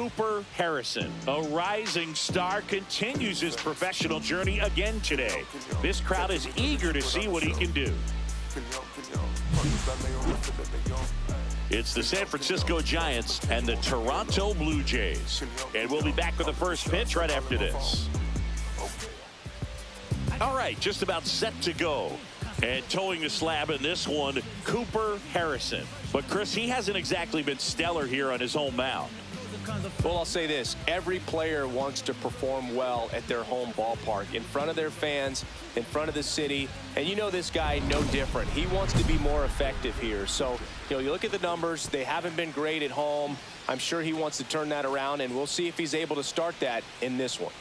Cooper Harrison, a rising star, continues his professional journey again today. This crowd is eager to see what he can do. It's the San Francisco Giants and the Toronto Blue Jays. And we'll be back with the first pitch right after this. All right, just about set to go. And towing the slab in this one, Cooper Harrison. But, Chris, he hasn't exactly been stellar here on his home mound. Well, I'll say this. Every player wants to perform well at their home ballpark, in front of their fans, in front of the city. And you know this guy no different. He wants to be more effective here. So, you look at the numbers. They haven't been great at home. I'm sure he wants to turn that around, and we'll see if he's able to start that in this one.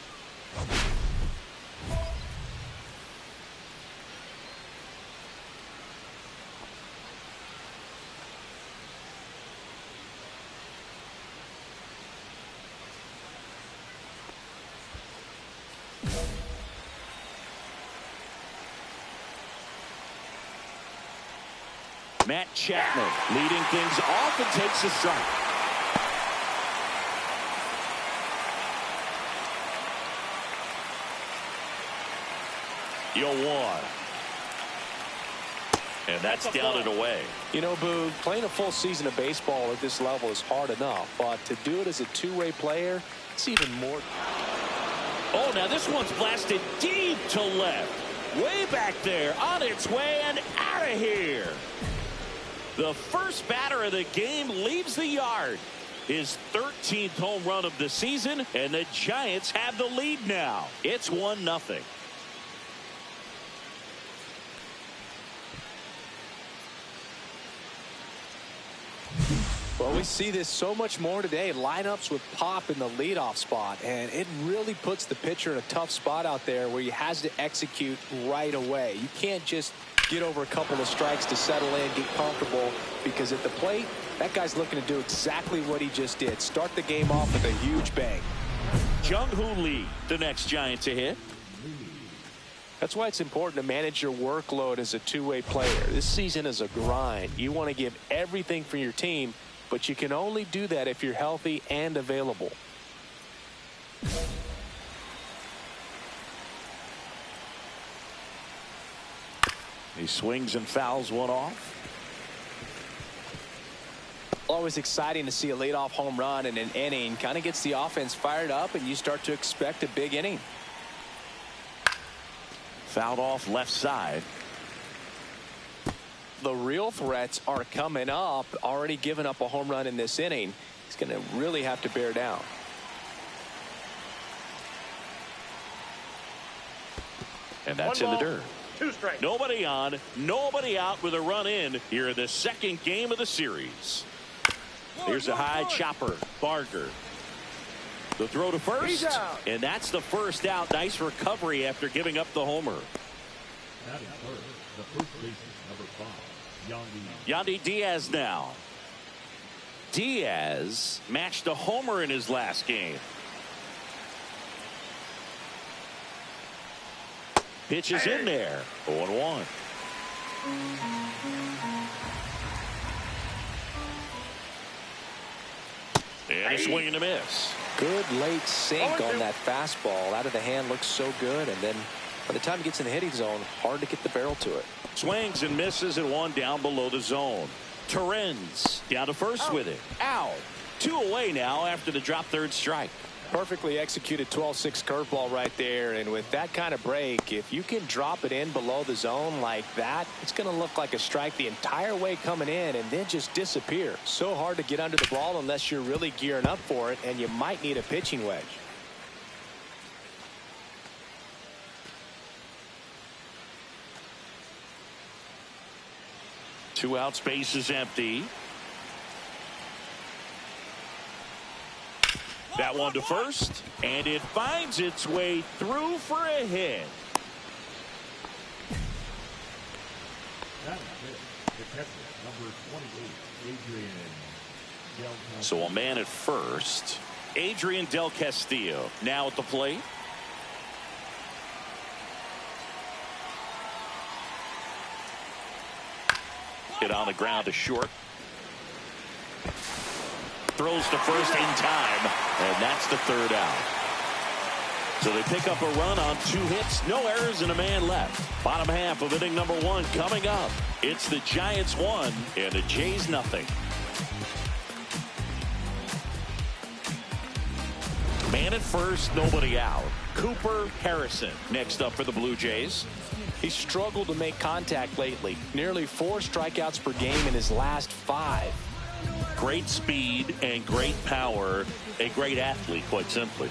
Matt Chapman leading things off and takes a strike. one. And that's down and away. You know, Boo, playing a full season of baseball at this level is hard enough, but to do it as a two-way player, it's even more. Oh, now this one's blasted deep to left. Way back there, on its way and out of here. The first batter of the game leaves the yard. His 13th home run of the season, and the Giants have the lead now. It's 1-0. Well, we see this so much more today. Lineups with pop in the leadoff spot, and it really puts the pitcher in a tough spot out there where he has to execute right away. You can't just get over a couple of strikes to settle in, get comfortable, because at the plate, that guy's looking to do exactly what he just did. Start the game off with a huge bang. Jung-Hoo Lee, the next Giant to hit. That's why it's important to manage your workload as a two-way player. This season is a grind. You want to give everything for your team, but you can only do that if you're healthy and available. He swings and fouls one off. Always exciting to see a leadoff home run in an inning. Kind of gets the offense fired up, and you start to expect a big inning. Fouled off left side. The real threats are coming up. Already given up a home run in this inning. He's going to really have to bear down. And that's in the dirt. 2 strikes. Nobody on, nobody out with a run in here in the second game of the series. Here's a high chopper. Barger. The throw to first. And that's the first out. Nice recovery after giving up the homer. That is first. The first baseman, number 5, Yandy Diaz now. Diaz matched a homer in his last game. Pitch is in there. 0-1. And a swing and a miss. Good late sink on that fastball. Out of the hand, looks so good. And then by the time he gets in the hitting zone, hard to get the barrel to it. Swings and misses and one down below the zone. Torrens down to first with it. Out. 2 away now after the drop third strike. Perfectly executed 12-6 curveball right there. And with that kind of break, if you can drop it in below the zone like that, it's going to look like a strike the entire way coming in and then just disappear. So hard to get under the ball unless you're really gearing up for it, and you might need a pitching wedge. Two out, space is empty. That one to first, and it finds its way through for a hit. That is it. The catcher, number 28, Adrian Del Castillo. So a man at first. Adrian Del Castillo now at the plate. Hit on the ground to short. throws to first in time, and that's the third out. So they pick up a run on 2 hits, no errors, and a man left. Bottom half of inning number 1 coming up. It's the Giants 1 and the Jays nothing. Man at first, nobody out. Cooper Harrison next up for the Blue Jays. He's struggled to make contact lately. Nearly 4 strikeouts per game in his last 5. Great speed and great power. A great athlete, quite simply.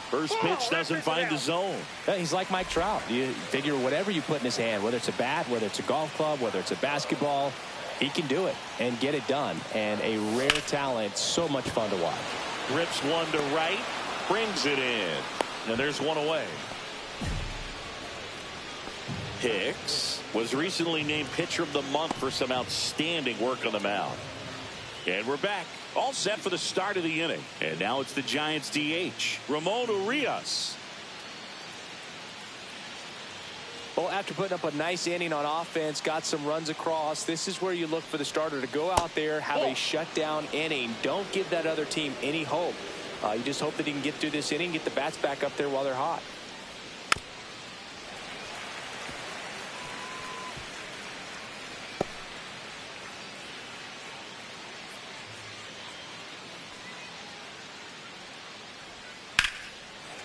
First pitch doesn't find the zone. Yeah, he's like Mike Trout. You figure whatever you put in his hand, whether it's a bat, whether it's a golf club, whether it's a basketball, he can do it and get it done. And a rare talent, so much fun to watch. Rips one to right, brings it in. And there's one away. Hicks was recently named Pitcher of the Month for some outstanding work on the mound. And we're back. All set for the start of the inning. And now it's the Giants DH, Ramon Urias. Well, after putting up a nice inning on offense, got some runs across, this is where you look for the starter to go out there, have a shutdown inning. Don't give that other team any hope. You just hope that he can get through this inning, get the bats back up there while they're hot.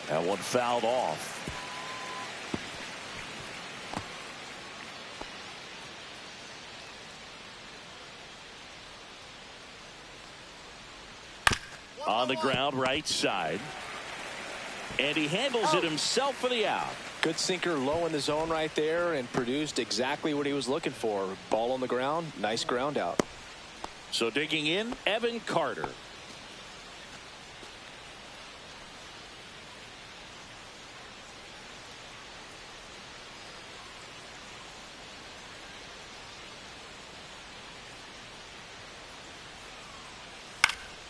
That one fouled off. On the ground, right side. And he handles it himself for the out. Good sinker low in the zone right there and produced exactly what he was looking for. Ball on the ground, nice ground out. So digging in, Evan Carter.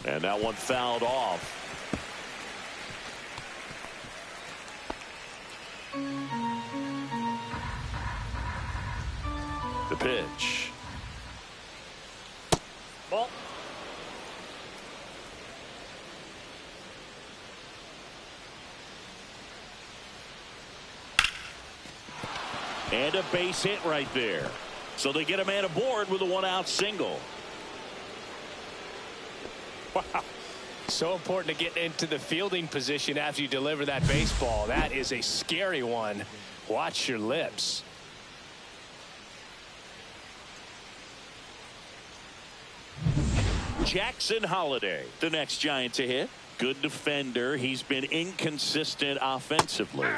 And that one fouled off. The pitch. Ball. And a base hit right there. So they get a man aboard with a 1-out single. Wow. So important to get into the fielding position after you deliver that baseball. That is a scary one. Watch your lips. Jackson Holliday, the next Giant to hit. Good defender. He's been inconsistent offensively.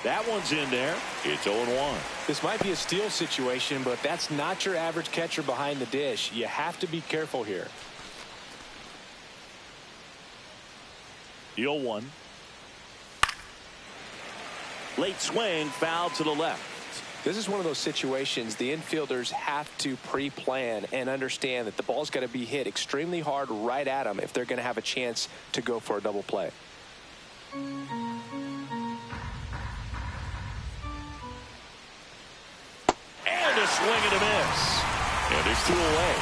That one's in there. It's 0-1. This might be a steal situation, but that's not your average catcher behind the dish. You have to be careful here. The 0-1. Late swing, foul to the left. This is one of those situations the infielders have to pre-plan and understand that the ball's got to be hit extremely hard right at them if they're going to have a chance to go for a double play. And a swing and a miss. And there's 2 away.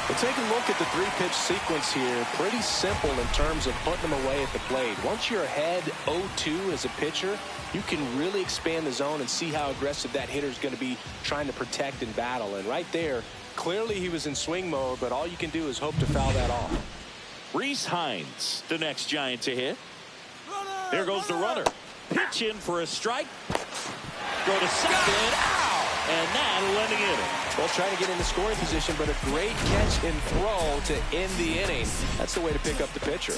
But take a look at the 3-pitch sequence here. Pretty simple in terms of putting them away at the plate. Once you're ahead 0-2 as a pitcher, you can really expand the zone and see how aggressive that hitter is going to be trying to protect and battle. And right there, clearly he was in swing mode, but all you can do is hope to foul that off. Reese Hines, the next Giant to hit. There goes the runner. Pitch in for a strike. Go to second. Ow! And that'll end the inning. Well, trying to get in the scoring position, but a great catch and throw to end the inning. That's the way to pick up the pitcher.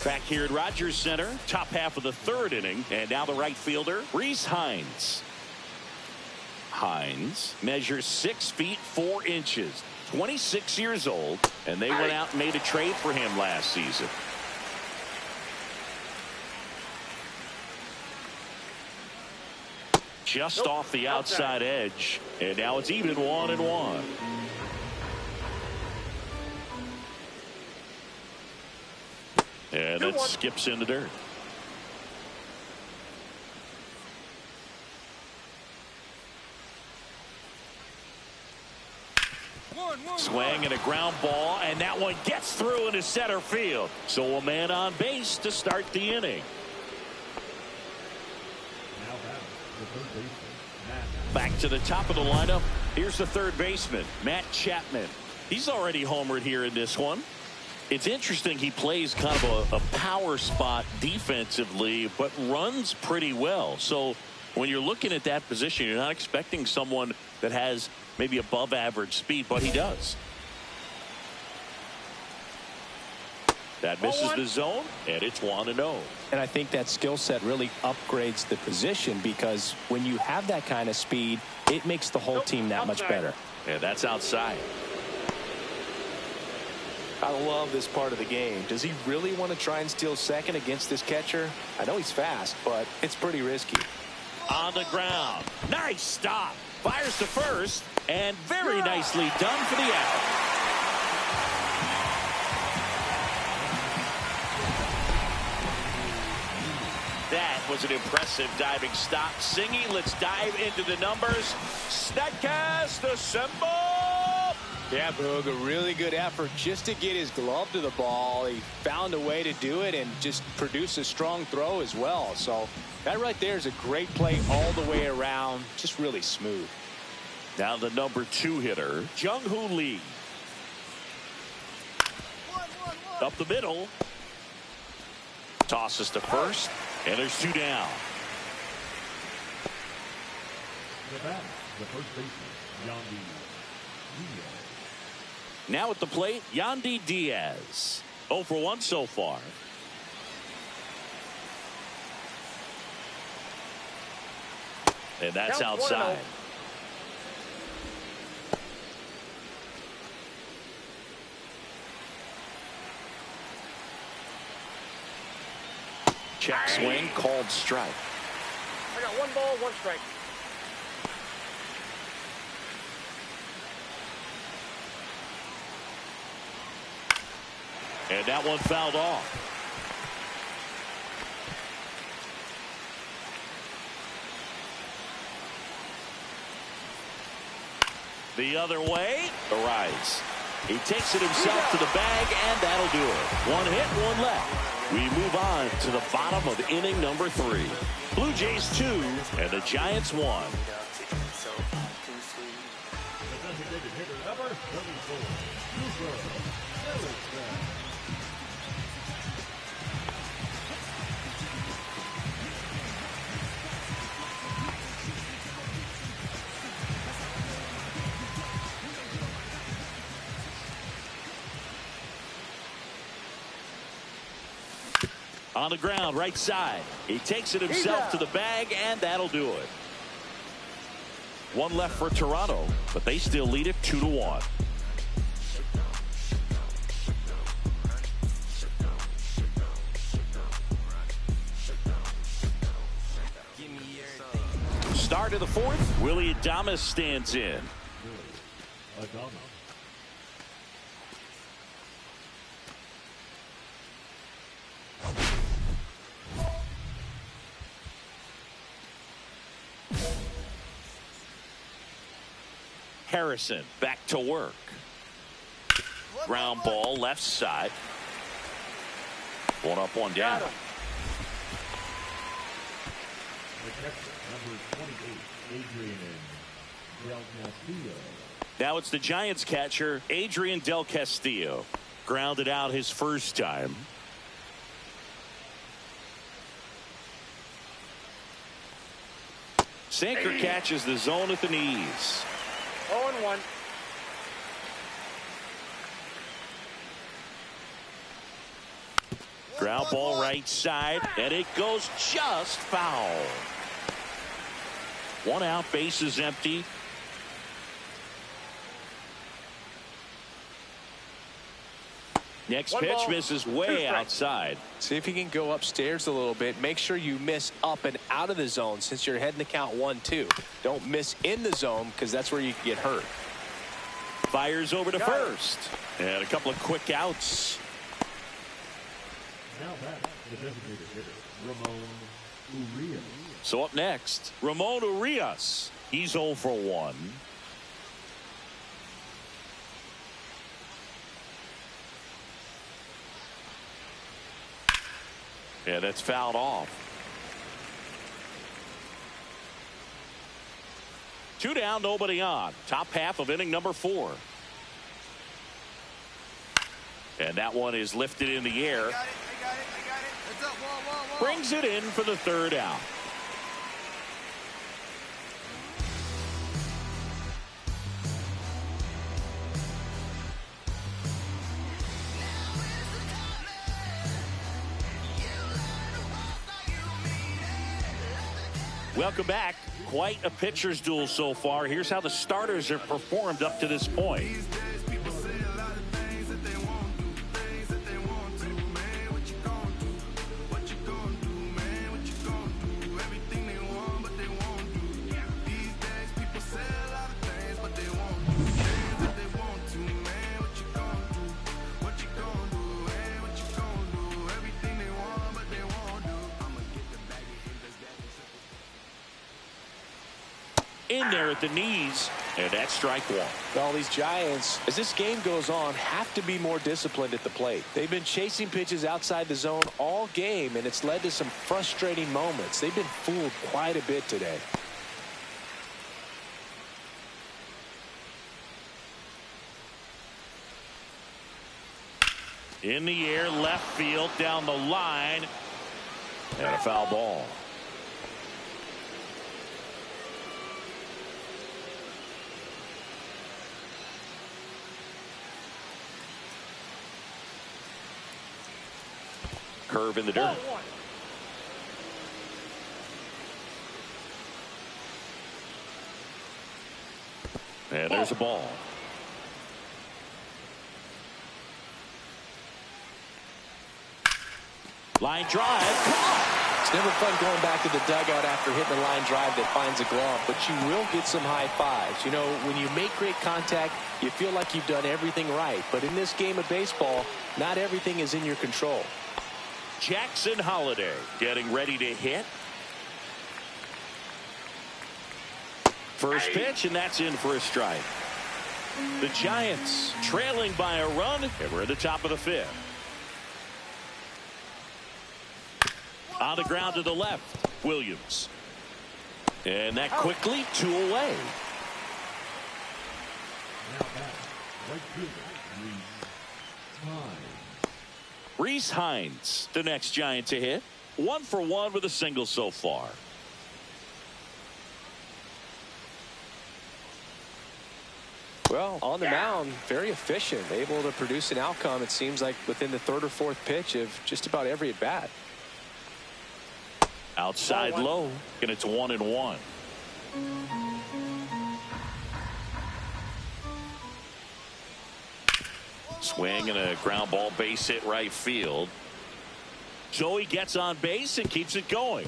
Back here at Rogers Center, top half of the 3rd inning, and now the right fielder, Reese Hines. Hines measures 6 feet 4 inches, 26 years old, and they went out and made a trade for him last season. Just off the outside edge, and now it's even 1-1. And it skips in the dirt. Swing and a ground ball, and that one gets through into center field. So a man on base to start the inning. Back to the top of the lineup. Here's the third baseman, Matt Chapman. He's already homered here in this one. It's interesting, he plays kind of a power spot defensively, but runs pretty well. So when you're looking at that position, you're not expecting someone that has maybe above average speed, but he does. That misses the zone, and it's 1-0. And I think that skill set really upgrades the position, because when you have that kind of speed, it makes the whole team that much better. Yeah, that's outside. I love this part of the game. Does he really want to try and steal second against this catcher? I know he's fast, but it's pretty risky. On the ground. Nice stop. Fires to first, and very nicely done for the out. That was an impressive diving stop. Singy, let's dive into the numbers. Statcast assemble! Yeah, Boog, a really good effort just to get his glove to the ball. He found a way to do it and just produce a strong throw as well. So that right there is a great play all the way around. Just really smooth. Now the number 2 hitter, Jung-Hoo Lee. Up the middle. Tosses to first, and there's 2 down. The first baseman, Yandy Diaz. Now at the plate, Yandy Diaz. 0 for 1 so far. And that's outside. Check swing, called strike. I got 1 ball, 1 strike. And that one fouled off. The other way, the rise. He takes it himself to the bag, and that'll do it. 1 hit, 1 left. We move on to the bottom of inning number 3. Blue Jays 2 and the Giants 1. On the ground, right side. He takes it himself to the bag, and that'll do it. 1 left for Toronto, but they still lead it 2-1. Start of the 4th, Willie Adames stands in. Harrison back to work. Ground ball left side. 1 up, 1 down. Number 28, Adrian Del Castillo. Now it's the Giants catcher, Adrian Del Castillo. Grounded out his first time. Sinker catches the zone at the knees. 0-1. Ground ball right side, and it goes just foul. 1 out, base is empty. Next pitch misses way outside. See if you can go upstairs a little bit. Make sure you miss up and out of the zone since you're heading to count 1-2. Don't miss in the zone, because that's where you can get hurt. Fires over to first. And a couple of quick outs. Now back, the designated hitter, Ramon Urias. So up next, Ramon Urias. He's 0 for 1. Yeah, that's fouled off. 2 down, nobody on. Top half of inning number 4. And that one is lifted in the air. I got it. It's up. Whoa. Brings it in for the 3rd out. Welcome back. Quite a pitcher's duel so far. Here's how the starters have performed up to this point. In there at the knees, and that's strike 1. Well, these Giants, as this game goes on, have to be more disciplined at the plate. They've been chasing pitches outside the zone all game, and it's led to some frustrating moments. They've been fooled quite a bit today. In the air, left field, down the line, and a foul ball. Curve in the dirt. And there's a ball. Line drive. It's never fun going back to the dugout after hitting a line drive that finds a glove, but you will get some high fives. You know, when you make great contact, you feel like you've done everything right. But in this game of baseball, not everything is in your control. Jackson Holiday getting ready to hit. First pitch, and that's in for a strike. The Giants trailing by a run, and we're at the top of the 5th. On the ground to the left, Williams. And that quickly 2 away. Now back, right fielder, Rhys Hines, the next Giant to hit. 1 for 1 with a single so far. Well, on the mound, very efficient, able to produce an outcome, it seems like, within the 3rd or 4th pitch of just about every at bat. Outside low, and it's 1-1. Swing and a ground ball, base hit right field. Joey gets on base and keeps it going.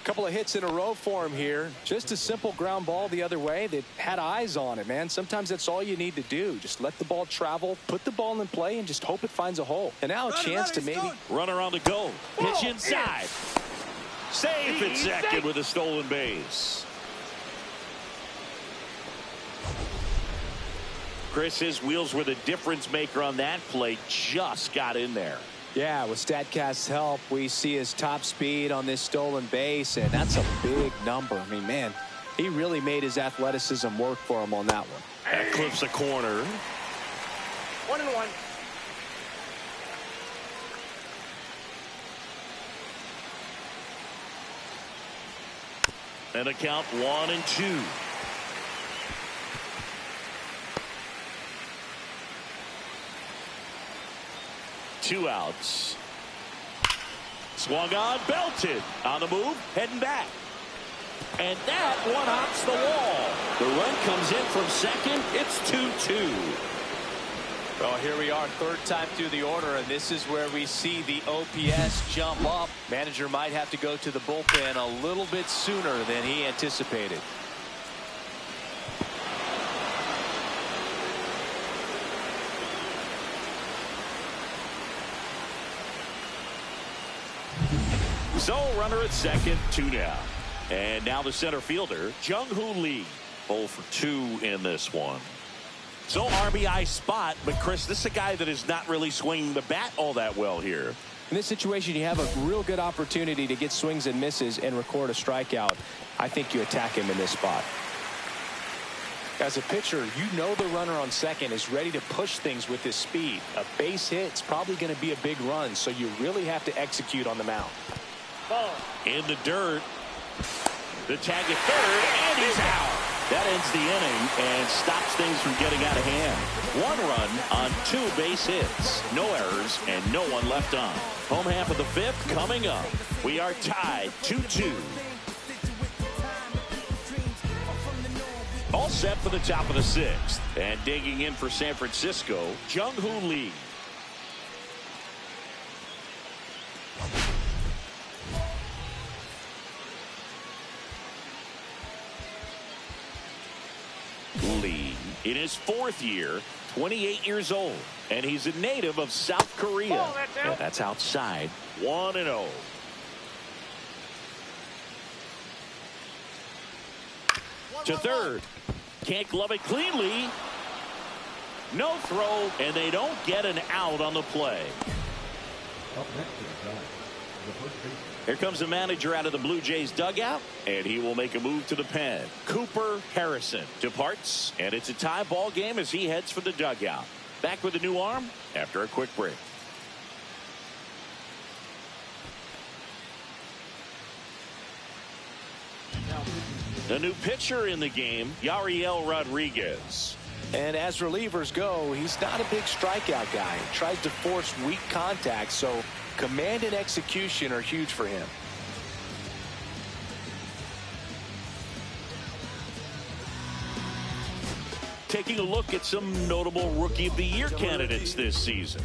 Couple of hits in a row for him here. Just a simple ground ball the other way. They had eyes on it, man. Sometimes that's all you need to do. Just let the ball travel, put the ball in play, and just hope it finds a hole. And now a chance to maybe... Runner on the go. Pitch inside. Safe at second with a stolen base. Chris, his wheels were the difference maker on that play. Just got in there. Yeah, with StatCast's help, we see his top speed on this stolen base, and that's a big number. I mean, man, he really made his athleticism work for him on that one. That clips a corner. 1-1. And a count 1-2. Two outs. Swung on, belted. On the move, heading back. And that one hops the wall. The run comes in from second. It's 2-2. Well, here we are, 3rd time through the order, and this is where we see the OPS jump up. Manager might have to go to the bullpen a little bit sooner than he anticipated. So runner at second, 2 down. And now the center fielder, Jung-Hoo Lee. 0 for 2 in this one. So RBI spot, but Chris, this is a guy that is not really swinging the bat all that well here. In this situation, you have a real good opportunity to get swings and misses and record a strikeout. I think you attack him in this spot. As a pitcher, you know the runner on second is ready to push things with his speed. A base hit's probably going to be a big run, so you really have to execute on the mound. In the dirt. The tag at third, and he's out. That ends the inning and stops things from getting out of hand. 1 run on 2 base hits. No errors and no one left on. Home half of the 5th coming up. We are tied 2-2. All set for the top of the 6th. And digging in for San Francisco, Jung-Hoo Lee. Lee, in his 4th year, 28 years old, and he's a native of South Korea. And that's outside. 1-0. To third. Can't glove it cleanly. No throw, and they don't get an out on the play. Up next to the side, the first baseman. Here comes the manager out of the Blue Jays dugout, and he will make a move to the pen. Cooper Harrison departs, and it's a tie ball game as he heads for the dugout. Back with a new arm after a quick break. The new pitcher in the game, Yariel Rodriguez. And as relievers go, he's not a big strikeout guy. He tries to force weak contact, so command and execution are huge for him. Taking a look at some notable Rookie of the Year candidates this season.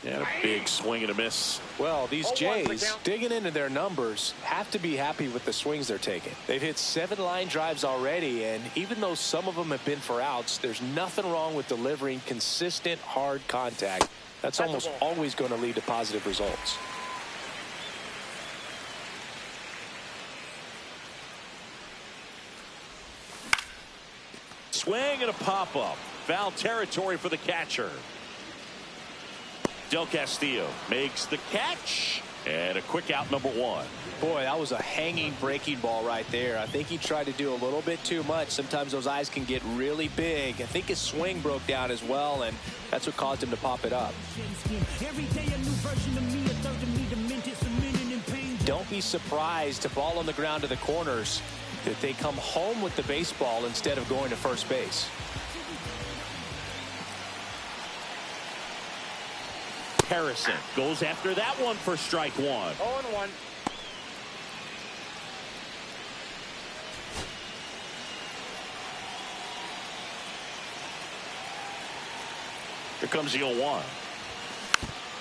And a big swing and a miss. Well, these Jays, digging into their numbers, have to be happy with the swings they're taking. They've hit 7 line drives already, and even though some of them have been for outs, there's nothing wrong with delivering consistent, hard contact. That's almost always going to lead to positive results. Swing and a pop-up. Foul territory for the catcher. Del Castillo makes the catch, and a quick out, number 1. Boy, that was a hanging breaking ball right there. I think he tried to do a little bit too much. Sometimes those eyes can get really big. I think his swing broke down as well, and that's what caused him to pop it up. Don't be surprised to ball on the ground to the corners that they come home with the baseball instead of going to first base. Harrison goes after that one for strike 1. 0-1. Here comes the 0-1.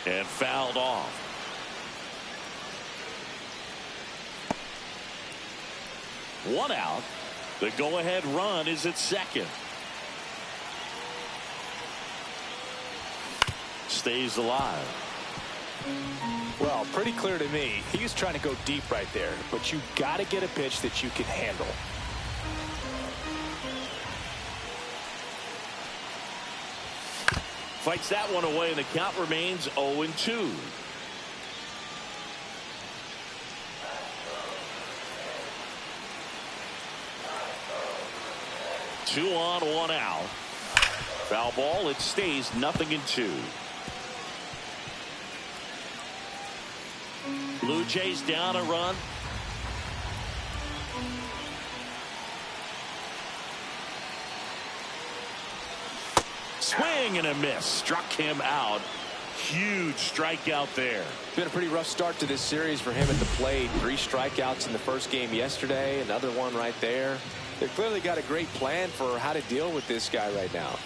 And fouled off. One out. The go-ahead run is at second. Stays alive. Well, pretty clear to me. He was trying to go deep right there, but you got to get a pitch that you can handle. Fights that one away, and the count remains 0-2. Two on, one out. Foul ball. It stays 0-2. Blue Jays down a run. Swing and a miss. Struck him out. Huge strikeout there. It's been a pretty rough start to this series for him at the plate. 3 strikeouts in the first game yesterday. Another one right there. They've clearly got a great plan for how to deal with this guy right now.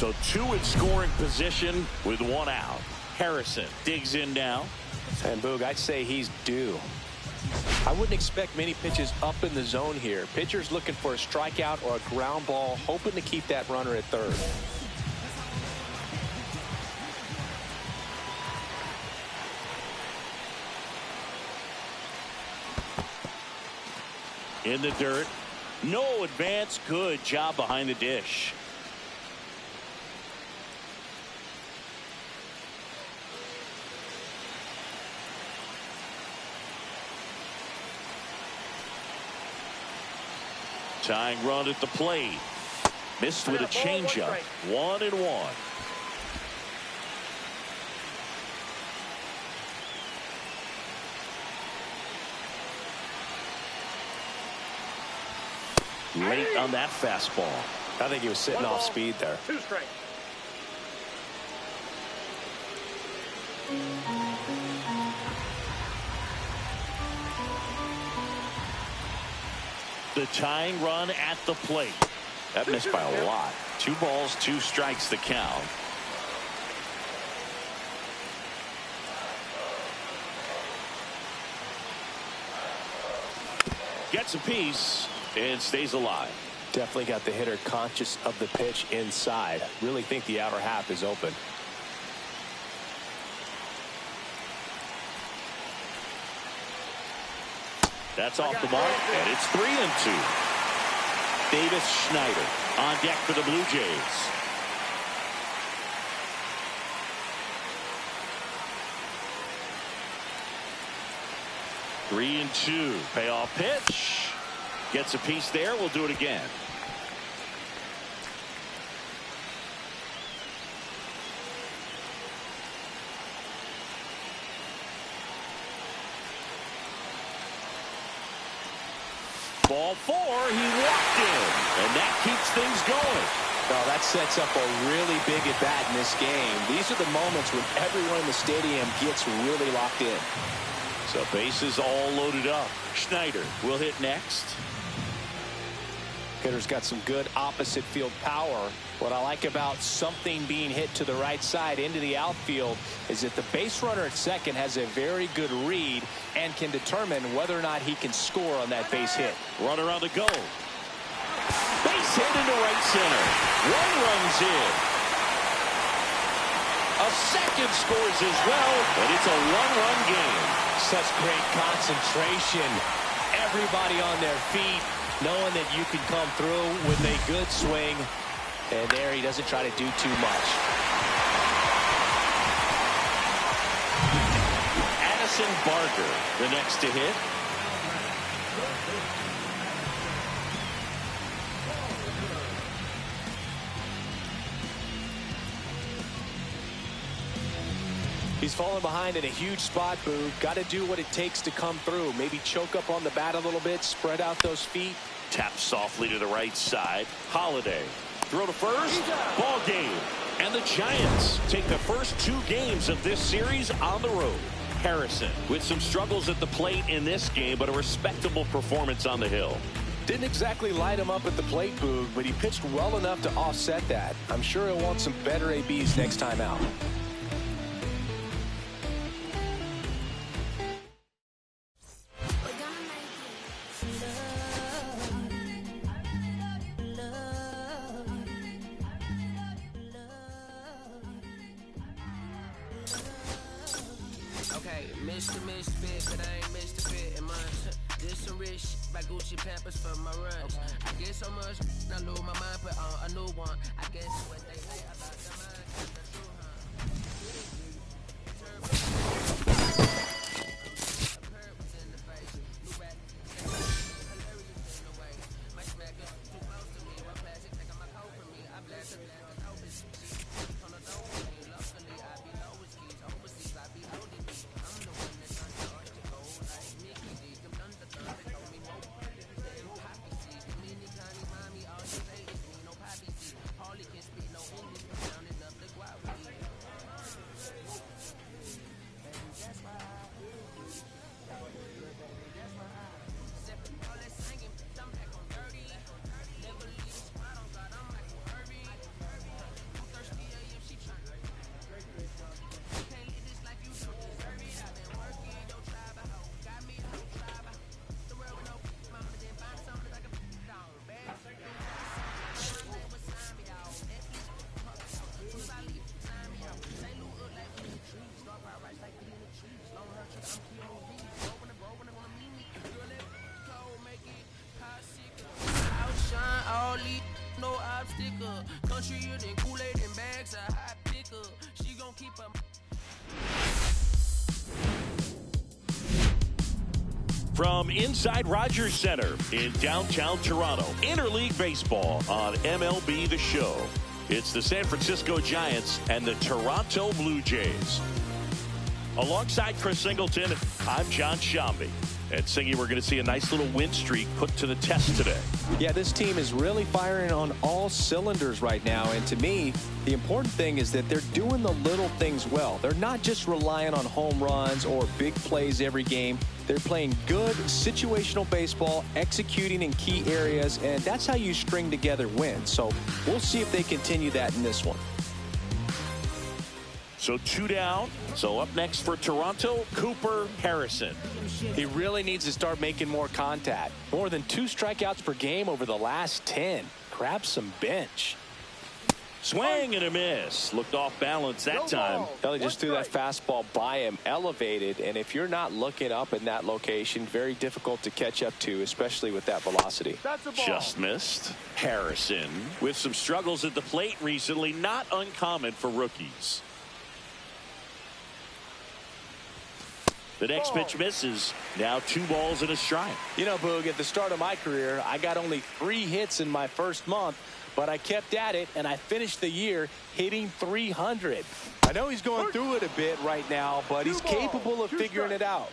So two in scoring position with one out. Harrison digs in now. And Boog, I'd say he's due. I wouldn't expect many pitches up in the zone here. Pitcher's looking for a strikeout or a ground ball, hoping to keep that runner at third. In the dirt. No advance. Good job behind the dish. Tying run at the plate. Missed with a changeup. 1-1. Late on that fastball. I think he was sitting off speed there. 2 straight. The tying run at the plate. That missed by a lot. 2 balls, 2 strikes the count. Gets a piece and stays alive. Definitely got the hitter conscious of the pitch inside. Really think the outer half is open. That's off the mark, and it's 3-2. Davis Schneider on deck for the Blue Jays. Three and 2. Payoff pitch. Gets a piece there. We'll do it again. Ball 4, he walked in, and that keeps things going. Well, that sets up a really big at-bat in this game. These are the moments when everyone in the stadium gets really locked in. So bases all loaded up. Schneider will hit next. Hitter's got some good opposite field power. What I like about something being hit to the right side into the outfield is that the base runner at second has a very good read and can determine whether or not he can score on that base hit. Runner on the go. Base hit into right center. 1 runs in. A second scores as well, but it's a 1-run game. Such great concentration. Everybody on their feet, knowing that you can come through with a good swing. And there he doesn't try to do too much. Addison Barker, the next to hit. He's falling behind in a huge spot, Boo. Got to do what it takes to come through. Maybe choke up on the bat a little bit, spread out those feet. Tap softly to the right side. Holiday. Throw to first. Ball game. And the Giants take the first 2 games of this series on the road. Harrison with some struggles at the plate in this game, but a respectable performance on the hill. Didn't exactly light him up at the plate, Boog, but he pitched well enough to offset that. I'm sure he'll want some better ABs next time out. Mr. Misfit, but I ain't Mr. Fit in mine. This some rich by Gucci Pampers for my runs. I get so much, I lose my mind, put on a new one. I guess what they say about the mind is the true, Harley can speak no English, but sounded From inside Rogers Center in downtown Toronto, Interleague Baseball on MLB The Show. It's the San Francisco Giants and the Toronto Blue Jays. Alongside Chris Singleton, I'm John Shambi. And Singy, we're going to see a nice little win streak put to the test today. Yeah, this team is really firing on all cylinders right now. And to me, the important thing is that they're doing the little things well. They're not just relying on home runs or big plays every game. They're playing good situational baseball, executing in key areas, and that's how you string together wins. So we'll see if they continue that in this one. So 2 down. So up next for Toronto, Cooper Harrison. He really needs to start making more contact. More than 2 strikeouts per game over the last 10. Grab some bench. Swing and a miss. Looked off balance that time. He just threw that fastball by him, elevated, and if you're not looking up in that location, very difficult to catch up to, especially with that velocity. Just missed. Harrison with some struggles at the plate recently, not uncommon for rookies. The next pitch misses. Now 2 balls and a strike. You know, Boog, at the start of my career, I got only 3 hits in my first month, but I kept at it, and I finished the year hitting 300. I know he's going through it a bit right now, but he's capable of figuring it out.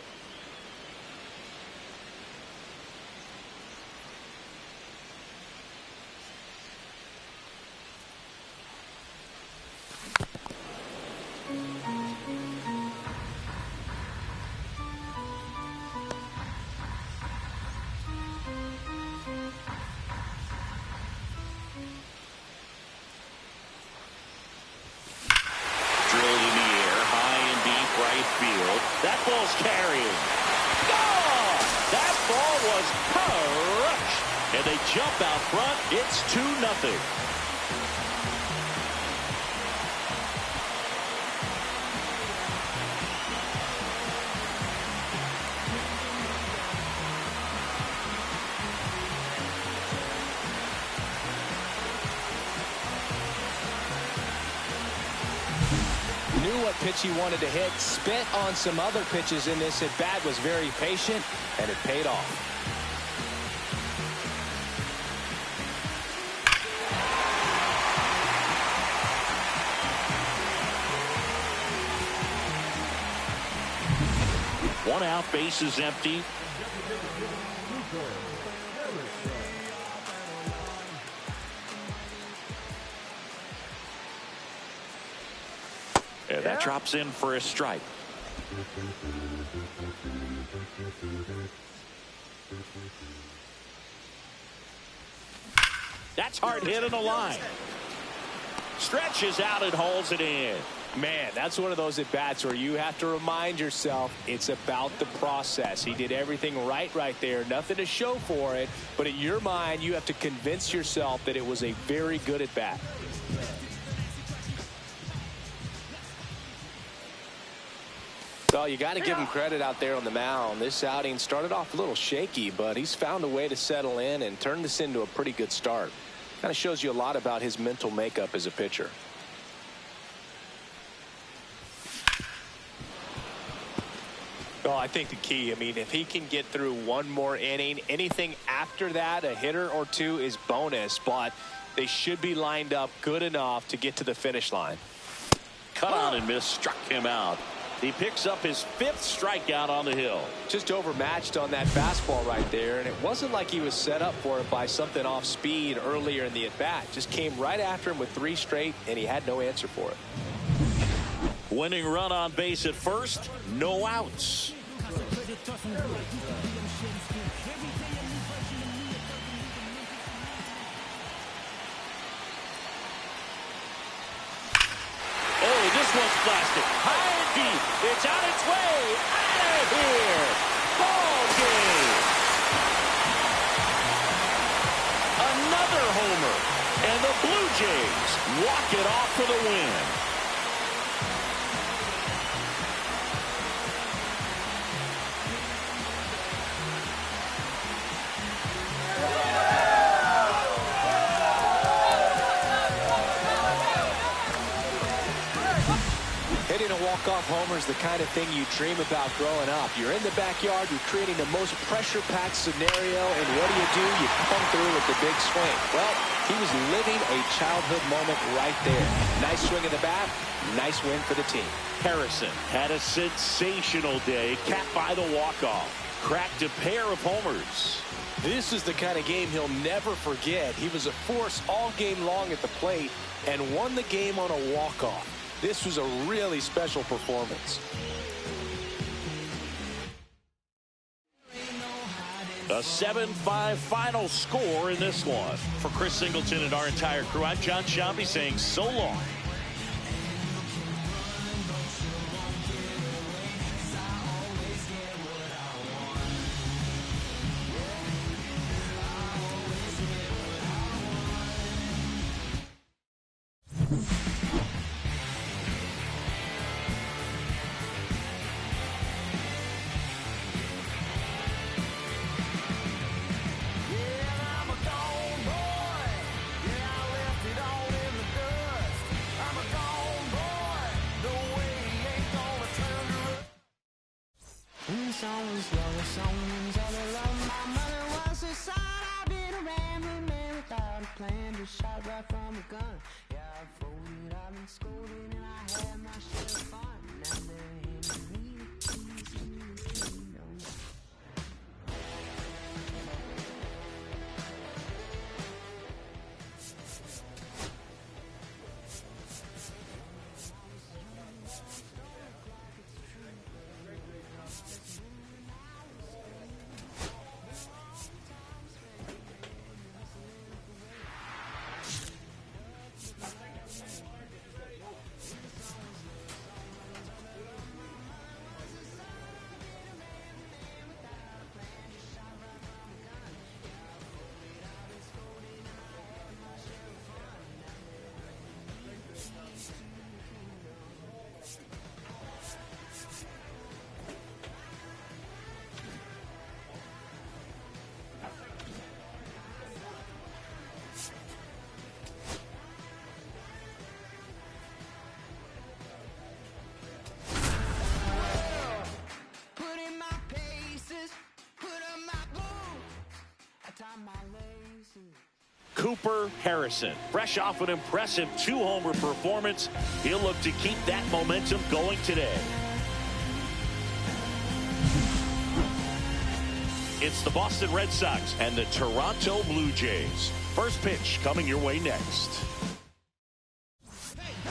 That ball's carrying. Gone! That ball was crushed. And they jump out front. It's 2-0. What pitch he wanted to hit, spent on some other pitches in this at bat, was very patient, and it paid off. One out, base is empty. And that drops in for a strike. That's hard hit in the line. Stretches out and hauls it in. Man, that's one of those at-bats where you have to remind yourself it's about the process. He did everything right there. Nothing to show for it. But in your mind, you have to convince yourself that it was a very good at-bat. Well, you got to give him credit out there on the mound. This outing started off a little shaky, but he's found a way to settle in and turn this into a pretty good start. Kind of shows you a lot about his mental makeup as a pitcher. Well, I think the key, if he can get through one more inning, anything after that, a hitter or 2 is bonus, but they should be lined up good enough to get to the finish line. Cut on and miss, struck him out. He picks up his 5th strikeout on the hill. Just overmatched on that fastball right there, and it wasn't like he was set up for it by something off speed earlier in the at-bat. Just came right after him with 3 straight, and he had no answer for it. Winning run on base at first, no outs. Oh, this one's blasted. High and deep. It's on its way. Out of here. Ball game. Another homer. And the Blue Jays walk it off for the win. walk-off homer is the kind of thing you dream about growing up. You're in the backyard, you're creating the most pressure-packed scenario, and what do? You come through with the big swing. Well, he was living a childhood moment right there. Nice swing of the bat, nice win for the team. Harrison had a sensational day, capped by the walk-off. Cracked a pair of homers. This is the kind of game he'll never forget. He was a force all game long at the plate and won the game on a walk-off. This was a really special performance. A 7-5 final score in this one. For Chris Singleton and our entire crew, I'm John Shambi saying so long. Shot right from a gun. Yeah, I folded, I've been scolded, and I had my share of fun. Now they're handing me the keys to the kingdom. Cooper Harrison, fresh off an impressive 2-homer performance. He'll look to keep that momentum going today. It's the Boston Red Sox and the Toronto Blue Jays. First pitch coming your way next.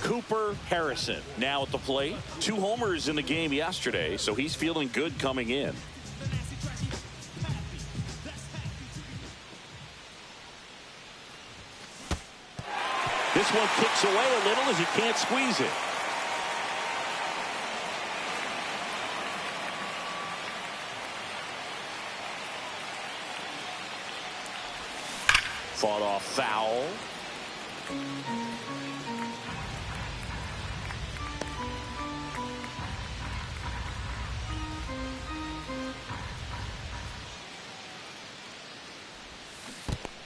Cooper Harrison now at the plate. 2 homers in the game yesterday, so he's feeling good coming in. This one kicks away a little as he can't squeeze it. Fought off foul.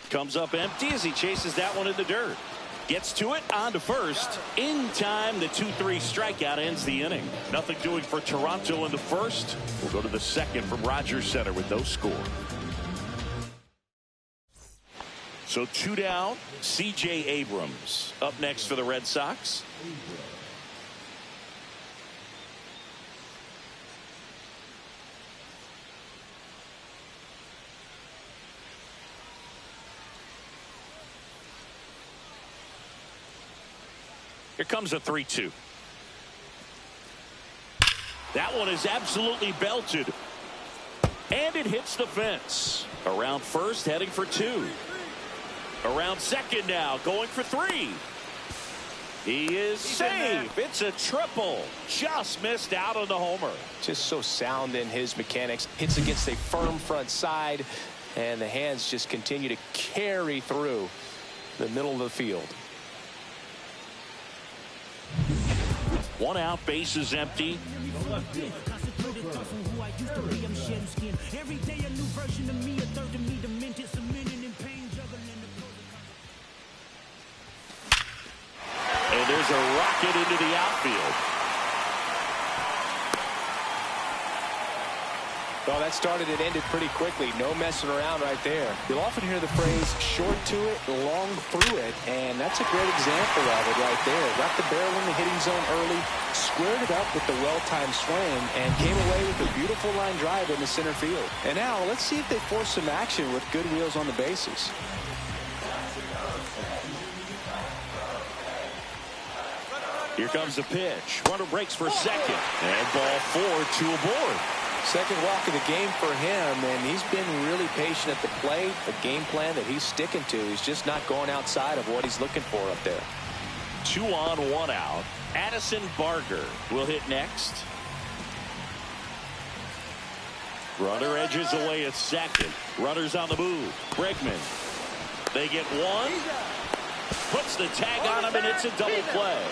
Comes up empty as he chases that one in the dirt. Gets to it, on to first. In time, the 2-3 strikeout ends the inning. Nothing doing for Toronto in the first. We'll go to the second from Rogers Center with no score. So 2 down. C.J. Abrams up next for the Red Sox. Here comes a 3-2. That one is absolutely belted. And it hits the fence. Around first, heading for 2. Around second now, going for 3. He is safe. It's a triple. Just missed out on the homer. Just so sound in his mechanics. Hits against a firm front side, and the hands just continue to carry through the middle of the field. 1 out, bases empty. And there's a rocket into the outfield. Well, that started and ended pretty quickly. No messing around right there. You'll often hear the phrase, short to it, long through it, and that's a great example of it right there. Got the barrel in the hitting zone early, squared it up with the well-timed swing, and came away with a beautiful line drive in the center field. And now, let's see if they force some action with good wheels on the bases. Here comes the pitch. Runner breaks for second. And ball 4, 2 aboard. Second walk of the game for him, and he's been really patient at the plate. The game plan that he's sticking to. He's just not going outside of what he's looking for up there. 2 on, 1 out. Addison Barger will hit next. Runner edges away at second. Runners on the move. Bregman. They get 1. Puts the tag on him, and it's a double play.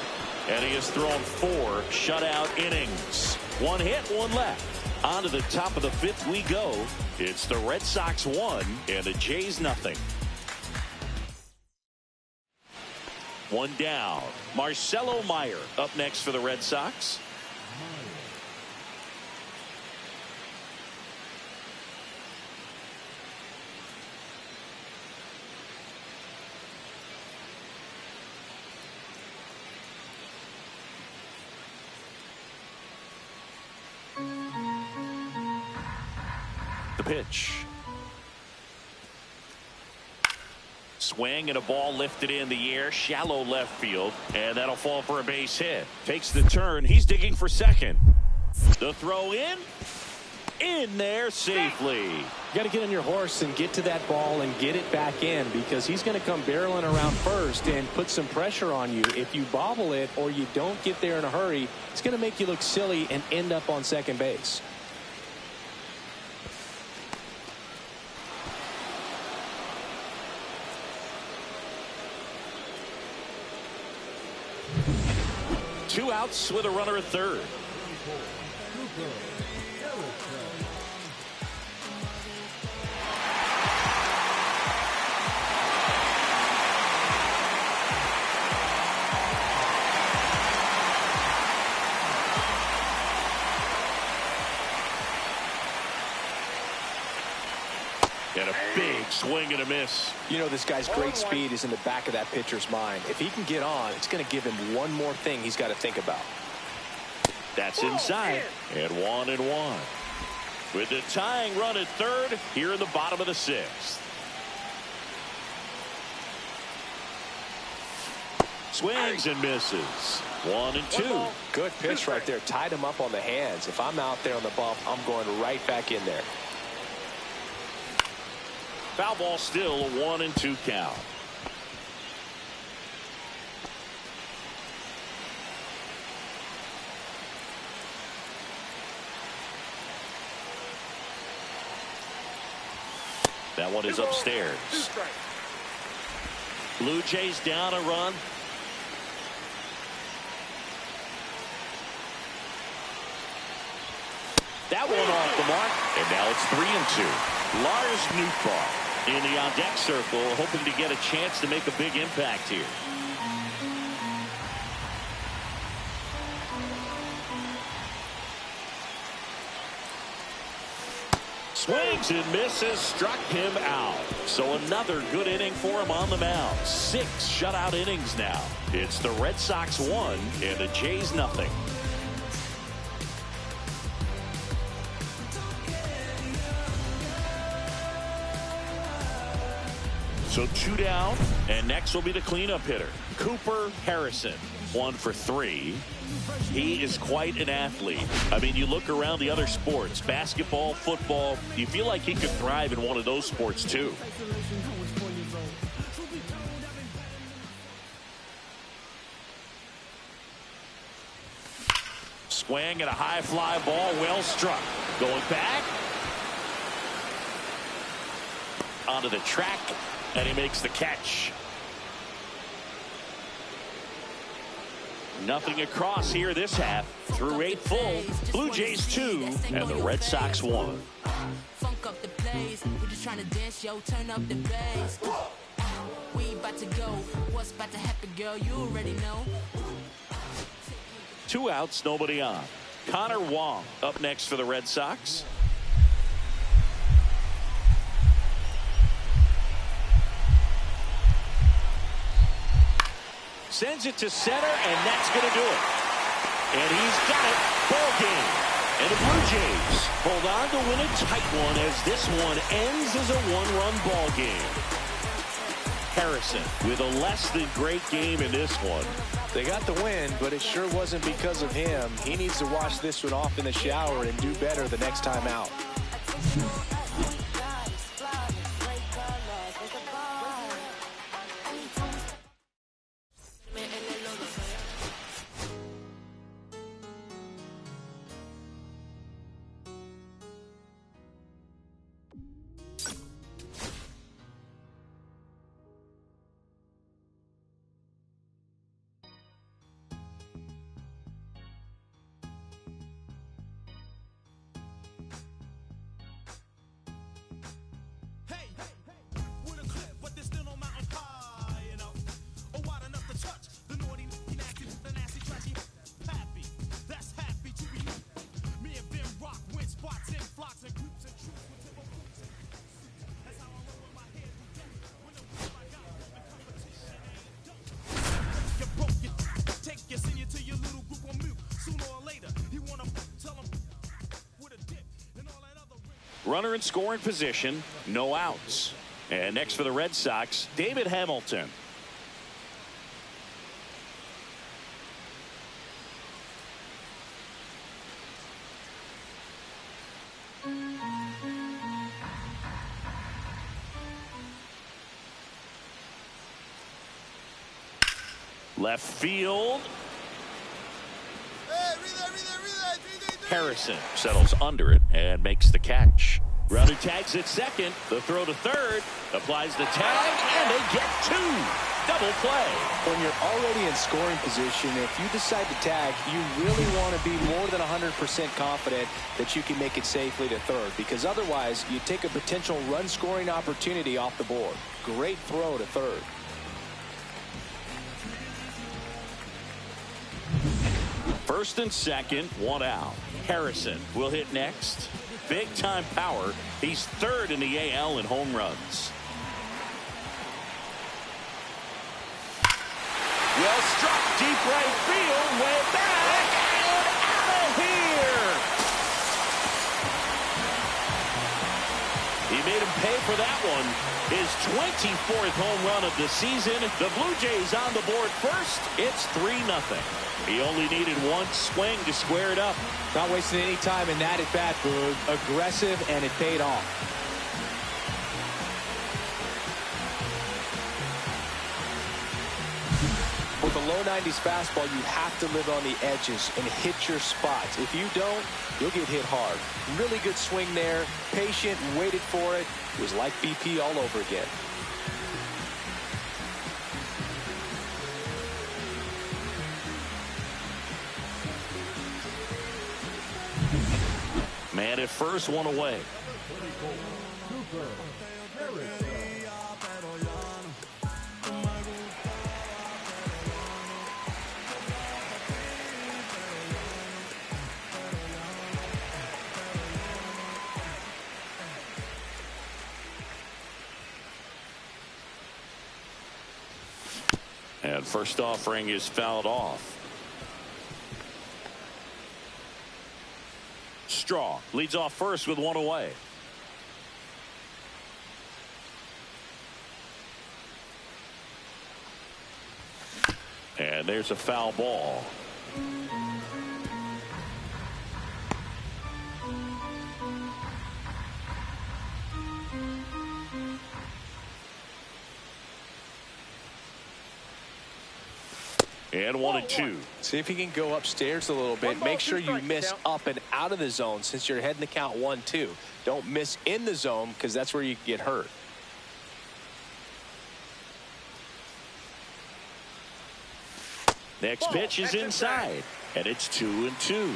And he has thrown 4 shutout innings. 1 hit, 1 left. On to the top of the 5th we go. It's the Red Sox 1 and the Jays nothing. 1 down. Marcelo Meyer up next for the Red Sox. The pitch. Swing and a ball lifted in the air, shallow left field, and that'll fall for a base hit. Takes the turn. He's digging for second. The throw in there safely. You got to get on your horse and get to that ball and get it back in, because he's going to come barreling around first and put some pressure on you. If you bobble it or you don't get there in a hurry, it's going to make you look silly and end up on second base. Two outs with a runner at third. And a big swing and a miss. You know, this guy's great speed is in the back of that pitcher's mind. If he can get on, it's going to give him one more thing he's got to think about. That's inside. And 1-1. With the tying run at third here in the bottom of the 6th. Swings and misses. 1-2. Good pitch right there. Tied him up on the hands. If I'm out there on the bump, I'm going right back in there. Foul ball, still a 1-2 count. That one is upstairs. Blue Jays down a run. That one off the mark, and now it's 3-2. Lars Nootbaar in the on-deck circle, hoping to get a chance to make a big impact here. Swings and misses, struck him out. So another good inning for him on the mound. 6 shutout innings now. It's the Red Sox 1 and the Jays nothing. So 2 down, and next will be the cleanup hitter, Cooper Harrison. 1 for 3. He is quite an athlete. I mean, you look around the other sports, basketball, football, you feel like he could thrive in one of those sports too. Swing and a high fly ball, well struck. Going back. Onto the track. And he makes the catch. Nothing across here this half. Through 8 full. Blue Jays 2 and the Red Sox 1. Funk up the place. We just trying to dance, yo. Turn up the bass. We about to go. What's about to happen, girl? You already know. 2 outs, nobody on. Connor Wong up next for the Red Sox. sends it to center, and that's going to do it. And he's got it. Ball game. And the Blue Jays hold on to win a tight one as this one ends as a one-run ball game. Harrison with a less than great game in this one. They got the win, but it sure wasn't because of him. He needs to wash this one off in the shower and do better the next time out. Runner in scoring position, no outs. And next for the Red Sox, David Hamilton. Left field. Harrison settles under it and makes the catch. Runner tags at second. The throw to third. Applies the tag, and they get two. Double play. When you're already in scoring position, if you decide to tag, you really want to be more than 100% confident that you can make it safely to third, because otherwise you take a potential run-scoring opportunity off the board. Great throw to third. First and second, one out. Harrison will hit next. Big time power. He's third in the AL in home runs. Well struck, deep right field, way back, and out of here. He made him pay for that one. His 24th home run of the season. The Blue Jays on the board first. It's 3-0. He only needed one swing to square it up. Not wasting any time in that at bat, Boog. Aggressive, and it paid off. With a low 90s fastball, you have to live on the edges and hit your spots. If you don't, you'll get hit hard. Really good swing there. Patient, waited for it. It was like BP all over again. Man at first, one away. And first offering is fouled off. Straw leads off first with one away. And there's a foul ball. And 1-2. See if you can go upstairs a little bit. Make sure you miss up and out of the zone since you're heading the count 1-2. Don't miss in the zone because that's where you get hurt. Next pitch is inside, and it's 2-2.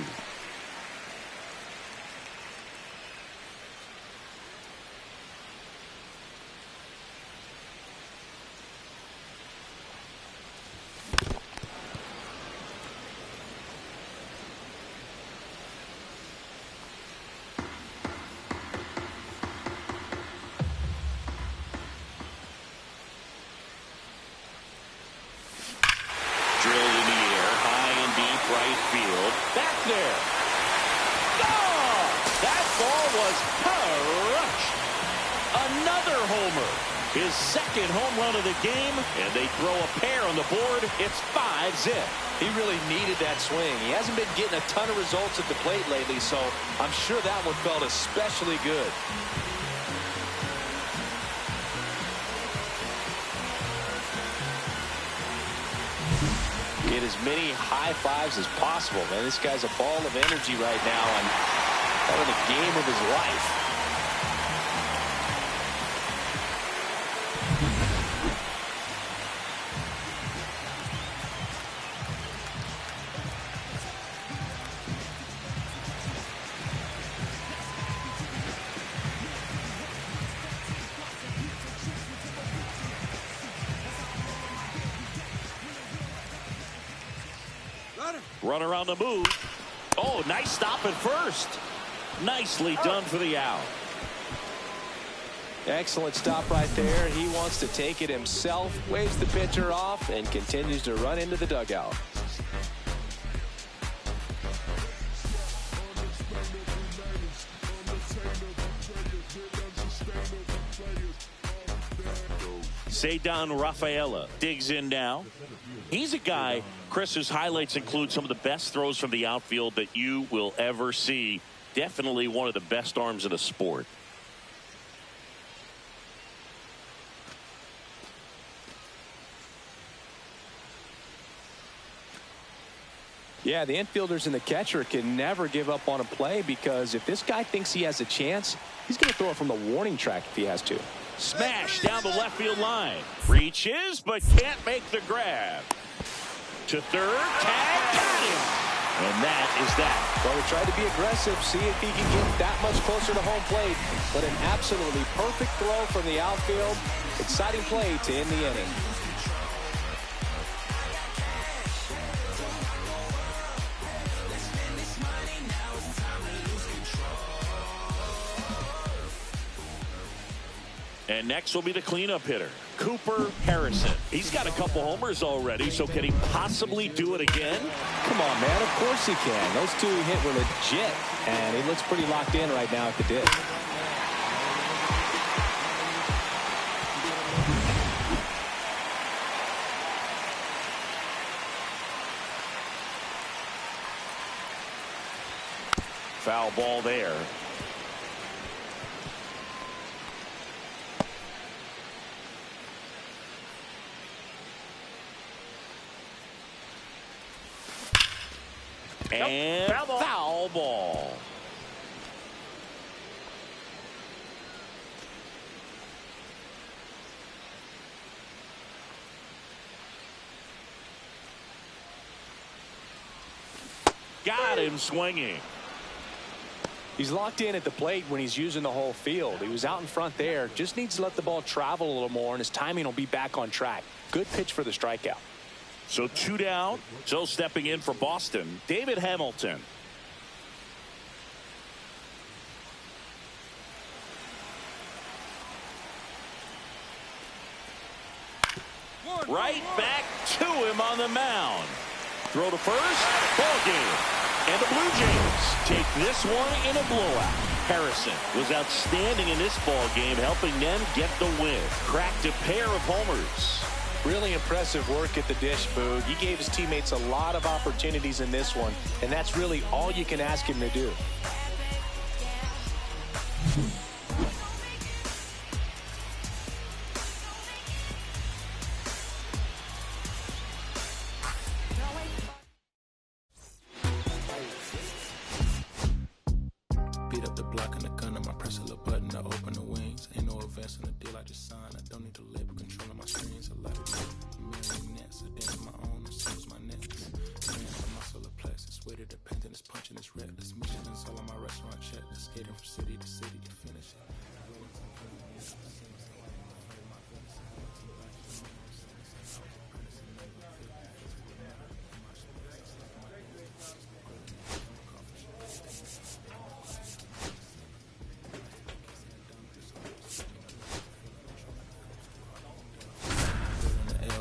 field. Back there. Oh! That ball was crushed. Another homer. His second home run of the game, and they throw a pair on the board. It's 5-zip. He really needed that swing. He hasn't been getting a ton of results at the plate lately, so I'm sure that one felt especially good. Get as many high fives as possible, man. This guy's a ball of energy right now and having the game of his life. Runner on the move. Oh, nice stop at first. Nicely done for the out. Excellent stop right there. He wants to take it himself, waves the pitcher off, and continues to run into the dugout. Cedar Rafaela digs in now. He's a guy, Chris, whose highlights include some of the best throws from the outfield that you will ever see. Definitely one of the best arms in the sport. Yeah, the infielders and the catcher can never give up on a play, because if this guy thinks he has a chance, he's going to throw it from the warning track if he has to. Smash down the left field line. Reaches, but can't make the grab. To third, tag, got him. And that is that. Well, he tried to be aggressive, see if he can get that much closer to home plate. But an absolutely perfect throw from the outfield. Exciting play to end the inning. And next will be the cleanup hitter, Cooper Harrison. He's got a couple homers already, so can he possibly do it again? Come on, man. Of course he can. Those two he hit were legit, and he looks pretty locked in right now at the dish. Foul ball there. And foul ball. Got him swinging. He's locked in at the plate when he's using the whole field. He was out in front there. Just needs to let the ball travel a little more, and his timing will be back on track. Good pitch for the strikeout. So 2 down. So stepping in for Boston, David Hamilton. Right back to him on the mound. Throw to first. Ball game. And the Blue Jays take this one in a blowout. Harrison was outstanding in this ball game, helping them get the win. Cracked a pair of homers. Really impressive work at the dish, Boog. He gave his teammates a lot of opportunities in this one, and that's really all you can ask him to do. Beat up the block and the gun, I press a little button to open the wings. Ain't no advance on the deal I just signed. I don't need to label controlling my screens. A lot of marionettes, I dance my own, as soon as my nets. Man, my solar plexus, way to dependent, it's punching, it's reckless. Michelin's all on my restaurant checklist. Skating from city to city to finish it.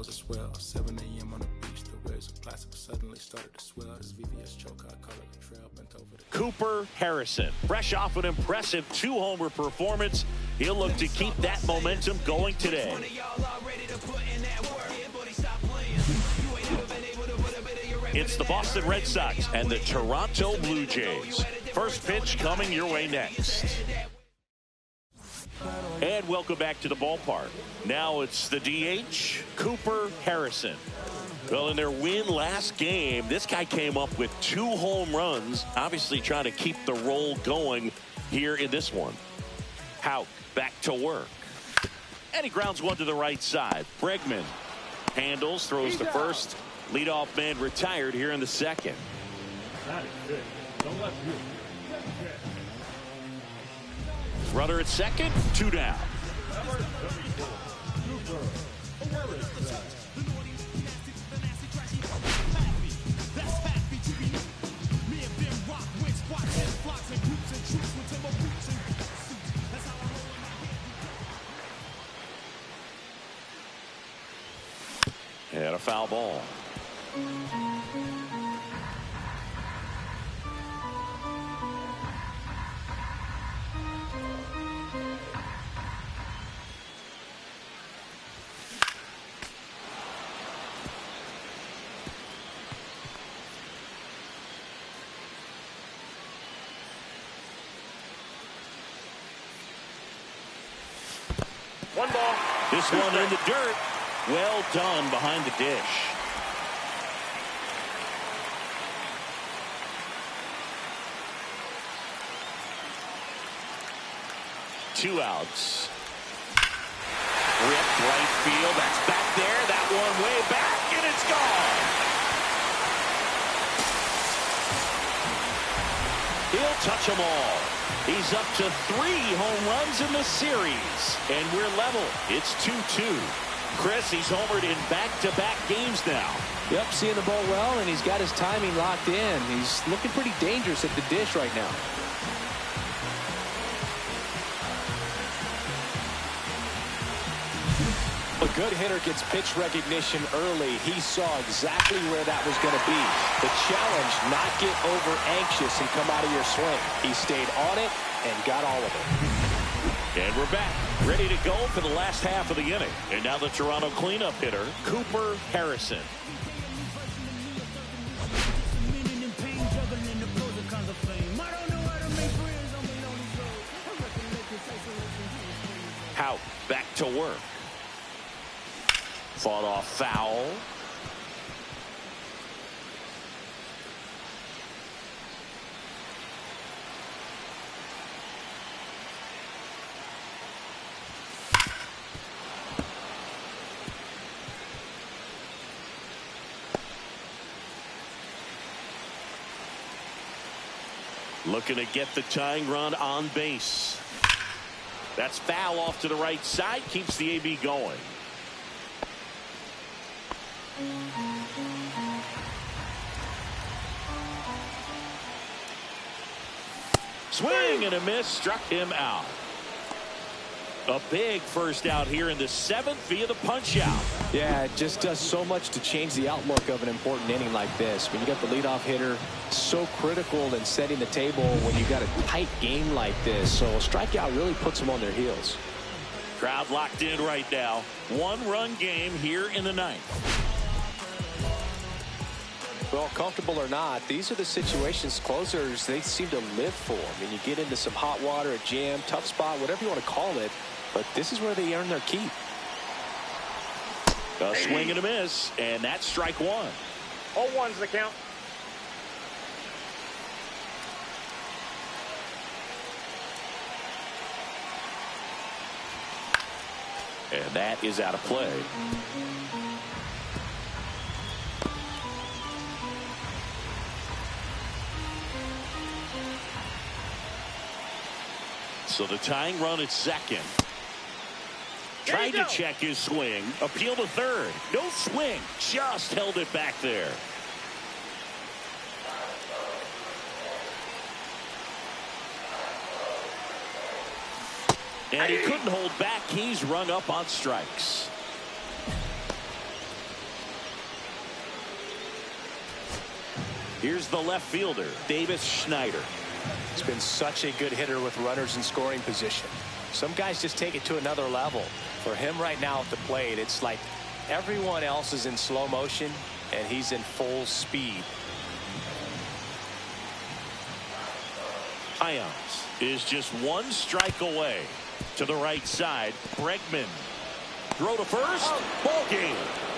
As well, 7 a.m. on the beach, the waves plastic suddenly started to swell. This VVS choke, I call it the trail, bent over the Cooper Harrison, fresh off an impressive 2-homer performance. He'll look to keep that momentum going today. It's the Boston Red Sox and the Toronto Blue Jays. First pitch coming your way next. And welcome back to the ballpark. Now it's the DH, Cooper Harrison. Well, in their win last game, this guy came up with 2 home runs, obviously trying to keep the roll going here in this one. Houck back to work. And he grounds one to the right side. Bregman handles, throws to first. Leadoff man retired here in the second. That is good. Don't let you. Runner at second, 2 down. Number 34, Cooper Harrison. And a foul ball. One ball. This one in the dirt. Well done behind the dish. Two outs. Ripped right field. That's back there. That one way back, and it's gone. He'll touch them all. He's up to 3 home runs in the series, and we're level. It's 2-2. Chris, he's homered in back-to-back games now. Yep, seeing the ball well, and he's got his timing locked in. He's looking pretty dangerous at the dish right now. A good hitter gets pitch recognition early. He saw exactly where that was going to be. The challenge, not get over anxious and come out of your swing. He stayed on it and got all of it. And we're back, ready to go for the last half of the inning. And now the Toronto cleanup hitter, Cooper Harrison. Houck back to work. Fought off foul. Looking to get the tying run on base. That's foul off to the right side. Keeps the AB going. Swing and a miss. Struck him out. A big first out here in the 7th via the punch out. Yeah, it just does so much to change the outlook of an important inning like this. When you got the leadoff hitter, so critical in setting the table when you got a tight game like this. So a strikeout really puts them on their heels. Crowd locked in right now. 1-run game here in the 9th. Well, comfortable or not, these are the situations closers they seem to live for. I mean, you get into some hot water, a jam, tough spot, whatever you want to call it, but this is where they earn their keep. A swing and a miss, and that's strike 1. 0-1's the count. And that is out of play. So the tying run at second. Trying to check his swing. Appeal to third. No swing. Just held it back there. And he couldn't hold back. He's rung up on strikes. Here's the left fielder, Davis Schneider. He's been such a good hitter with runners in scoring position. Some guys just take it to another level. For him right now at the plate, it's like everyone else is in slow motion and he's in full speed. Ions is just one strike away. To the right side, Bregman. Throw to first, ball game.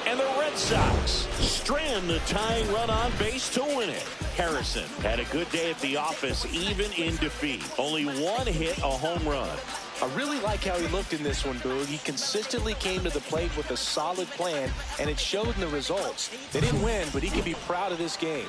And the Red Sox strand the tying run on base to win it. Harrison had a good day at the office, even in defeat. Only one hit, a home run. I really like how he looked in this one, Boog. He consistently came to the plate with a solid plan, and it showed in the results. They didn't win, but he can be proud of this game.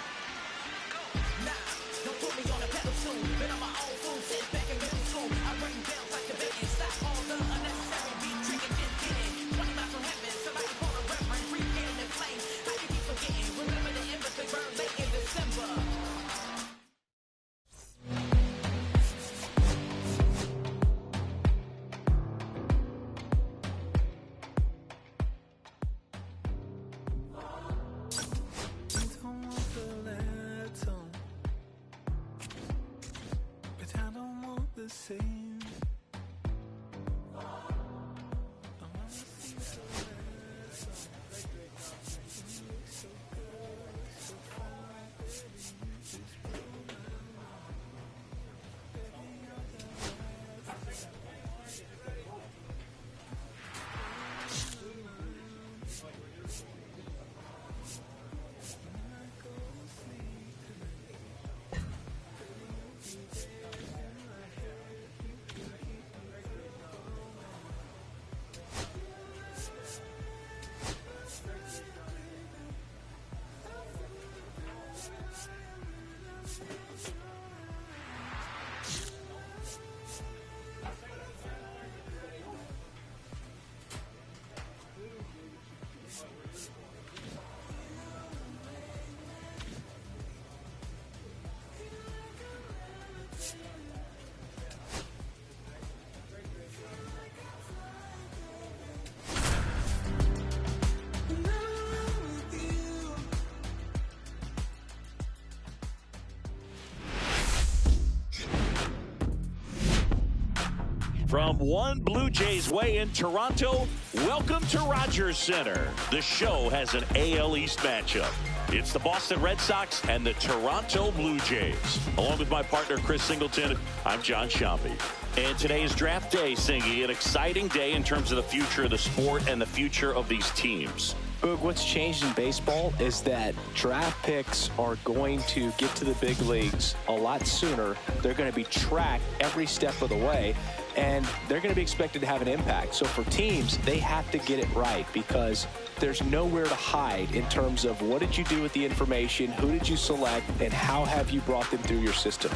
From one Blue Jays way in Toronto, welcome to Rogers Center. The show has an AL East matchup. It's the Boston Red Sox and the Toronto Blue Jays. Along with my partner, Chris Singleton, I'm John Sciambi. And today is draft day, Singy. An exciting day in terms of the future of the sport and the future of these teams. Boog, what's changed in baseball is that draft picks are going to get to the big leagues a lot sooner. They're going to be tracked every step of the way, and they're going to be expected to have an impact. So for teams, they have to get it right because there's nowhere to hide in terms of what did you do with the information, who did you select, and how have you brought them through your system.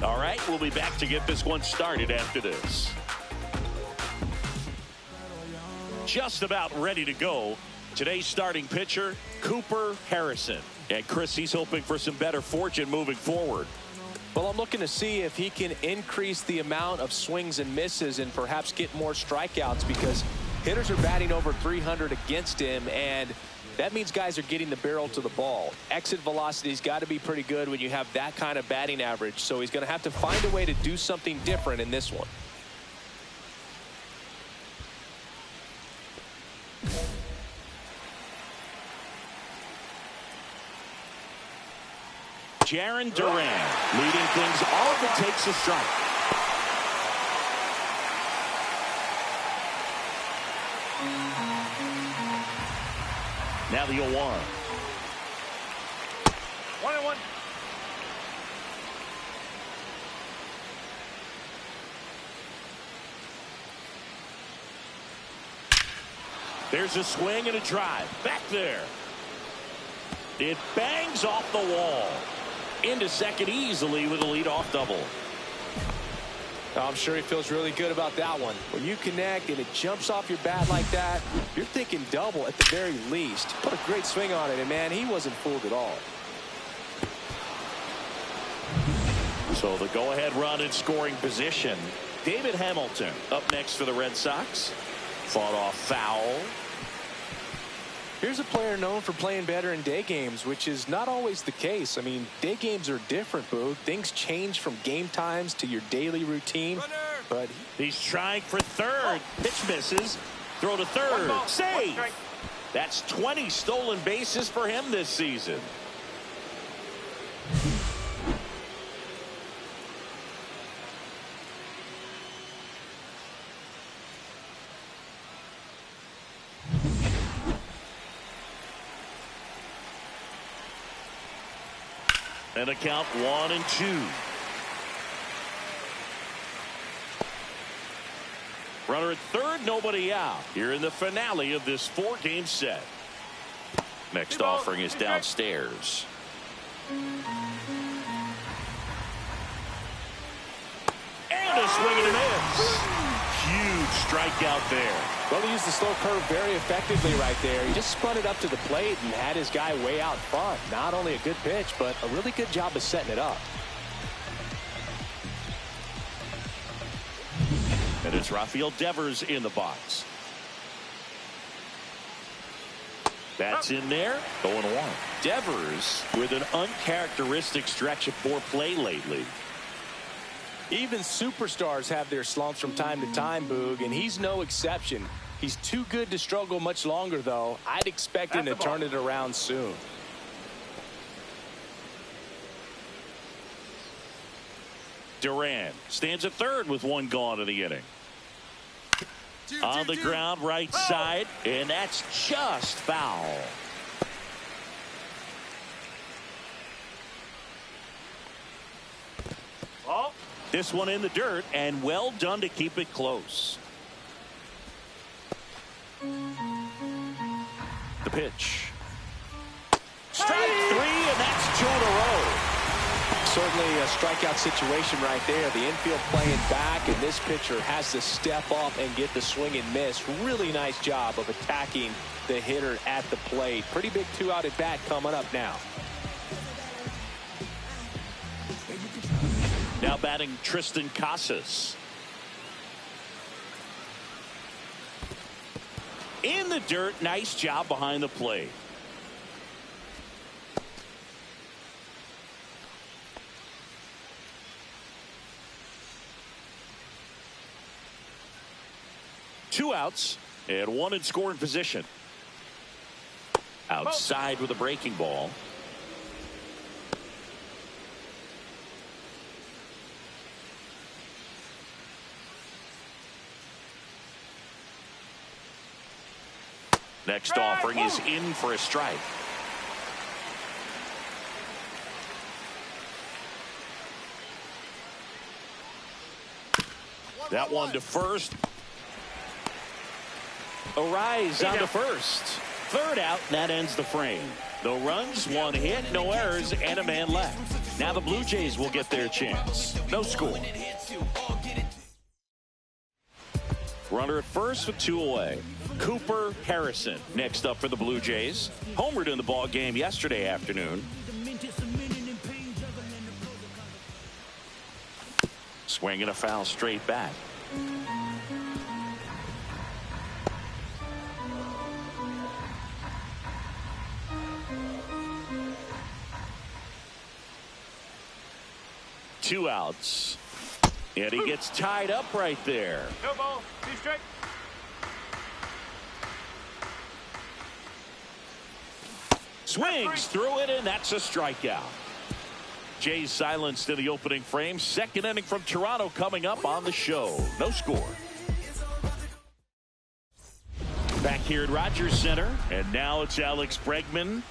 All right, we'll be back to get this one started after this. Just about ready to go. Today's starting pitcher, Cooper Harrison. And Chris, he's hoping for some better fortune moving forward. Well, I'm looking to see if he can increase the amount of swings and misses and perhaps get more strikeouts because hitters are batting over 300 against him, and that means guys are getting the barrel to the ball. Exit velocity's got to be pretty good when you have that kind of batting average, so he's going to have to find a way to do something different in this one. Jarren Duran leading things off and takes a strike. Now the 0-1. 1-1. There's a swing and a drive. Back there. It bangs off the wall. Into second easily with a leadoff double. I'm sure he feels really good about that one. When you connect and it jumps off your bat like that, you're thinking double at the very least. Put a great swing on it, and man, he wasn't fooled at all. So the go-ahead run in scoring position. David Hamilton up next for the Red Sox. Fought off foul. Here's a player known for playing better in day games, which is not always the case. I mean, day games are different, Boog. Things change from game times to your daily routine. But he's trying for third. Pitch misses. Throw to third. Save. That's 20 stolen bases for him this season. And a count 1-2. Runner at third, nobody out. Here in the finale of this 4-game set. Next offering is downstairs. And a swing and a miss. Huge strikeout there. Well, he used the slow curve very effectively right there. He just spun it up to the plate and had his guy way out front. Not only a good pitch, but a really good job of setting it up. And it's Rafael Devers in the box. That's in there. 0-1. Devers with an uncharacteristic stretch of poor play lately. Even superstars have their slumps from time to time, Boog, and he's no exception. He's too good to struggle much longer, though. I'd expect him to turn it around soon. Duran stands at third with one gone in the inning. On the ground, right side, and that's just foul. This one in the dirt, and well done to keep it close. The pitch. Strike three, and that's 2 in a row. Certainly a strikeout situation right there. The infield playing back, and this pitcher has to step up and get the swing and miss. Really nice job of attacking the hitter at the plate. Pretty big 2-out at bat coming up now. Now batting Tristan Casas. In the dirt, nice job behind the plate. Two outs and one in scoring position. Outside with a breaking ball. Next offering is in for a strike. That one to first. A rise on to first. Third out, and that ends the frame. No runs, one hit, no errors, and a man left. Now the Blue Jays will get their chance. No score. Runner at first with 2 away. Cooper Harrison next up for the Blue Jays. Homered in the ball game yesterday afternoon. Swing and a foul straight back. Two outs. And he gets tied up right there. No ball. 2 strike. Swings through it, and that's a strikeout. Jays silenced in the opening frame. Second inning from Toronto coming up on the show. No score. Back here at Rogers Center, and now it's Alex Bregman.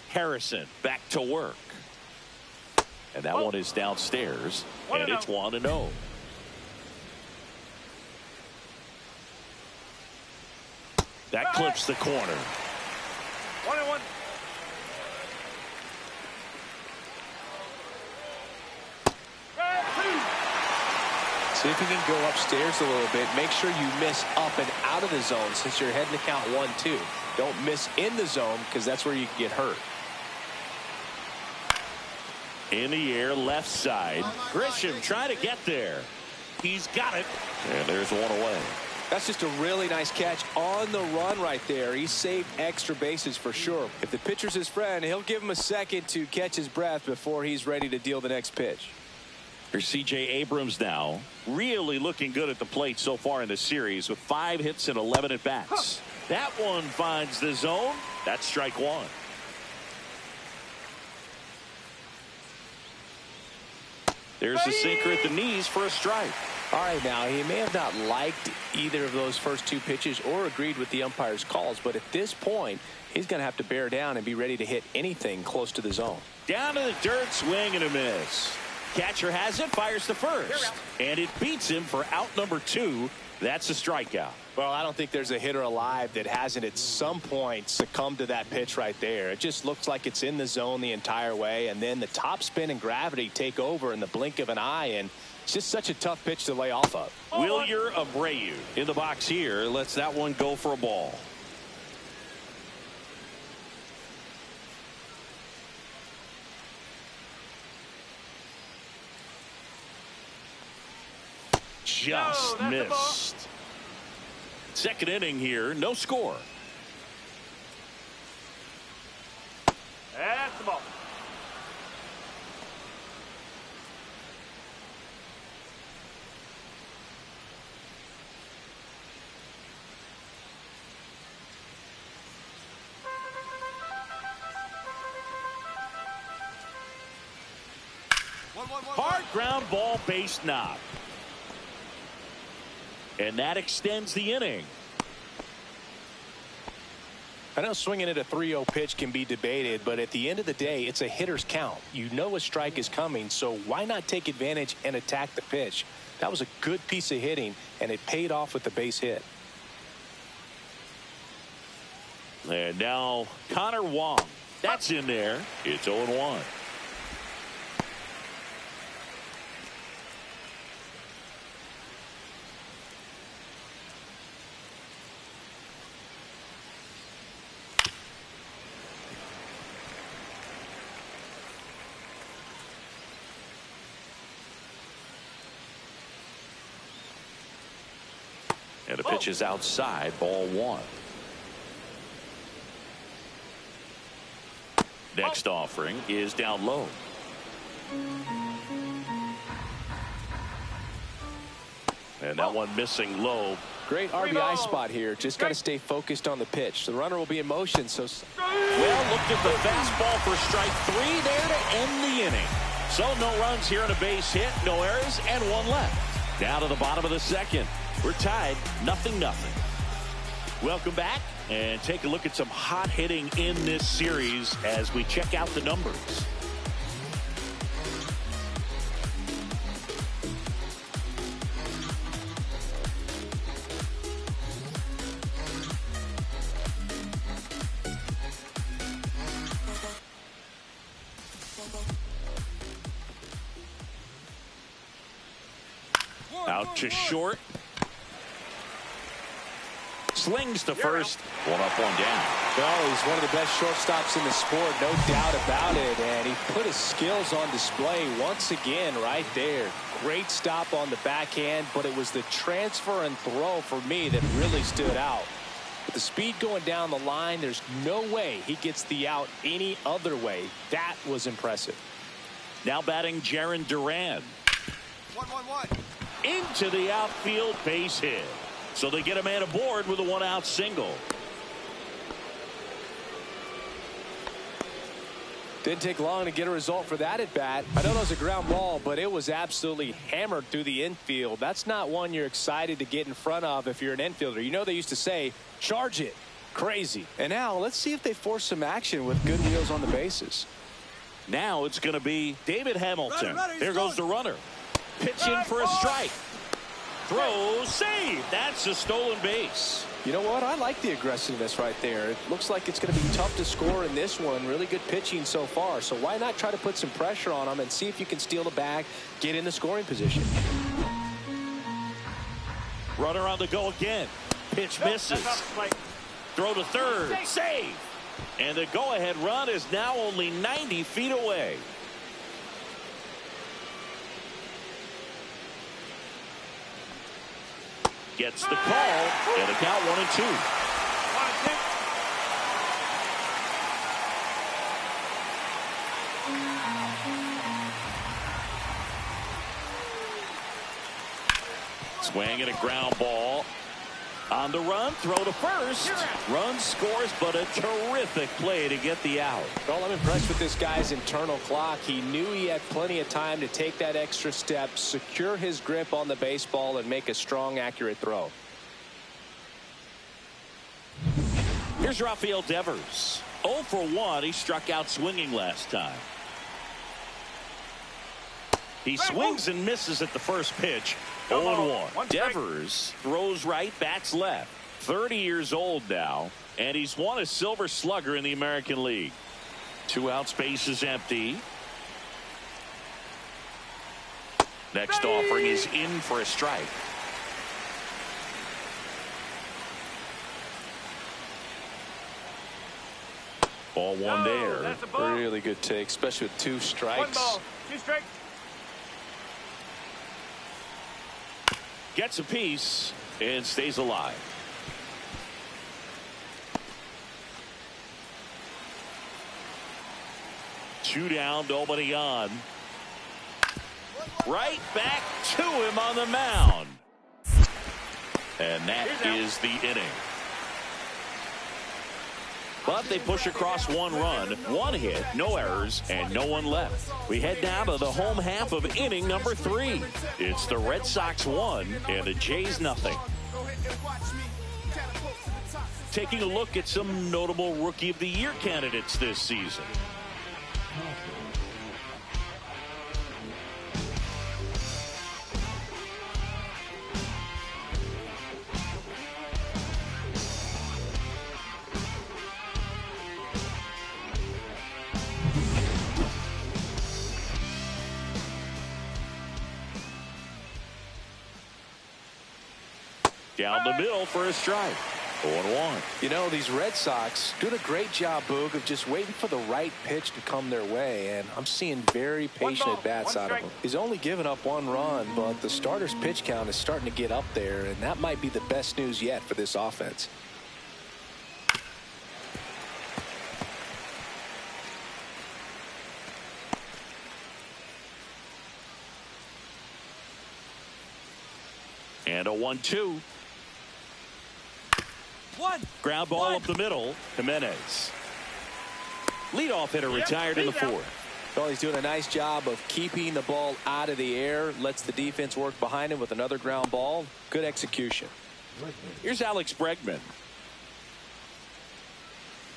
Harrison back to work. And that one is downstairs. And it's 1-0. That clips the corner. 1-1. See if you can go upstairs a little bit. Make sure you miss up and out of the zone since you're heading to count 1-2. Don't miss in the zone because that's where you can get hurt. In the air, left side. Grisham trying to get there. He's got it. And there's one away. That's just a really nice catch on the run right there. He saved extra bases for sure. If the pitcher's his friend, he'll give him a second to catch his breath before he's ready to deal the next pitch. Here's C.J. Abrams now. Really looking good at the plate so far in the series with 5 hits and 11 at-bats. That one finds the zone. That's strike one. There's the sinker at the knees for a strike. All right, now, he may have not liked either of those first 2 pitches or agreed with the umpire's calls, but at this point, he's going to have to bear down and be ready to hit anything close to the zone. Down to the dirt, swing and a miss. Catcher has it, fires to first. And it beats him for out number 2. That's a strikeout. Well, I don't think there's a hitter alive that hasn't at some point succumbed to that pitch right there. It just looks like it's in the zone the entire way, and then the top spin and gravity take over in the blink of an eye, and it's just such a tough pitch to lay off of. Wilyer Abreu in the box here lets that one go for a ball. Just missed. Second inning here, no score. That's the ball. Hard ground ball, base knock. And that extends the inning. I know swinging at a 3-0 pitch can be debated, but at the end of the day, it's a hitter's count. You know a strike is coming, so why not take advantage and attack the pitch? That was a good piece of hitting, and it paid off with the base hit. And now Connor Wong. That's in there. It's 0-1. And the pitch is outside, ball 1. Next offering is down low. And that one missing low. Great RBI spot here. Just got to stay focused on the pitch. The runner will be in motion. So well, looked at the fastball for strike 3 there to end the inning. So no runs here on a base hit, no errors, and 1 left. Down to the bottom of the second. We're tied 0-0. Welcome back and take a look at some hot hitting in this series as we check out the numbers. Out to short. Slings to first. 1 up, 1 down. Well, he's one of the best shortstops in the sport, no doubt about it. And he put his skills on display once again right there. Great stop on the backhand, but it was the transfer and throw for me that really stood out. With the speed going down the line, there's no way he gets the out any other way. That was impressive. Now batting Jarren Duran. 1-1-1. Into the outfield, base hit. So they get a man aboard with a 1-out single. Didn't take long to get a result for that at bat. I know it was a ground ball, but it was absolutely hammered through the infield. That's not one you're excited to get in front of if you're an infielder. You know they used to say, charge it. Crazy. And now let's see if they force some action with good wheels on the bases. Now it's going to be David Hamilton. Runner, Here goes the runner. Pitch in for a strike. Throw, save. That's a stolen base. You know what? I like the aggressiveness right there. It looks like it's going to be tough to score in this one. Really good pitching so far. So why not try to put some pressure on them and see if you can steal the bag, get in the scoring position. Runner on the go again. Pitch misses. Throw to third. Save. And the go-ahead run is now only 90 feet away. gets the call, and a count 1-2. 1-2. Swing and a ground ball. On the run, throw to first. Run scores, but a terrific play to get the out. Well, I'm impressed with this guy's internal clock. He knew he had plenty of time to take that extra step, secure his grip on the baseball, and make a strong, accurate throw. Here's Rafael Devers. 0 for 1. He struck out swinging last time. He swings and misses at the first pitch. 0-1. Devers throws right, bats left. 30 years old now, and he's won a Silver Slugger in the American League. 2 outs, base is empty. Next offering is in for a strike. Ball 1 there. Really good take, especially with 2 strikes. 1 ball, 2 strikes. Gets a piece and stays alive. Two down, nobody on. Right back to him on the mound. And that is the inning. But they push across 1 run, 1 hit, no errors, and no one left. We head down to the home half of inning number 3. It's the Red Sox 1 and the Jays nothing. Taking a look at some notable Rookie of the Year candidates this season. Down the middle for a strike. 0-1. You know, these Red Sox doing a great job, Boog, of just waiting for the right pitch to come their way, and I'm seeing very patient at-bats out of him. He's only given up 1 run, but the starter's pitch count is starting to get up there, and that might be the best news yet for this offense. And a 1-2. Ground ball up the middle. Jimenez. Leadoff hitter retired in the 4th. Well, he's doing a nice job of keeping the ball out of the air. Lets the defense work behind him with another ground ball. Good execution. Here's Alex Bregman.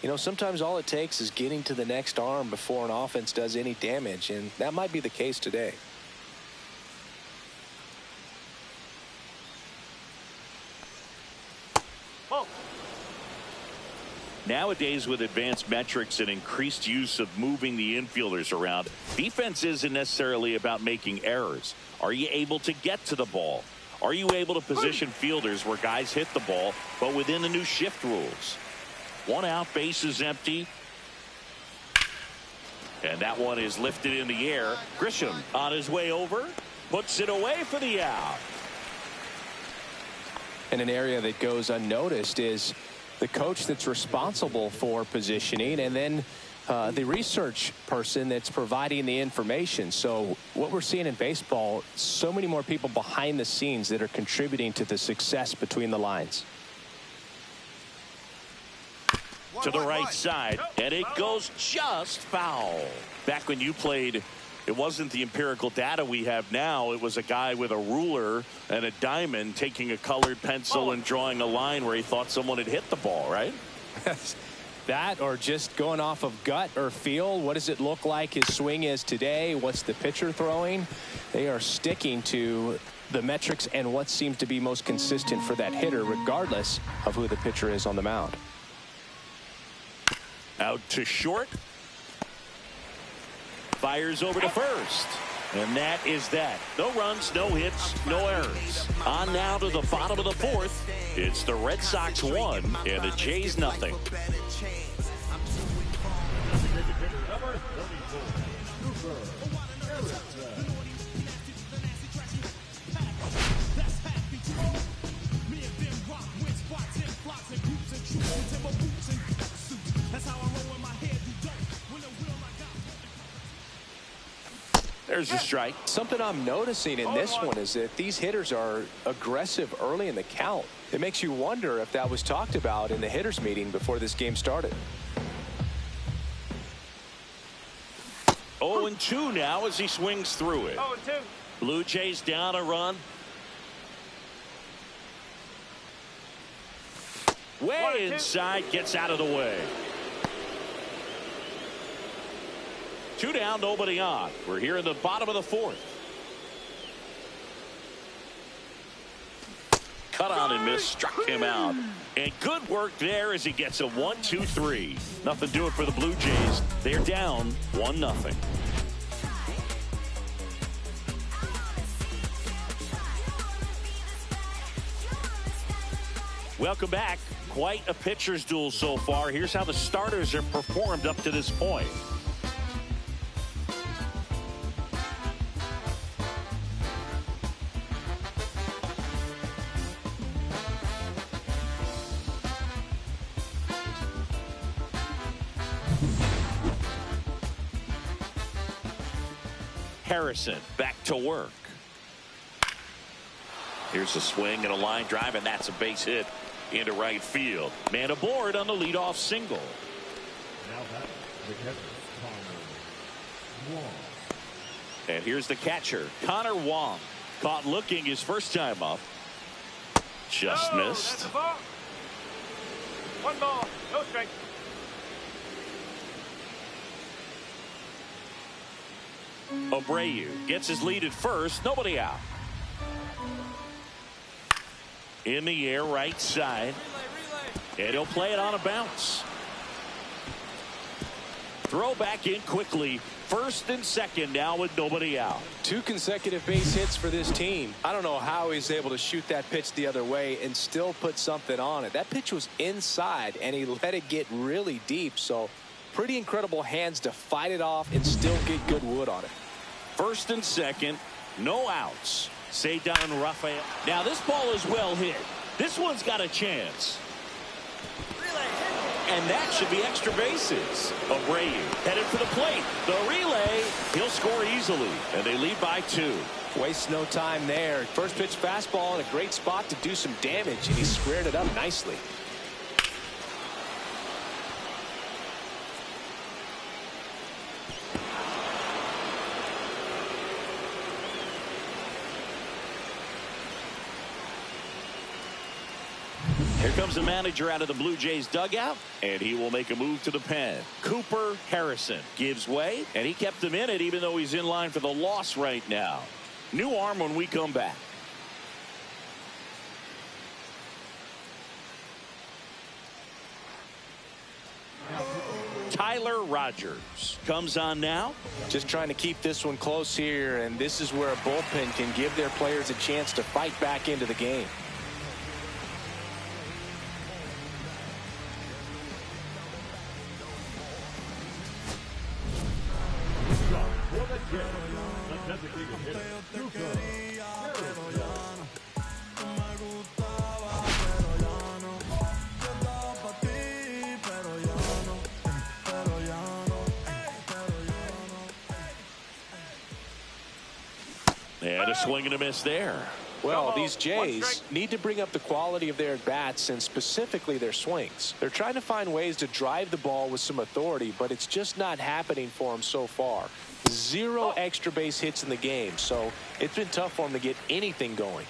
You know, sometimes all it takes is getting to the next arm before an offense does any damage, and that might be the case today. Nowadays, with advanced metrics and increased use of moving the infielders around, defense isn't necessarily about making errors. Are you able to get to the ball? Are you able to position fielders where guys hit the ball, but within the new shift rules? 1 out, base is empty. And that one is lifted in the air. Grisham on his way over, puts it away for the out. And an area that goes unnoticed is the coach that's responsible for positioning, and then the research person that's providing the information. So what we're seeing in baseball, so many more people behind the scenes that are contributing to the success between the lines. To the right side, and it goes just foul. Back when you played, it wasn't the empirical data we have now. It was a guy with a ruler and a diamond taking a colored pencil and drawing a line where he thought someone had hit the ball, right? That, or just going off of gut or feel. What does it look like his swing is today? What's the pitcher throwing? They are sticking to the metrics and what seems to be most consistent for that hitter, regardless of who the pitcher is on the mound. Out to short. Fires over to first. And that is that. No runs, no hits, no errors. On now to the bottom of the 4th. It's the Red Sox 1 and the Jays nothing. There's a strike. Something I'm noticing in this one is that these hitters are aggressive early in the count. It makes you wonder if that was talked about in the hitters meeting before this game started. 0-2 now as he swings through it. 0-2. Blue Jays down a run. Way inside, gets out of the way. 2 down, nobody on. We're here in the bottom of the 4th. Cut on and missed, struck him out. And good work there as he gets a 1-2-3. Nothing doing for the Blue Jays. They're down 1-0. Welcome back. Quite a pitcher's duel so far. Here's how the starters have performed up to this point. Harrison back to work. Here's a swing and a line drive, and that's a base hit into right field. Man aboard on the leadoff single. Now that the catcher, Connor Wong. And here's the catcher, Connor Wong. Caught looking his first time up. Just missed. That's a ball. 1 ball, no strike. Abreu gets his lead at first. Nobody out. In the air, right side. And he'll play it on a bounce. Throw back in quickly. First and second now with nobody out. 2 consecutive base hits for this team. I don't know how he's able to shoot that pitch the other way and still put something on it. That pitch was inside, and he let it get really deep. So pretty incredible hands to fight it off and still get good wood on it. First and second, no outs. Cedar Rafael. Now this ball is well hit. This one's got a chance. And that should be extra bases. Abreu headed for the plate. The relay, he'll score easily. And they lead by 2. Wastes no time there. First pitch fastball in a great spot to do some damage, and he squared it up nicely. Here comes the manager out of the Blue Jays dugout, and he will make a move to the pen. Cooper Harrison gives way, and he kept him in it even though he's in line for the loss right now. New arm when we come back. Tyler Rogers comes on now. Just trying to keep this one close here, and this is where a bullpen can give their players a chance to fight back into the game. And a swing and a miss there. Well, these Jays need to bring up the quality of their at-bats and specifically their swings. They're trying to find ways to drive the ball with some authority, but it's just not happening for them so far. 0 extra base hits in the game, so it's been tough for them to get anything going.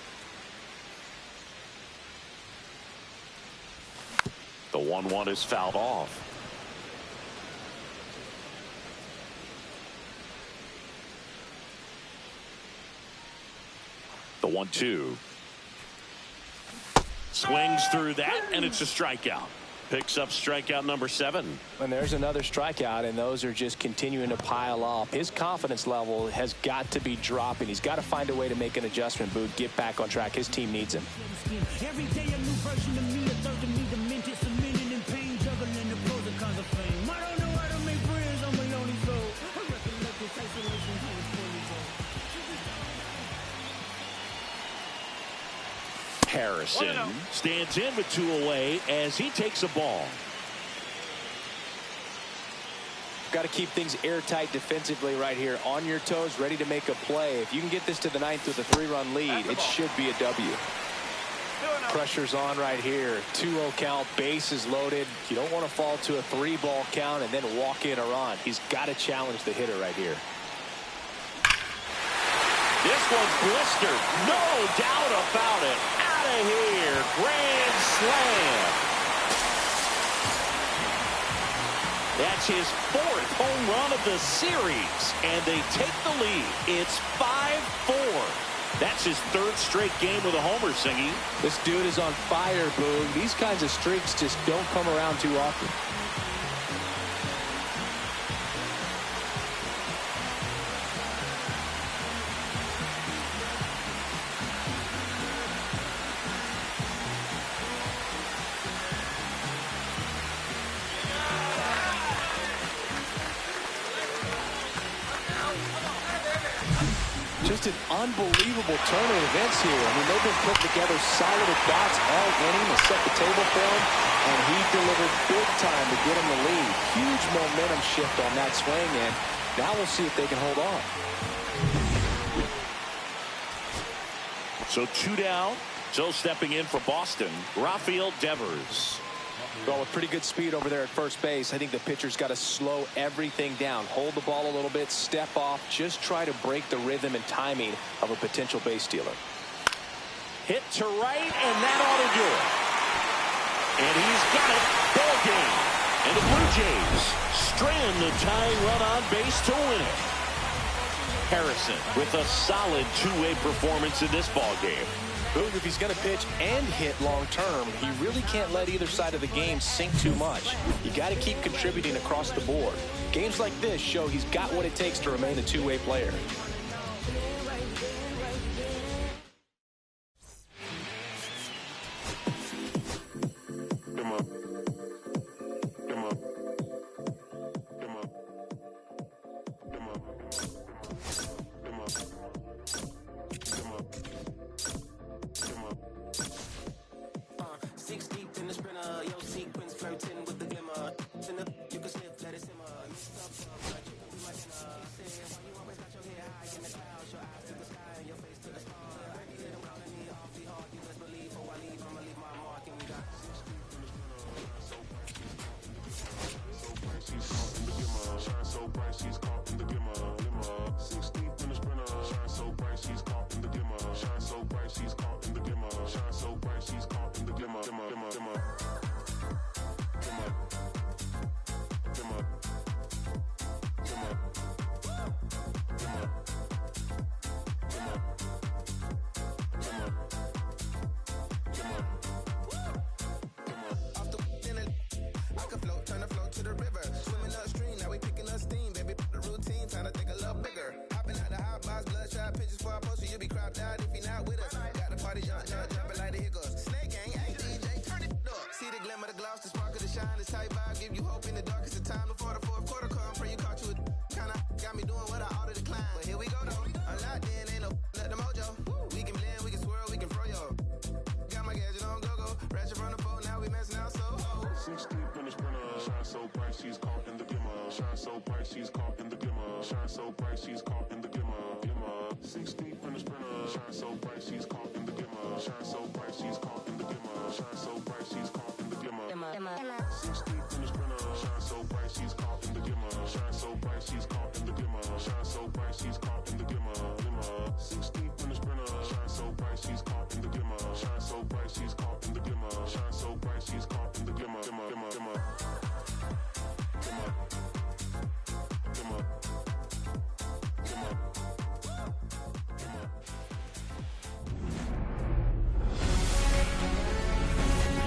The 1-1 is fouled off. The 1-2. Swings through that, and it's a strikeout. Picks up strikeout number 7. And there's another strikeout, and those are just continuing to pile up. His confidence level has got to be dropping. He's got to find a way to make an adjustment, Boot, get back on track. His team needs him. Every day a new version of me, a third of me, the mint is a minute in pain, juggling the pros and cons of fame. I don't know how to make friends, I'm a lonely soul. I recollect this isolation, how it's 4 years old. Harrison stands in with 2 away as he takes a ball. Got to keep things airtight defensively right here. On your toes, ready to make a play. If you can get this to the 9th with a 3-run lead, it should be a W. Pressure's on right here. 2-0 count, bases loaded. You don't want to fall to a 3-ball count and then walk in or on. He's got to challenge the hitter right here. This one's blistered. No doubt about it. Out of here. Grand slam. That's his 4th home run of the series, and they take the lead. It's 5-4. That's his 3rd straight game with a homer, Singy. This dude is on fire, Boog. These kinds of streaks just don't come around too often. Just an unbelievable turn of events here. I mean, they've been putting together solid at-bats all inning to set the table for him, and he delivered big time to get him the lead. Huge momentum shift on that swing, and now we'll see if they can hold on. So 2 down. So stepping in for Boston, Rafael Devers. Well, with pretty good speed over there at first base, I think the pitcher's got to slow everything down. Hold the ball a little bit, step off, just try to break the rhythm and timing of a potential base stealer. Hit to right, and that ought to do it. And he's got it. Ball game. And the Blue Jays strand the tying run on base to win it. Harrison with a solid 2-way performance in this ball game. Boog, if he's going to pitch and hit long term, he really can't let either side of the game sink too much. You got to keep contributing across the board. Games like this show he's got what it takes to remain a 2-way player.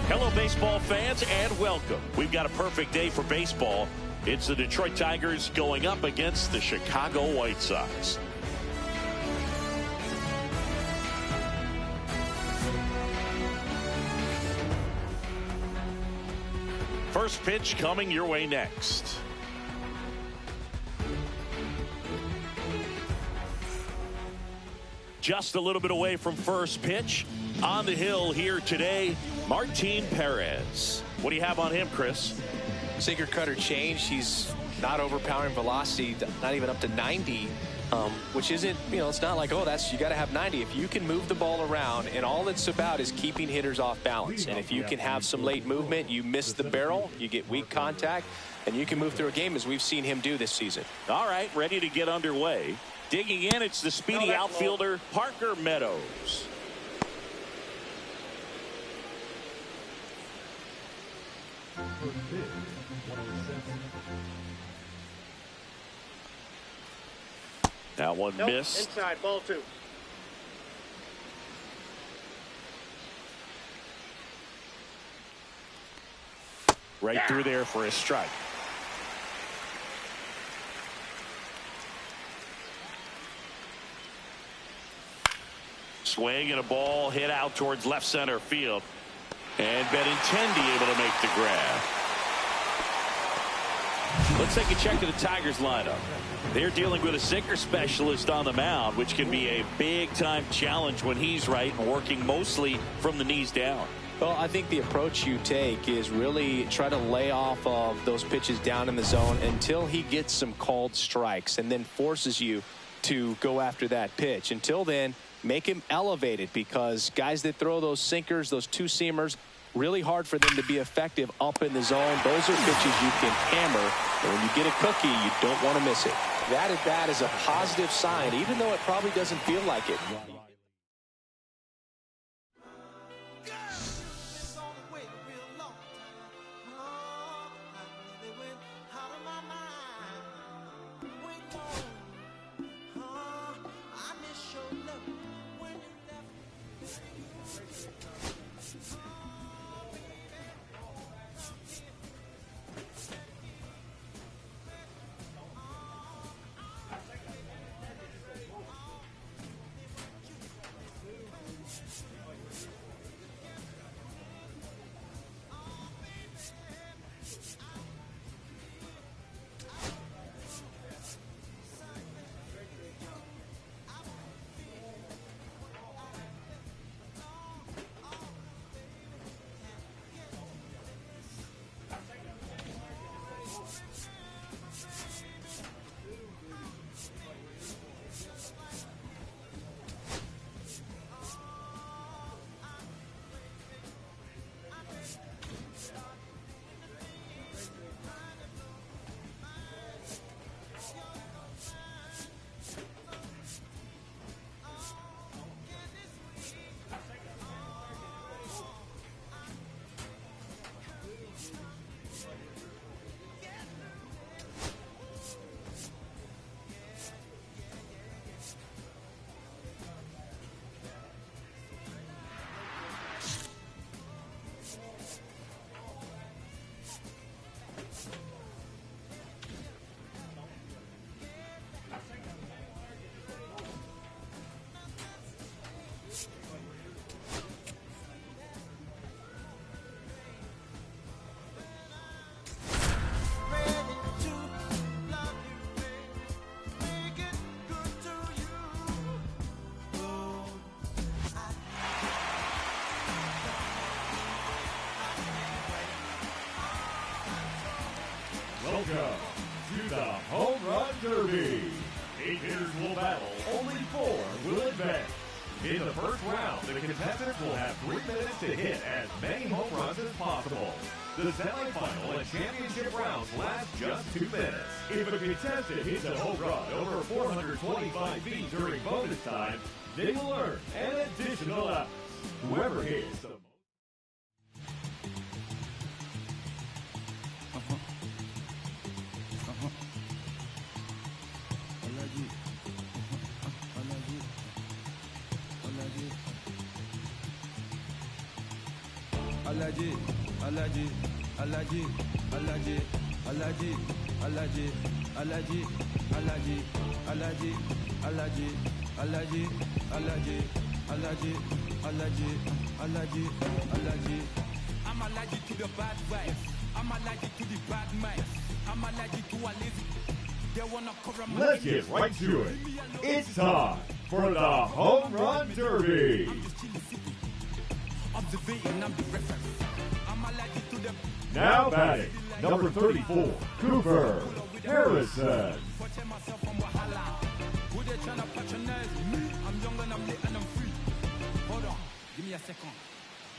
Hello, baseball fans, and welcome. We've got a perfect day for baseball. It's the Detroit Tigers going up against the Chicago White Sox. First pitch coming your way next. Just a little bit away from first pitch. On the hill here today, Martin Perez. What do you have on him, Chris? Sinker cutter change. He's not overpowering velocity, not even up to 90, which isn't, it's not like, oh, you got to have 90. If you can move the ball around, and all it's about is keeping hitters off balance. And if you can have some late movement, you miss the barrel, you get weak contact, and you can move through a game as we've seen him do this season. All right, ready to get underway. Digging in, it's the speedy outfielder, Parker Meadows. First pitch, 107. That one missed. Inside, ball 2. Right through there for a strike. Swing and a ball hit out towards left center field. And Benintendi able to make the grab. Let's take a check to the Tigers lineup. They're dealing with a sinker specialist on the mound, which can be a big-time challenge when he's right and working mostly from the knees down. Well, I think the approach you take is really try to lay off of those pitches down in the zone until he gets some called strikes and then forces you to go after that pitch. Until then, make him elevated, because guys that throw those sinkers, those two-seamers, really hard for them to be effective up in the zone. Those are pitches you can hammer, and when you get a cookie, you don't want to miss it. That at bat is a positive sign, even though it probably doesn't feel like it. Welcome to the Home Run Derby. 8 hitters will battle, only 4 will advance. In the first round, the contestants will have 3 minutes to hit as many home runs as possible. The semifinal and championship rounds last just 2 minutes. If a contestant hits a home run over 425 feet during bonus time, they will earn an additional outs. Whoever hits the Alaji, Alaji, Alaji, Alaji, Alaji, Alaji, Alaji, Alaji, Alaji, Alaji, Alaji, Alaji, Alaji, Alaji, Alaji, Alaji. I'm allergic to the bad vibes. I'm allergic to the bad minds. I'm allergic to a lazy. They wanna cover my. Let's get right to it. It's time for the Home Run Derby. activating, I'm the reference. I'm allergic to the. Now batting, number 34, Cooper Harrison. Watching myself from Wahala. Who they trying to patronize me? I'm young and I'm lit and I'm free. Hold on, give me a second.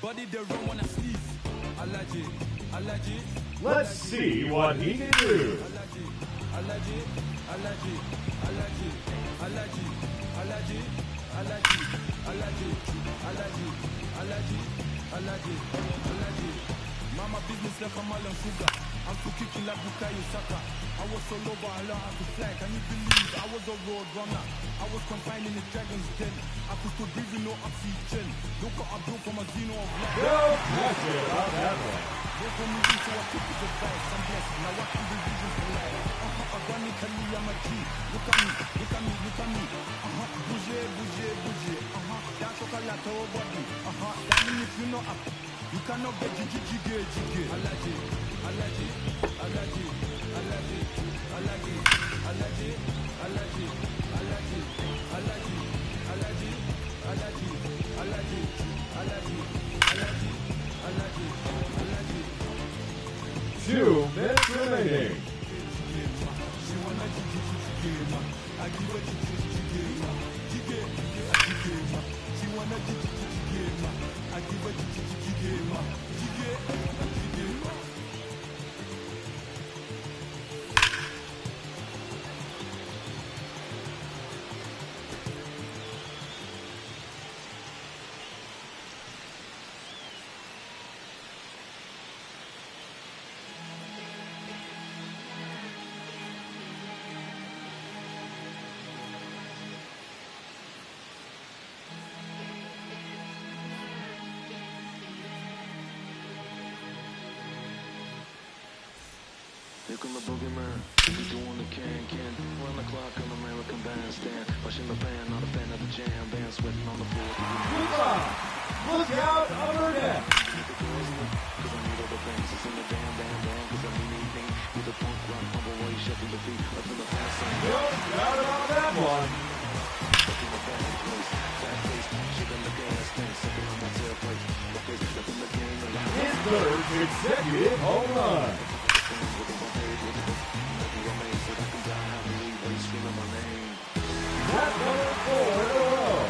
Body they run when I sneeze. Allergy, allergy. Let's see what he can do. Allergy, allergy, allergy, allergy, allergy, allergy, allergy, allergy, allergy, allergy, allergy, allergy. Mama business like a melon sugar. I'm too kicking like Bukayo Saka. I was all over, I learned how to fly. Can you believe I was a road runner? I was confined in the dragon's den. I could still breathe with no oxygen. Look what I built from a xeno of life. No pressure on that one. Don't for me into a quick advice. I'm blessed. Now I can be vision for life. Organically, I'm a G. Look at me, look at me, look at me. Bouger, bouger, bouger. That's what I like to body. That means if you know up, you cannot get jiggy. Allergy, allergy, allergy, allergy, allergy, allergy, allergy, allergy, allergy, allergy, allergy, allergy, allergy, allergy, allergy, allergy. 2 minutes remaining. Here come the boogeyman, doing the can, run the clock on American Bandstand, pushing the band, not a fan of the jam, band sweating on the floor. Look out, upper deck. Cause I need all the bands, it's in the damn, cause I need anything, with the punk rock, humble way, shuffle your feet, up in the past, no doubt about that one. Up in the bad place, fat face, shaking the gas tank, sucking on my tailplate, okay, up in the game, His third consecutive home run. That's number 4 in a row.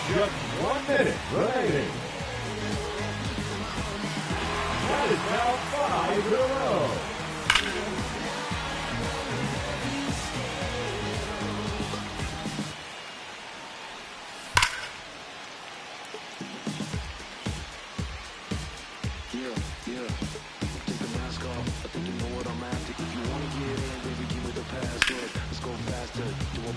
Just 1 minute remaining. That is now 5 in a row. Yeah. Take the mask off. I think you know what I'm after. If you wanna get in, baby, give me the password. Let's go faster. Do a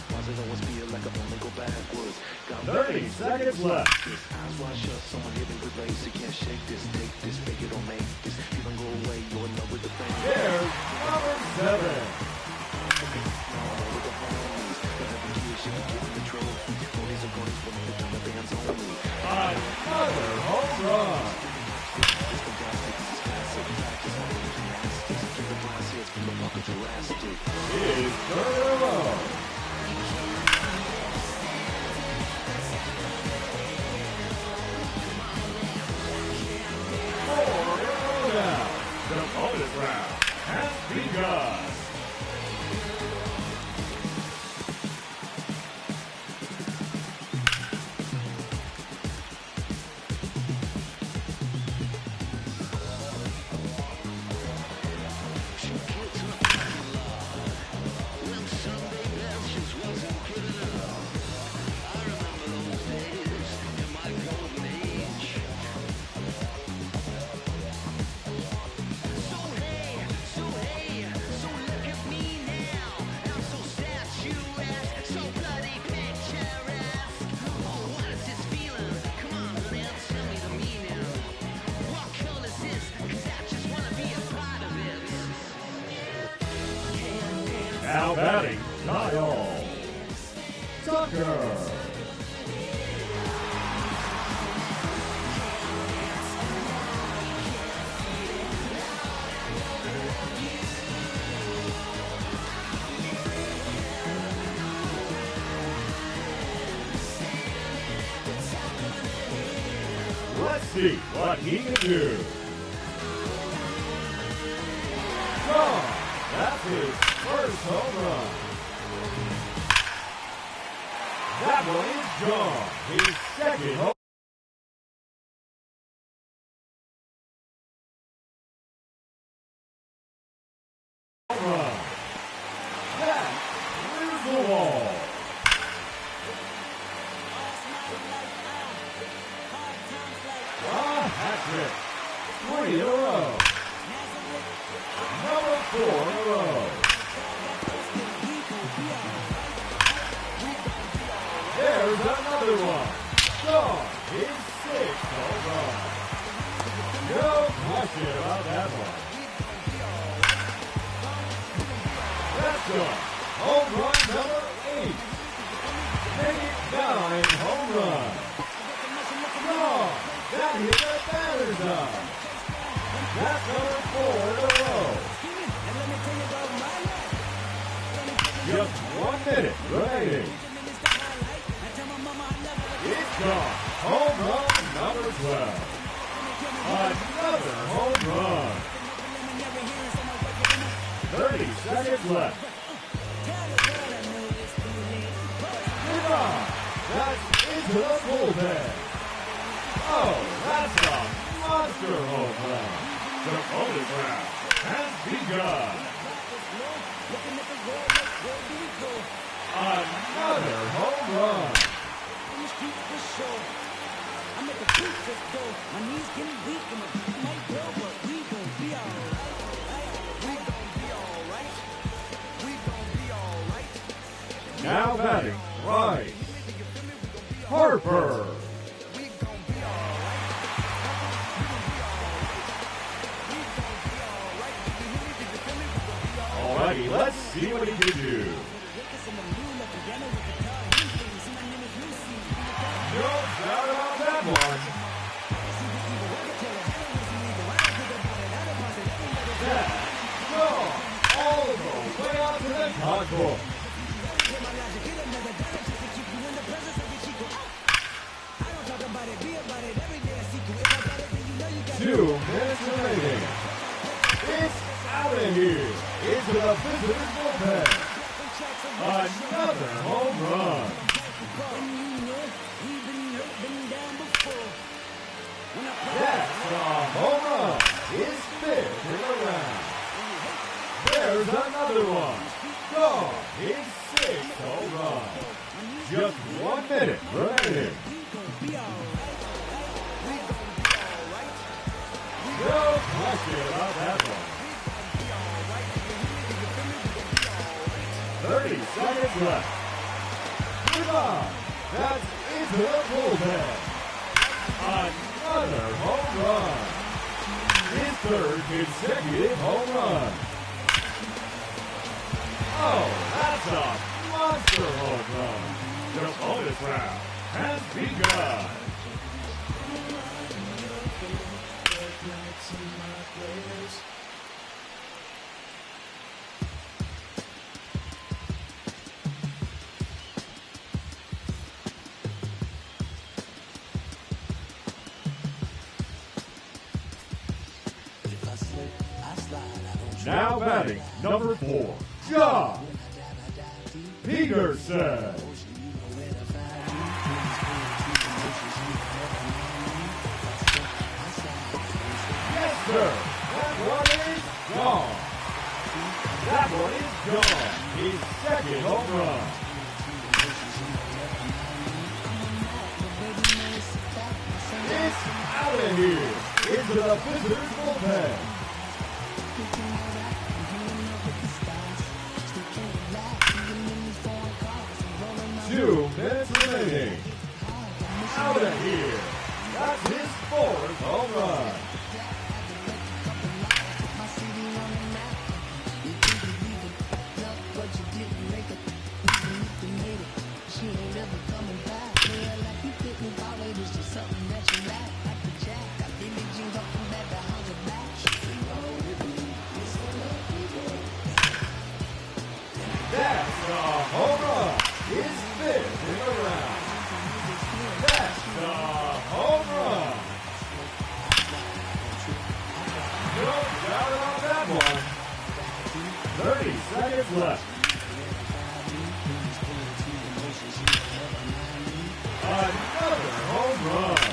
why does it always feel like I only go backwards? Got 30 seconds left. Eyes wide shut, someone hitting with lace. You can't shake this, take this, fake it or make this. You don't go away, you're in love with the fame. There's number 7. With the homies, the heavy kids, you can give them the trophy. Ponies and ponies, when they turn the bands on me. Another home run. It's fantastic, this is classic. Practice my little gymnastics. Keep the glass hits from the bucket Jurassic. It is 3rd in a row. The bonus round has begun. Now batting, Kyle Tucker. see what he can do. Gone. That's his first home run. That one is gone. His second home run. That clears the wall. Hat trick. 3 in a row. Number 4 in a row. There's another one. Gone. His 6th home run. No question about that one. That's gone. Home run number 8. Make it 9 home runs. Gone. That hit the batter's eye. That's number 4 in a row. Just 1 minute remaining. It's gone. Home run number 12. Another home run. 30 seconds left. Goodbye. That's into the bullpen. Oh, that's a monster home run. The bonus round has begun. Another home run. Now batting right. Harper. Alrighty, let's see what he can do. No doubt about that one. That's gone all the way out to the concourse. 2 minutes remaining. It's out of here. Into the visitor's bullpen. Another home run. That's a home run. His 5th in the round. There's another one. Gone. His 6th home run. Just 1 minute remaining. No question about that one. 30 seconds left. Goodbye. That's into the bullpen. Another home run. His 3rd consecutive home run. Oh, that's a monster home run. The bonus round has begun. Now batting, number 4, John Peterson. Yes, sir. That one is gone. That one is gone. His 2nd home run. It's out of here. Into the visitor's bullpen. 2 minutes remaining. Out of here. That's his 4th home run. That's a home run. His 5th in the round. That's a home run. one. 30 seconds left. Another home run.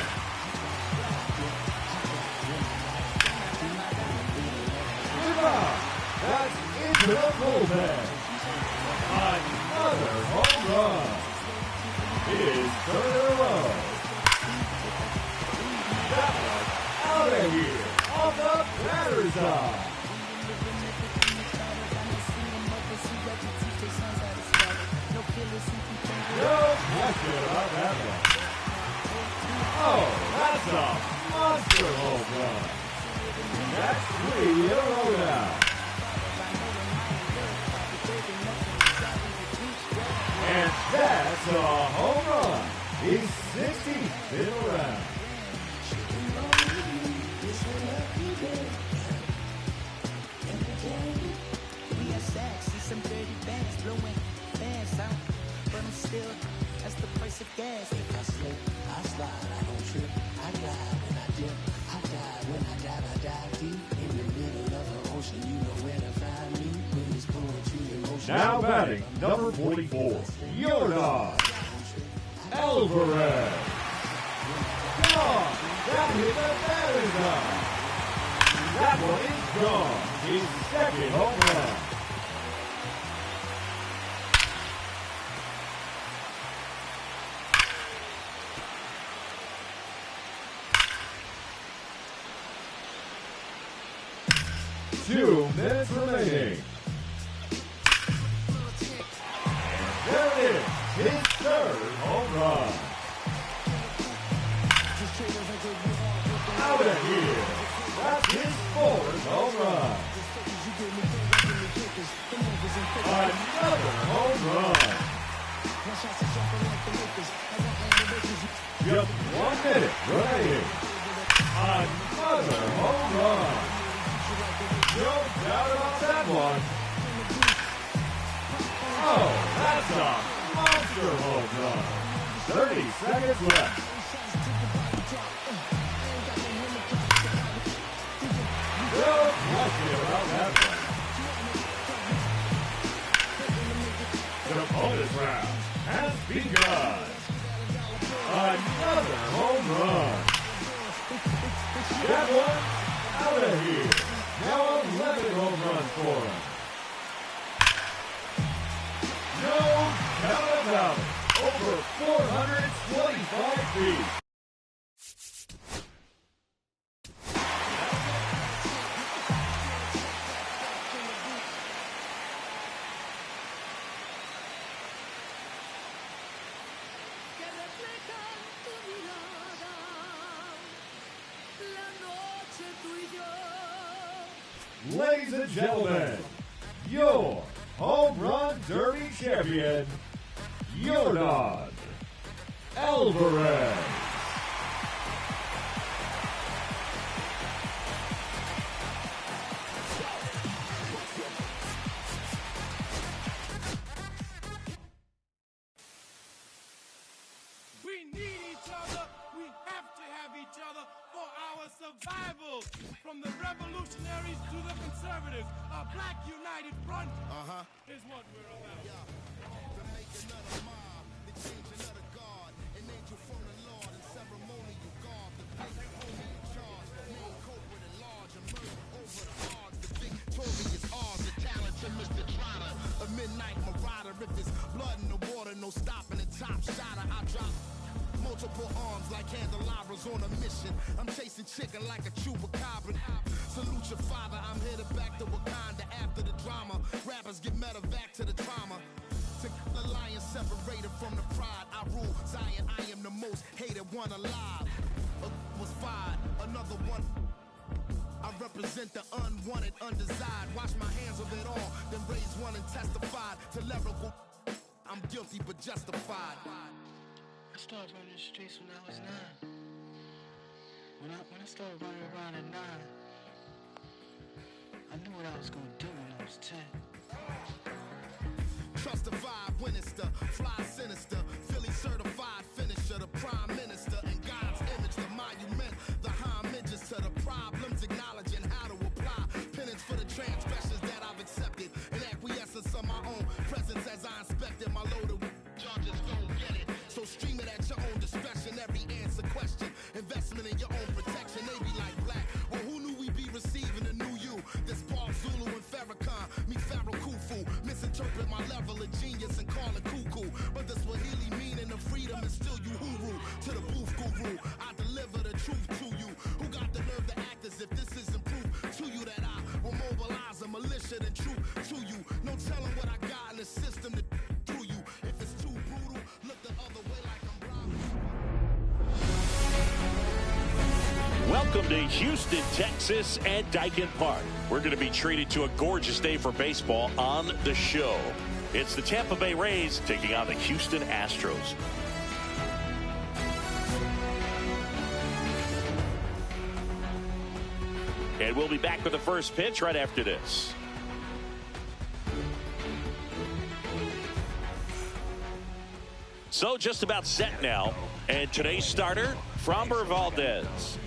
Goodbye. That's into the bullpen. Another home run. His third in a row. That one out of here. Off the batter's side. No question about that one. Oh, that's a monster home run. That's 3 in a row now. And that's a home run. He's 60th in a round. That's the price of gas. If I slip, I slide, I don't trip, I glide when I dip, I die when I dive deep in the middle of the ocean. You know where to find me when it's poetry in motion. Now batting, number 44, Yordan Alvarez. Gone. That hit the batter's eye. That one is gone. His second home run. Two minutes remaining. And there it is, his third home run. Out of here. That's his fourth home run. Another home run. Just 1 minute remaining. Another home run. No doubt about that one. Oh, that's a monster home run. 30 seconds left. No question about that one. The bonus round has begun. Another home run. That one out of here. Now 11 home runs for him. No doubt about it. Over 425 feet. Ladies and gentlemen, your home run derby champion, Yordan Alvarez. We need each other. We have to have each other for our survival. From the revolutionaries to the conservatives, a black united front is what we're about. To make another mob, to change another guard, an angel from the Lord, and ceremonial guard, the big homie in charge, main culprit at large, and murder over the odds, the victorious odds, the talented Mr. Trotter, a midnight marauder. If there's blood in the water, no stopping the top shotter. I drop multiple arms like candelabras on a mission. I'm chasing chicken like a chupacabra. Salute your father, I'm headed back to Wakanda after the drama. Rappers get medevac to the trauma. To the lion separated from the pride. I rule Zion, I am the most hated one alive. Was fired, another one. I represent the unwanted, undesired. Wash my hands of it all, then raise one and testified to lyrical. I'm guilty but justified. I started running the streets when I was 9. When I started running around at 9, I knew what I was gonna do when I was 10. Trust the vibe, Winnister, fly sinister, Philly certified finisher, the prime minister, and God's image, the monument, the homages to the problems, acknowledging how to apply penance for the trans. Welcome to Houston, Texas, and Dyken Park. We're going to be treated to a gorgeous day for baseball on the show. It's the Tampa Bay Rays taking on the Houston Astros. And we'll be back with the first pitch right after this. So just about set now. And today's starter, Framber Valdez.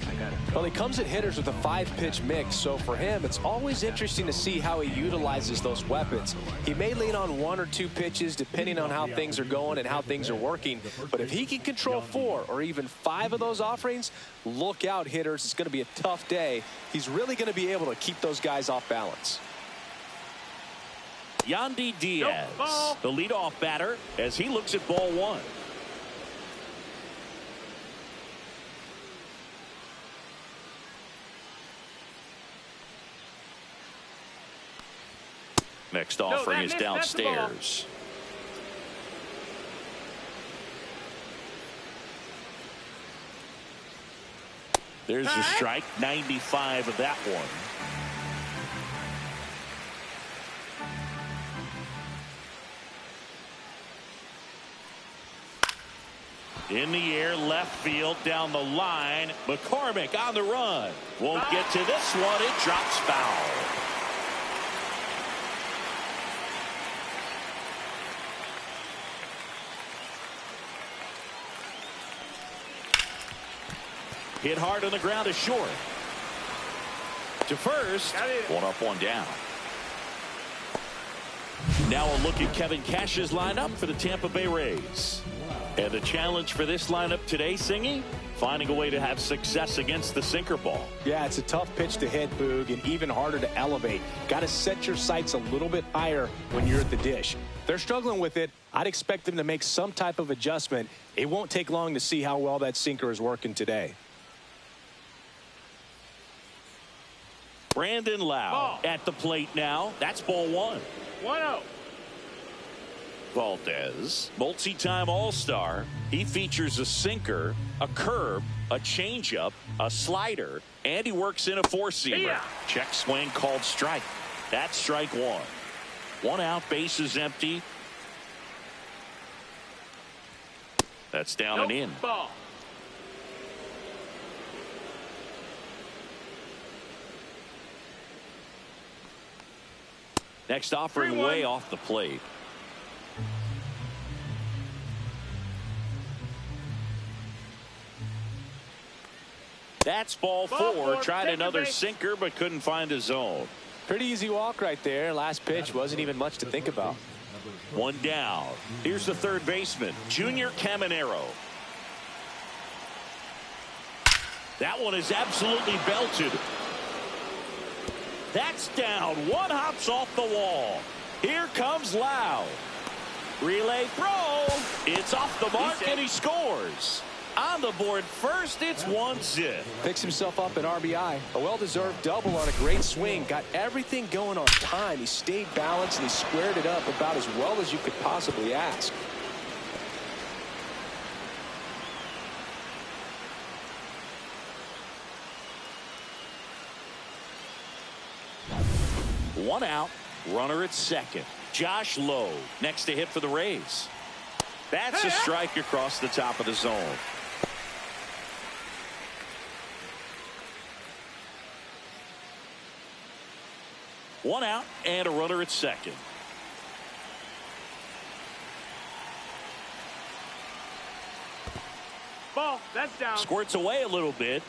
Well, he comes at hitters with a 5-pitch mix, so for him, it's always interesting to see how he utilizes those weapons. He may lean on 1 or 2 pitches depending on how things are going and how things are working, but if he can control 4 or even 5 of those offerings, look out, hitters. It's going to be a tough day. He's really going to be able to keep those guys off balance. Yandy Diaz, the leadoff batter, as he looks at ball 1. Next offering is downstairs. There's a strike, 95 of that one. In the air, left field, down the line. McCormick on the run. Won't get to this one. It drops foul. Hit hard on the ground is short. To first. 1 up, 1 down. Now a look at Kevin Cash's lineup for the Tampa Bay Rays. And the challenge for this lineup today, Singy, finding a way to have success against the sinker ball. Yeah, it's a tough pitch to hit, Boog, and even harder to elevate. Got to set your sights a little bit higher when you're at the dish. They're struggling with it. I'd expect them to make some type of adjustment. It won't take long to see how well that sinker is working today. Brandon Lau at the plate now. That's ball 1. 1-0. Valdez, multi-time All-Star. He features a sinker, a curve, a changeup, a slider, and he works in a 4-seamer. Check swing called strike. That's strike 1. 1 out, bases empty. That's down and in. Ball. Next offering way off the plate. That's ball 4. Tried another sinker, but couldn't find a zone. Pretty easy walk right there. Last pitch wasn't even much to think about. 1 down. Here's the third baseman, Junior Caminero. That one is absolutely belted. That's down. 1 hops off the wall. Here comes Lau. Relay throw. It's off the mark, and he scores. On the board first, it's 1-zip. Picks himself up an RBI. A well-deserved double on a great swing. Got everything going on time. He stayed balanced, and he squared it up about as well as you could possibly ask. One out, runner at second. Josh Lowe next to hit for the Rays. That's a strike across the top of the zone. One out and a runner at second. Ball, that's down. Squirts away a little bit.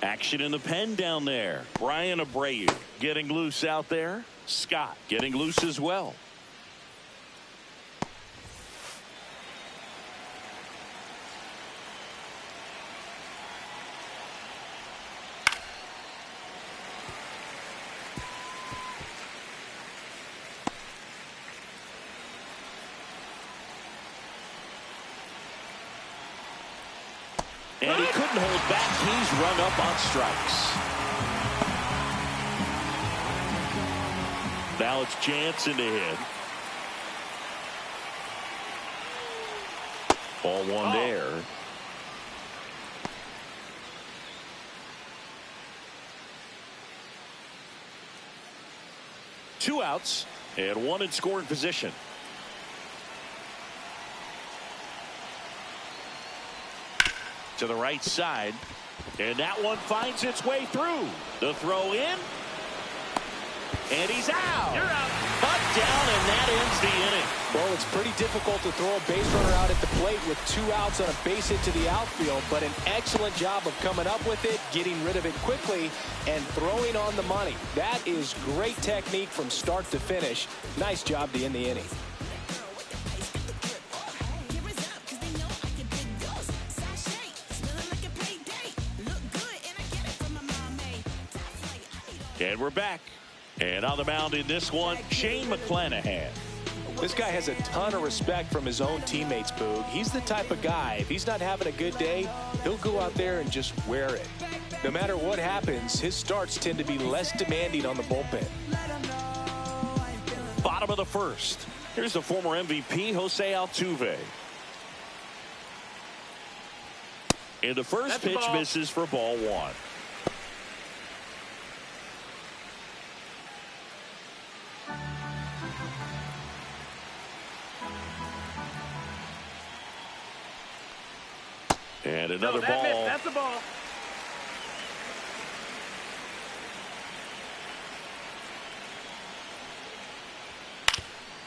Action in the pen down there. Brian Abreu getting loose out there. Scott getting loose as well. And he couldn't hold back. He's rung up on strikes. Now it's Jansen to hit. Ball 1 there. 2 outs and 1 in scoring position. To the right side, and that one finds its way through. The throw in, and he's out. You're out. Butt down, and that ends the inning. Well, it's pretty difficult to throw a base runner out at the plate with 2 outs on a base hit to the outfield, but an excellent job of coming up with it, getting rid of it quickly, and throwing on the money. That is great technique from start to finish. Nice job to end the inning. And we're back. And on the mound in this one, Shane McClanahan. This guy has a ton of respect from his own teammates, Boog. He's the type of guy, if he's not having a good day, he'll go out there and just wear it. No matter what happens, his starts tend to be less demanding on the bullpen. Bottom of the first. Here's the former MVP, Jose Altuve. And the first pitch misses for ball 1. And another ball. That's the ball.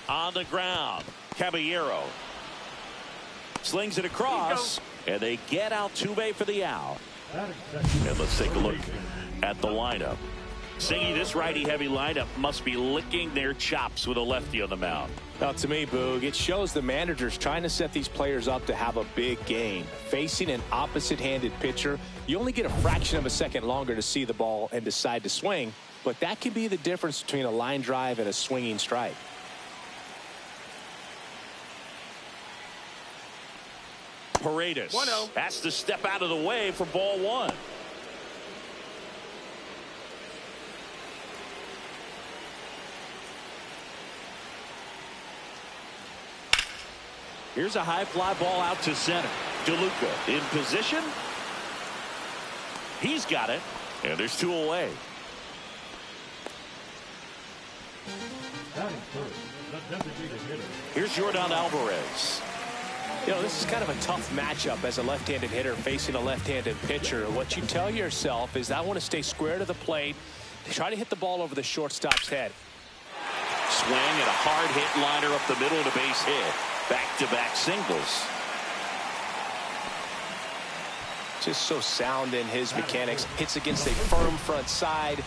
On the ground, Caballero slings it across, and they get Altuve for the out. And let's take a look at the lineup. Singy, this righty-heavy lineup must be licking their chops with a lefty on the mound. Now, to me, Boog, it shows the manager's trying to set these players up to have a big game. Facing an opposite-handed pitcher, you only get a fraction of a second longer to see the ball and decide to swing, but that can be the difference between a line drive and a swinging strike. Paredes has to step out of the way for ball 1. Here's a high fly ball out to center. DeLuca in position. He's got it, and there's 2 away. Here's Jordan Alvarez. You know, this is kind of a tough matchup as a left-handed hitter facing a left-handed pitcher. What you tell yourself is I want to stay square to the plate, try to hit the ball over the shortstop's head. Swing and a hard hit liner up the middle of the base hit. Back-to-back singles. Just so sound in his mechanics. Hits against a firm front side,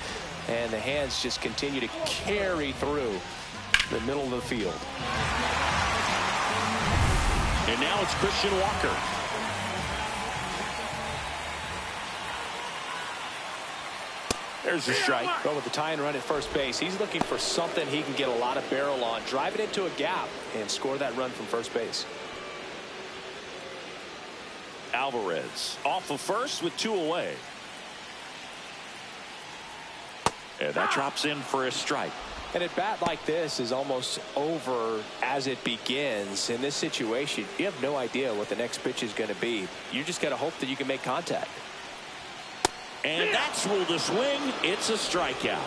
and the hands just continue to carry through the middle of the field. And now it's Christian Walker. There's a strike. But with the tying run at first base, he's looking for something he can get a lot of barrel on, drive it into a gap, and score that run from first base. Alvarez off of first with 2 away. And that drops in for a strike. And at bat like this is almost over as it begins. In this situation, you have no idea what the next pitch is going to be. You just got to hope that you can make contact. And that's ruled a swing. It's a strikeout.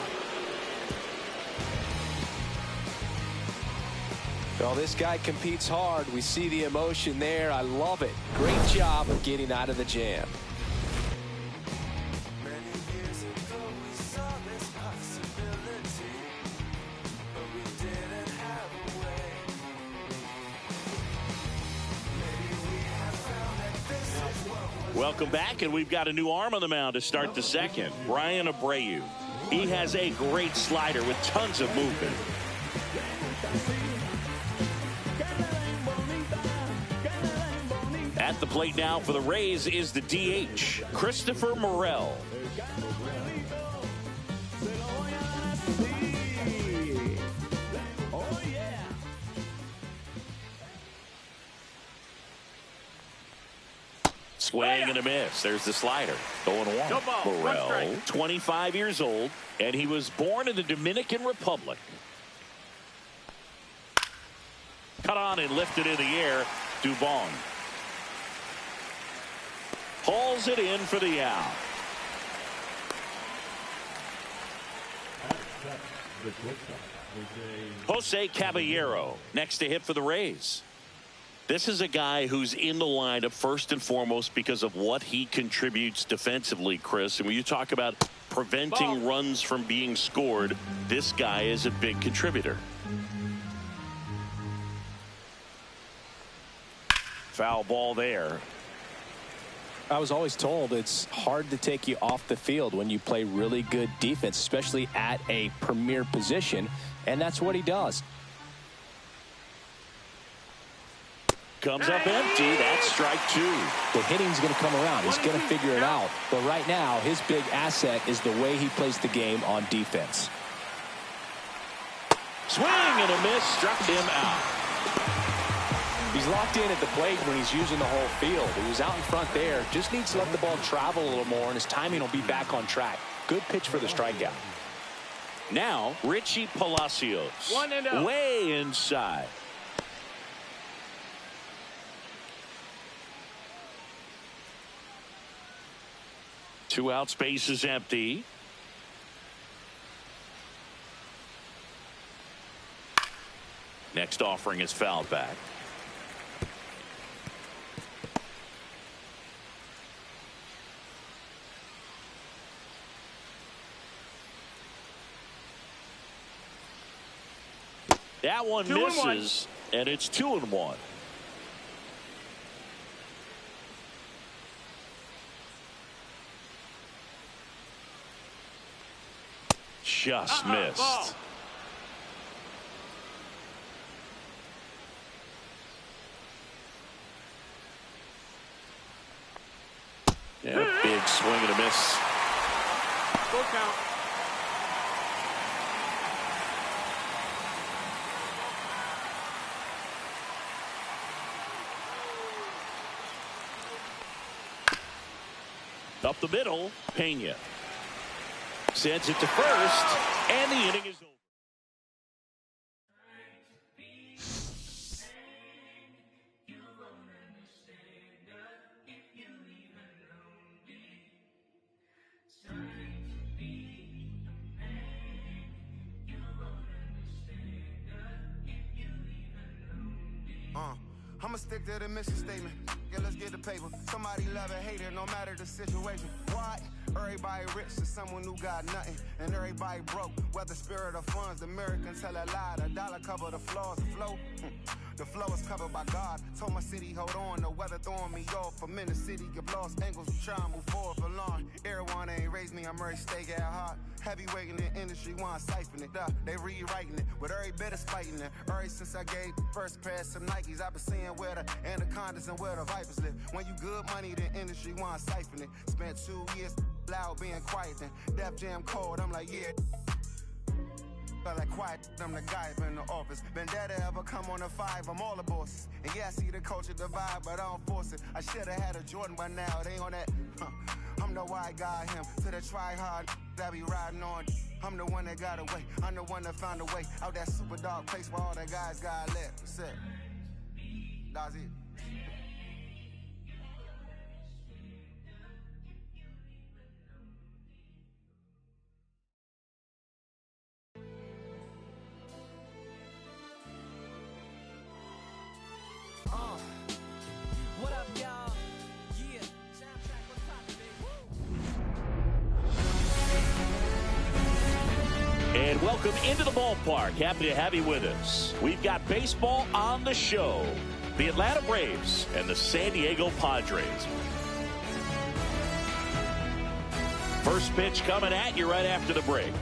Well, this guy competes hard. We see the emotion there. I love it. Great job of getting out of the jam. Welcome back, and we've got a new arm on the mound to start the second. Brian Abreu. He has a great slider with tons of movement. At the plate now for the Rays is the DH, Christopher Morel. Swing and a miss. There's the slider. 0-1. Morel, 25 years old, and he was born in the Dominican Republic. Cut on and lifted in the air. Dubon hauls it in for the out. Jose Caballero next to hit for the Rays. This is a guy who's in the lineup first and foremost because of what he contributes defensively, Chris. And when you talk about preventing runs from being scored, this guy is a big contributor. Foul ball there. I was always told it's hard to take you off the field when you play really good defense, especially at a premier position, and that's what he does. Comes up empty. That's strike two. The hitting's going to come around. He's going to figure it out. But right now, his big asset is the way he plays the game on defense. Swing and a miss. Struck him out. He's locked in at the plate when he's using the whole field. He was out in front there. Just needs to let the ball travel a little more, and his timing will be back on track. Good pitch for the strikeout. Now, Richie Palacios. 1-0. Way inside. Two out, space is empty. Next offering is fouled back. That one misses, and it's 2-1. Just missed. Ball. Yeah, big swing and a miss. Full count. Up the middle, Pena sends it to first, and the inning is over. I'ma stick to the mission statement. Yeah, let's get the paper. Somebody love it, hate it, no matter the situation. What? Everybody rich is someone who got nothing, and everybody broke. Whether spirit or funds, the Americans tell a lie. The dollar cover the flaws, the flow. The flow is covered by God. Told my city, hold on. The weather throwing me off. I'm in the city, get lost angles. Try to move forward for long. Everyone ain't raised me, I'm ready to stay at heart. Heavyweight in the industry, want siphon it up. They rewriting it, but every bit is fighting it. Ever since I gave first pass some Nikes, I've been seeing where the anacondas and where the vipers live. When you good money, the industry want siphon it. Spent 2 years loud being quiet, then Def Jam cold. I'm like, yeah. I like quiet, I'm the guy up in the office. Vendetta ever come on the 5, I'm all the bosses. And yeah, I see the culture divide, but I don't force it. I should've had a Jordan by now, they on that. I'm the white guy, him. To the try hard, that be riding on. I'm the one that got away. I'm the one that found a way out that super dark place where all the guys got left. That's it. That's it. What up, y'all? Yeah. And welcome into the ballpark. Happy to have you with us. We've got baseball on the show. The Atlanta Braves and the San Diego Padres. First pitch coming at you right after the break.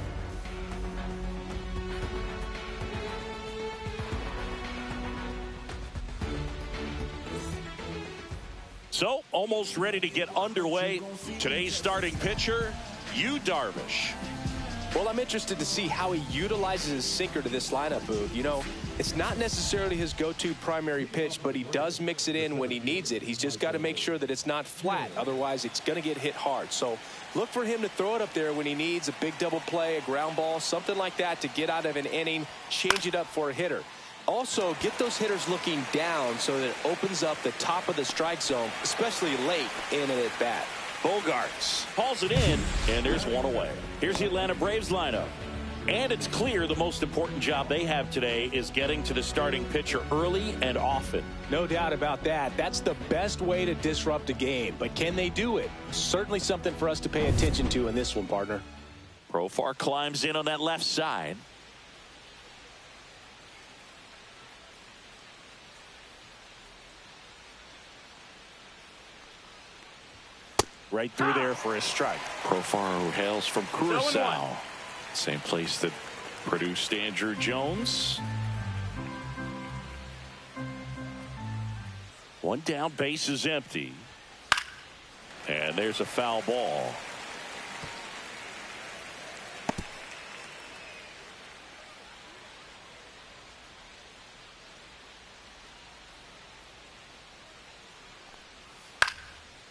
So, almost ready to get underway. Today's starting pitcher, Yu Darvish. Well, I'm interested to see how he utilizes his sinker to this lineup, Boog. You know, it's not necessarily his go-to primary pitch, but he does mix it in when he needs it. He's just got to make sure that it's not flat. Otherwise, it's going to get hit hard. So look for him to throw it up there when he needs a big double play, a ground ball, something like that to get out of an inning, change it up for a hitter. Also, get those hitters looking down so that it opens up the top of the strike zone, especially late in an at-bat. Bogarts hauls it in, and there's one away. Here's the Atlanta Braves lineup. And it's clear the most important job they have today is getting to the starting pitcher early and often. No doubt about that. That's the best way to disrupt a game. But can they do it? Certainly something for us to pay attention to in this one, partner. Profar climbs in on that left side. Right through there for a strike. Profar, who hails from Curacao. Same place that produced Andrew Jones. One down, base is empty. And there's a foul ball.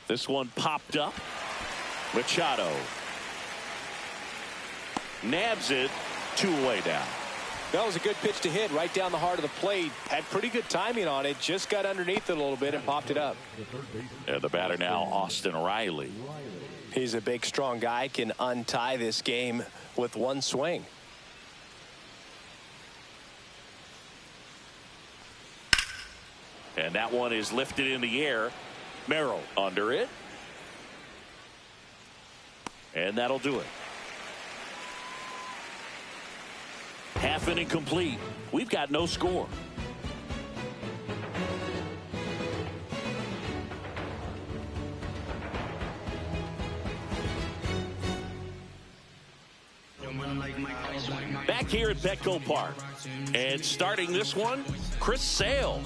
This one popped up. Machado nabs it, 2 away down. That was a good pitch to hit right down the heart of the plate. Had pretty good timing on it. Just got underneath it a little bit and popped it up. And the batter now, Austin Riley. He's a big, strong guy. Can untie this game with one swing. And that one is lifted in the air. Merrill under it. And that'll do it. Half inning complete. We've got no score. Back here at Petco Park. And starting this one, Chris Sale.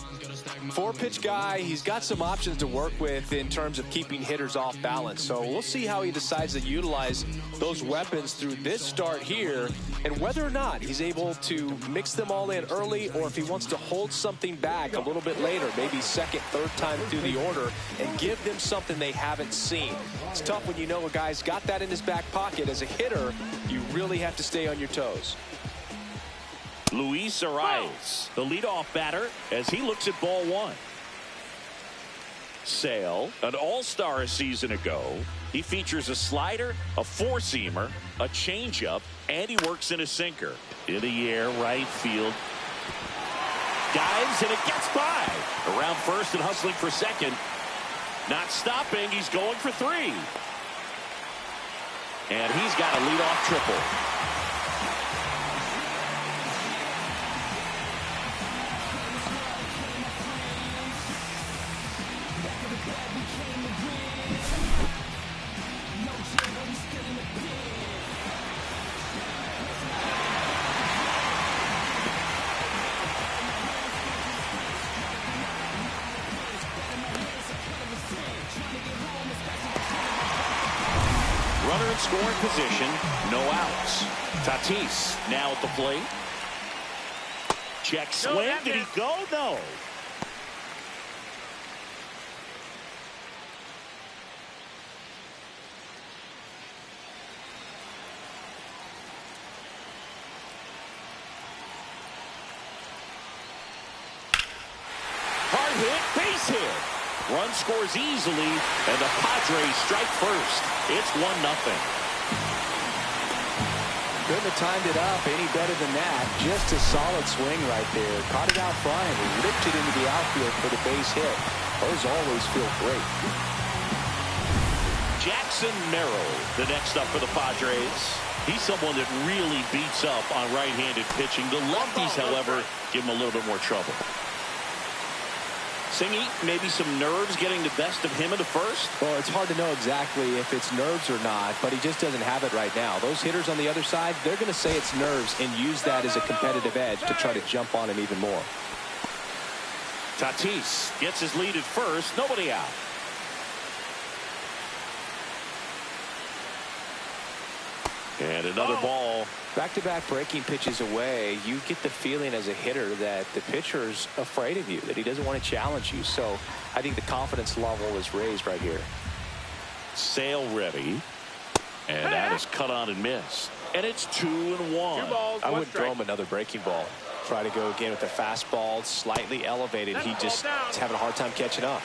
4-pitch guy. He's got some options to work with in terms of keeping hitters off balance. So we'll see how he decides to utilize those weapons through this start here, and whether or not he's able to mix them all in early, or if he wants to hold something back a little bit later, maybe second, third time through the order, and give them something they haven't seen. It's tough when you know a guy's got that in his back pocket. As a hitter, you really have to stay on your toes. Luis Arias, the leadoff batter, as he looks at ball one. Sale, an all-star a season ago. He features a slider, a four-seamer, a changeup, and he works in a sinker. In the air, right field. Dives, and it gets by. Around first and hustling for second. Not stopping, he's going for 3. And he's got a leadoff triple. Runner in scoring position, no outs. Tatis now at the plate. Check swing. Did he go? No. Hard hit, base hit. Run scores easily, and the Padres strike first. It's 1-0. Couldn't have timed it up any better than that. Just a solid swing right there. Caught it out front and ripped it into the outfield for the base hit. Those always feel great. Jackson Merrill, the next up for the Padres. He's someone that really beats up on right-handed pitching. The lefties, however, give him a little bit more trouble. Singy, maybe some nerves getting the best of him in the first? Well, it's hard to know exactly if it's nerves or not, but he just doesn't have it right now. Those hitters on the other side, they're going to say it's nerves and use that as a competitive edge to try to jump on him even more. Tatis gets his lead at first. Nobody out. And another ball. Back-to-back breaking pitches away, you get the feeling as a hitter that the pitcher's afraid of you, that he doesn't want to challenge you. So I think the confidence level is raised right here. Sale ready. And that is cut on and missed. And it's 2-1. I wouldn't throw him another breaking ball. Try to go again with the fastball, slightly elevated. He just is having a hard time catching up.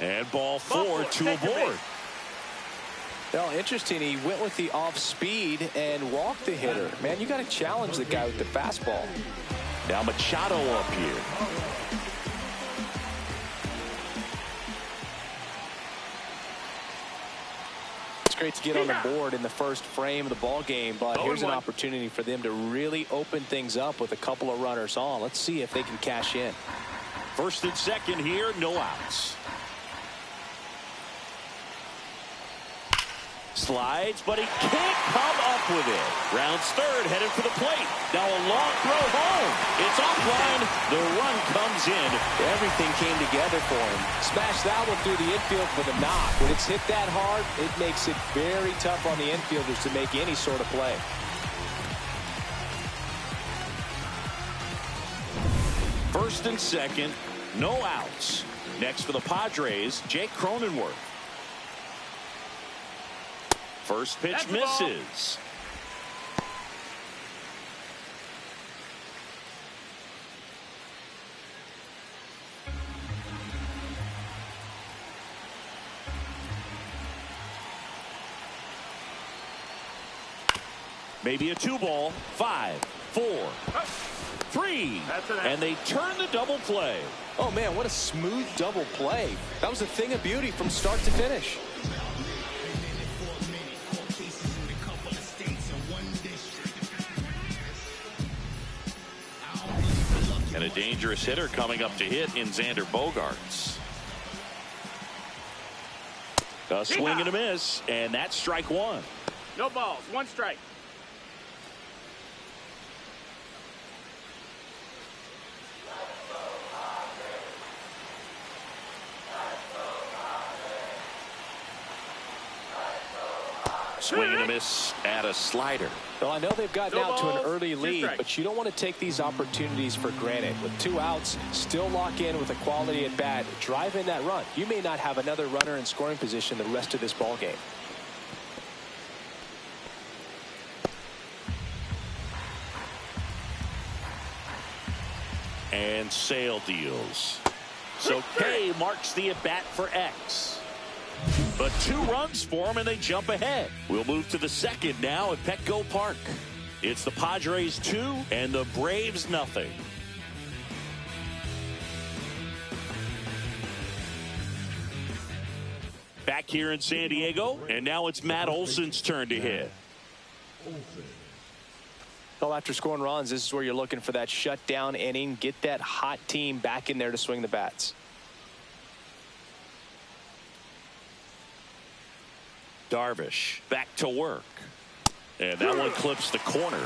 And ball four to a board. Well, interesting. He went with the off speed and walked the hitter. Man, you got to challenge the guy with the fastball. Now Machado up here. It's great to get on the board in the first frame of the ball game, but here's an opportunity for them to really open things up with a couple of runners on. Let's see if they can cash in. First and second here, no outs. Slides, but he can't come up with it. Rounds third, headed for the plate. Now a long throw home. It's offline. The run comes in. Everything came together for him. Smashed that one through the infield for the knock. When it's hit that hard, it makes it very tough on the infielders to make any sort of play. First and second, no outs. Next for the Padres, Jake Cronenworth. First pitch misses. Maybe a 2-ball. 5, 4, 3. And they turn the double play. Oh, man, what a smooth double play. That was a thing of beauty from start to finish. And a dangerous hitter coming up to hit in Xander Bogaerts. A swing and a miss, and that's strike one. No balls, one strike. Swing and a miss at a slider. Well, I know they've gotten out to an early lead, but you don't want to take these opportunities for granted. With 2 outs, still lock in with a quality at bat, drive in that run. You may not have another runner in scoring position the rest of this ball game. And Sale deals. So K marks the at bat for X. But 2 runs for him, and they jump ahead. We'll move to the second now at Petco Park. It's the Padres 2 and the Braves nothing. Back here in San Diego, and now it's Matt Olson's turn to hit. Well, after scoring runs, this is where you're looking for that shutdown inning. Get that hot team back in there to swing the bats. Darvish back to work. And that one clips the corner.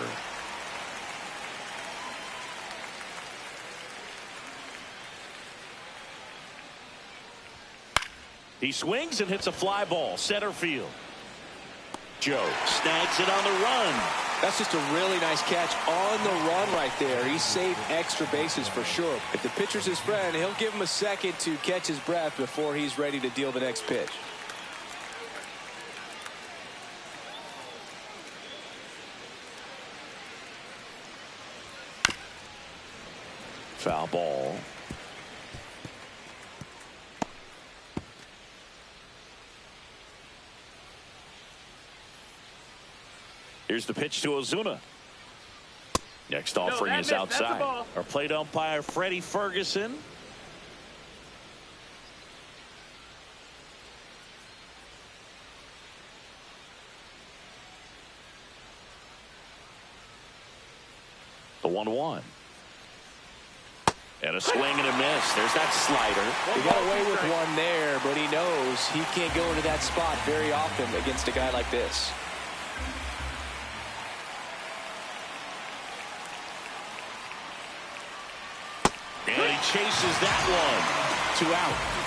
He swings and hits a fly ball center field. Joe snags it on the run. That's just a really nice catch on the run right there. He saved extra bases for sure. If the pitcher's his friend, he'll give him a second to catch his breath before he's ready to deal the next pitch. Foul ball. Here's the pitch to Ozuna. Next offering is outside. Our plate umpire, Freddie Ferguson. The 1-1. And a swing and a miss. There's that slider. He got away with one there, but he knows he can't go into that spot very often against a guy like this. And he chases that one. 2 out.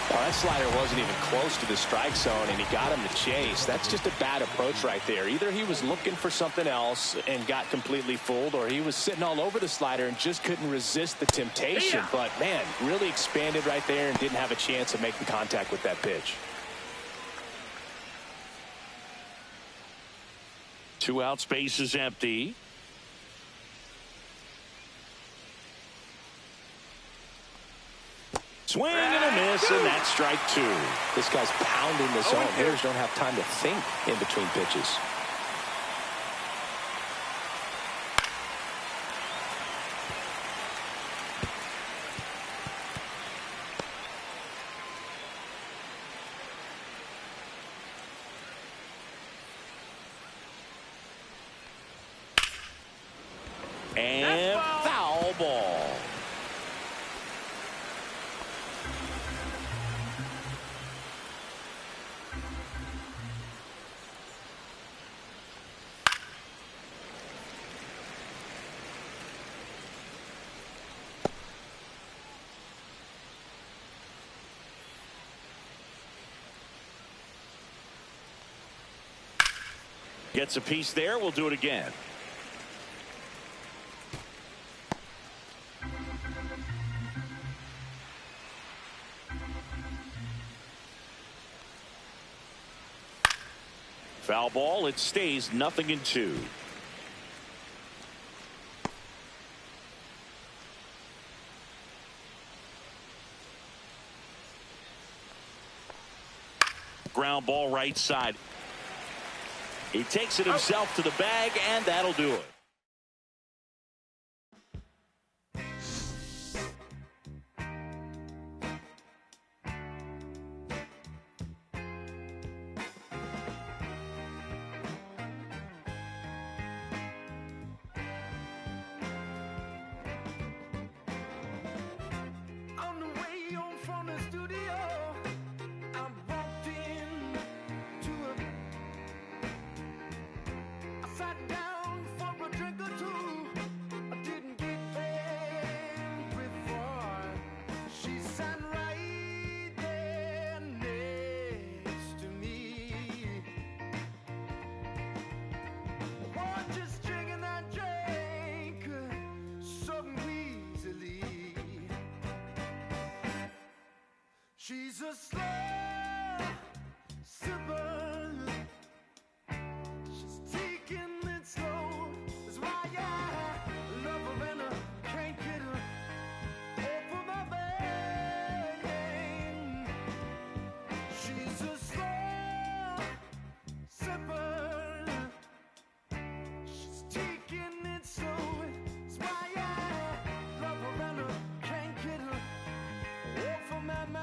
Well, that slider wasn't even close to the strike zone, and he got him to chase. That's just a bad approach right there. Either he was looking for something else and got completely fooled, or he was sitting all over the slider and just couldn't resist the temptation. But, man, really expanded right there and didn't have a chance of making contact with that pitch. 2 out, space is empty. Swing and a miss, and that's strike 2. This guy's pounding the zone. Hitters don't have time to think in between pitches. And foul ball. Gets a piece there. We'll do it again. Foul ball. It stays 0-2. Ground ball right side. He takes it himself to the bag, and that'll do it. On the way home from the studio, I walked in to I sat down for a drink or two. I didn't get there before she sat right there next to me. Oh, just drinking that drink so easily. She's a slow sipper. She's taking it slow. That's why I love her and I can't get her off of my brain. She's a slow sipper. She's taking it slow. That's why I love her and I can't get her off of my mind.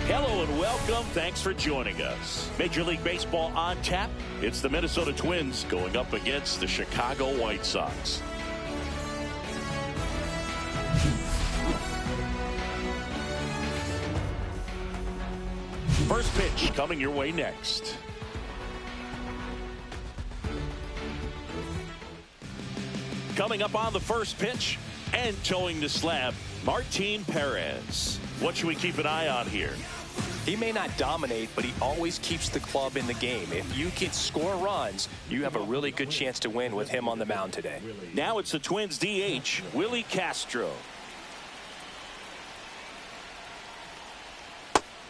Hello and welcome. Thanks for joining us. Major League Baseball on tap. It's the Minnesota Twins going up against the Chicago White Sox. First pitch coming your way next. Coming up on the first pitch and towing the slab, Martin Perez. What should we keep an eye on here? He may not dominate, but he always keeps the club in the game. If you can score runs, you have a really good chance to win with him on the mound today. Now it's the Twins DH, Willie Castro.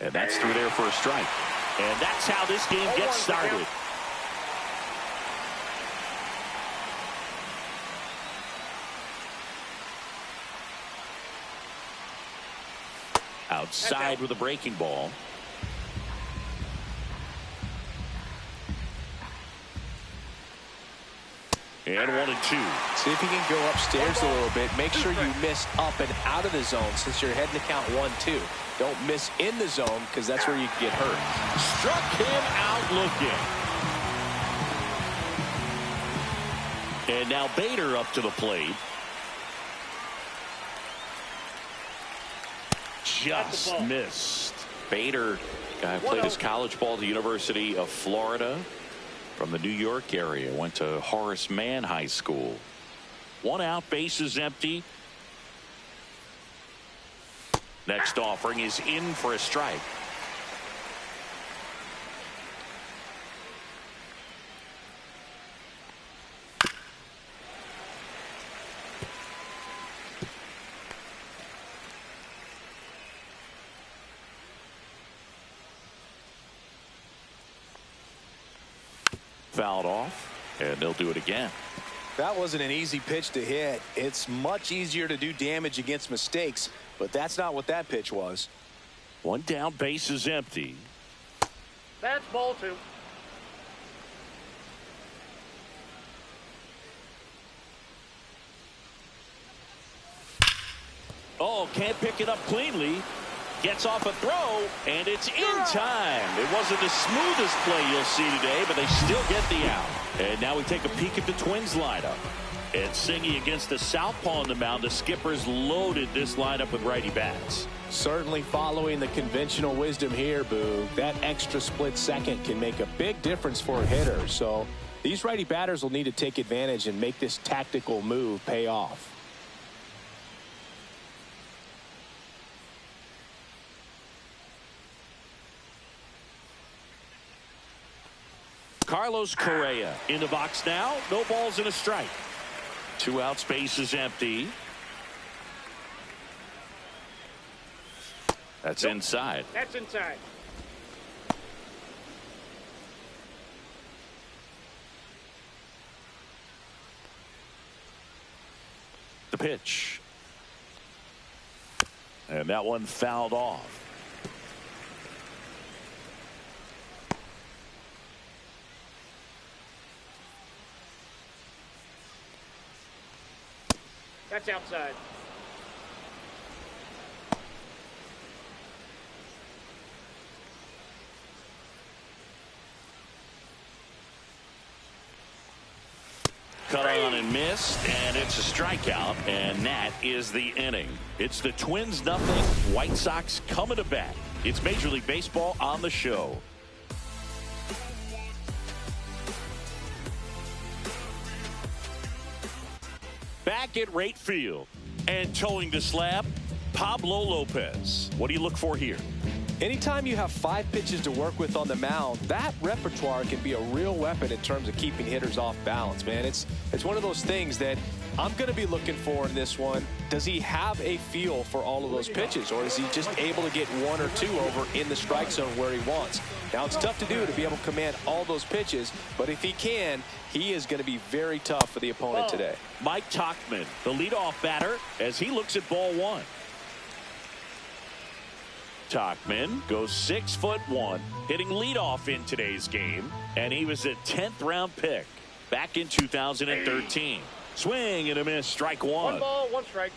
And that's through there for a strike. And that's how this game gets started. Outside with a breaking ball. And 1-2. See if you can go upstairs a little bit. Make sure you miss up and out of the zone since you're heading to count 1-2. Don't miss in the zone because that's where you can get hurt. Struck him out looking. And now Bader up to the plate. Just missed. Bader, guy who played his college ball at the University of Florida from the New York area. Went to Horace Mann High School. 1 out, bases empty. Next offering is in for a strike. fouled off, and they'll do it again. That wasn't an easy pitch to hit. It's much easier to do damage against mistakes, but that's not what that pitch was. One down, base is empty. That's ball 2. Oh, can't pick it up cleanly. Gets off a throw, and it's in time. It wasn't the smoothest play you'll see today, but they still get the out. And now we take a peek at the Twins lineup. And Singy against the southpaw on the mound. The Skippers loaded this lineup with righty bats. Certainly following the conventional wisdom here, Boo. That extra split second can make a big difference for a hitter. So these righty batters will need to take advantage and make this tactical move pay off. Carlos Correa in the box now. No balls and a strike. 2 outs, base is empty. That's inside. That's inside. The pitch. And that one fouled off. That's outside. Cut on and missed, and it's a strikeout, and that is the inning. It's the Twins nothing, White Sox coming to bat. It's Major League Baseball on the show. Back at right field and towing the slab, Pablo Lopez. What do you look for here? Anytime you have 5 pitches to work with on the mound, that repertoire can be a real weapon in terms of keeping hitters off balance, man. It's one of those things that I'm going to be looking for in this one. Does he have a feel for all of those pitches, or is he just able to get 1 or 2 over in the strike zone where he wants? Now, it's tough to do to be able to command all those pitches, but if he can, he is going to be very tough for the opponent today. Mike Tauchman, the leadoff batter, as he looks at ball 1. Tauchman goes 6'1", hitting leadoff in today's game, and he was a 10th round pick back in 2013. Swing and a miss, strike 1. 1 ball, 1 strike.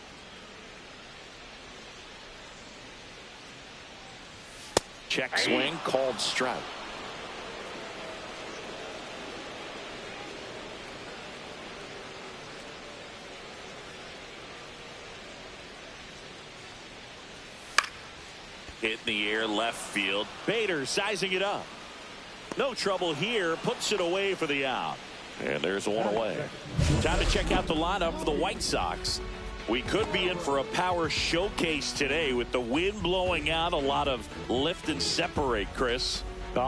Check swing, called strike. Hit in the air, left field. Bader sizing it up. No trouble here, puts it away for the out. And there's 1 away. Time to check out the lineup for the White Sox. We could be in for a power showcase today with the wind blowing out. A lot of lift and separate, Chris.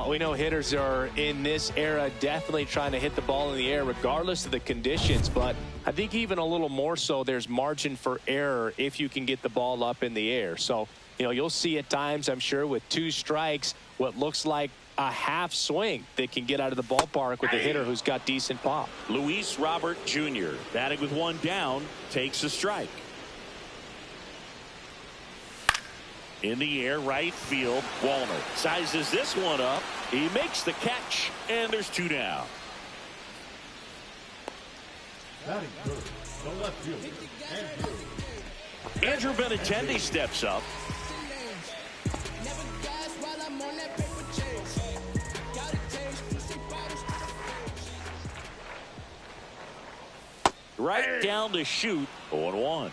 We know hitters are in this era definitely trying to hit the ball in the air regardless of the conditions, but I think even a little more so there's margin for error if you can get the ball up in the air. So, you know, you'll see at times, I'm sure, with 2 strikes, what looks like a half swing that can get out of the ballpark with a hitter who's got decent pop. Luis Robert Jr. batting with 1 down, takes a strike. In the air, right field, Walner sizes this one up. He makes the catch, and there's 2 down. Batting third, the left fielder, Andrew Benintendi steps up. Right down to shoot, 0-1.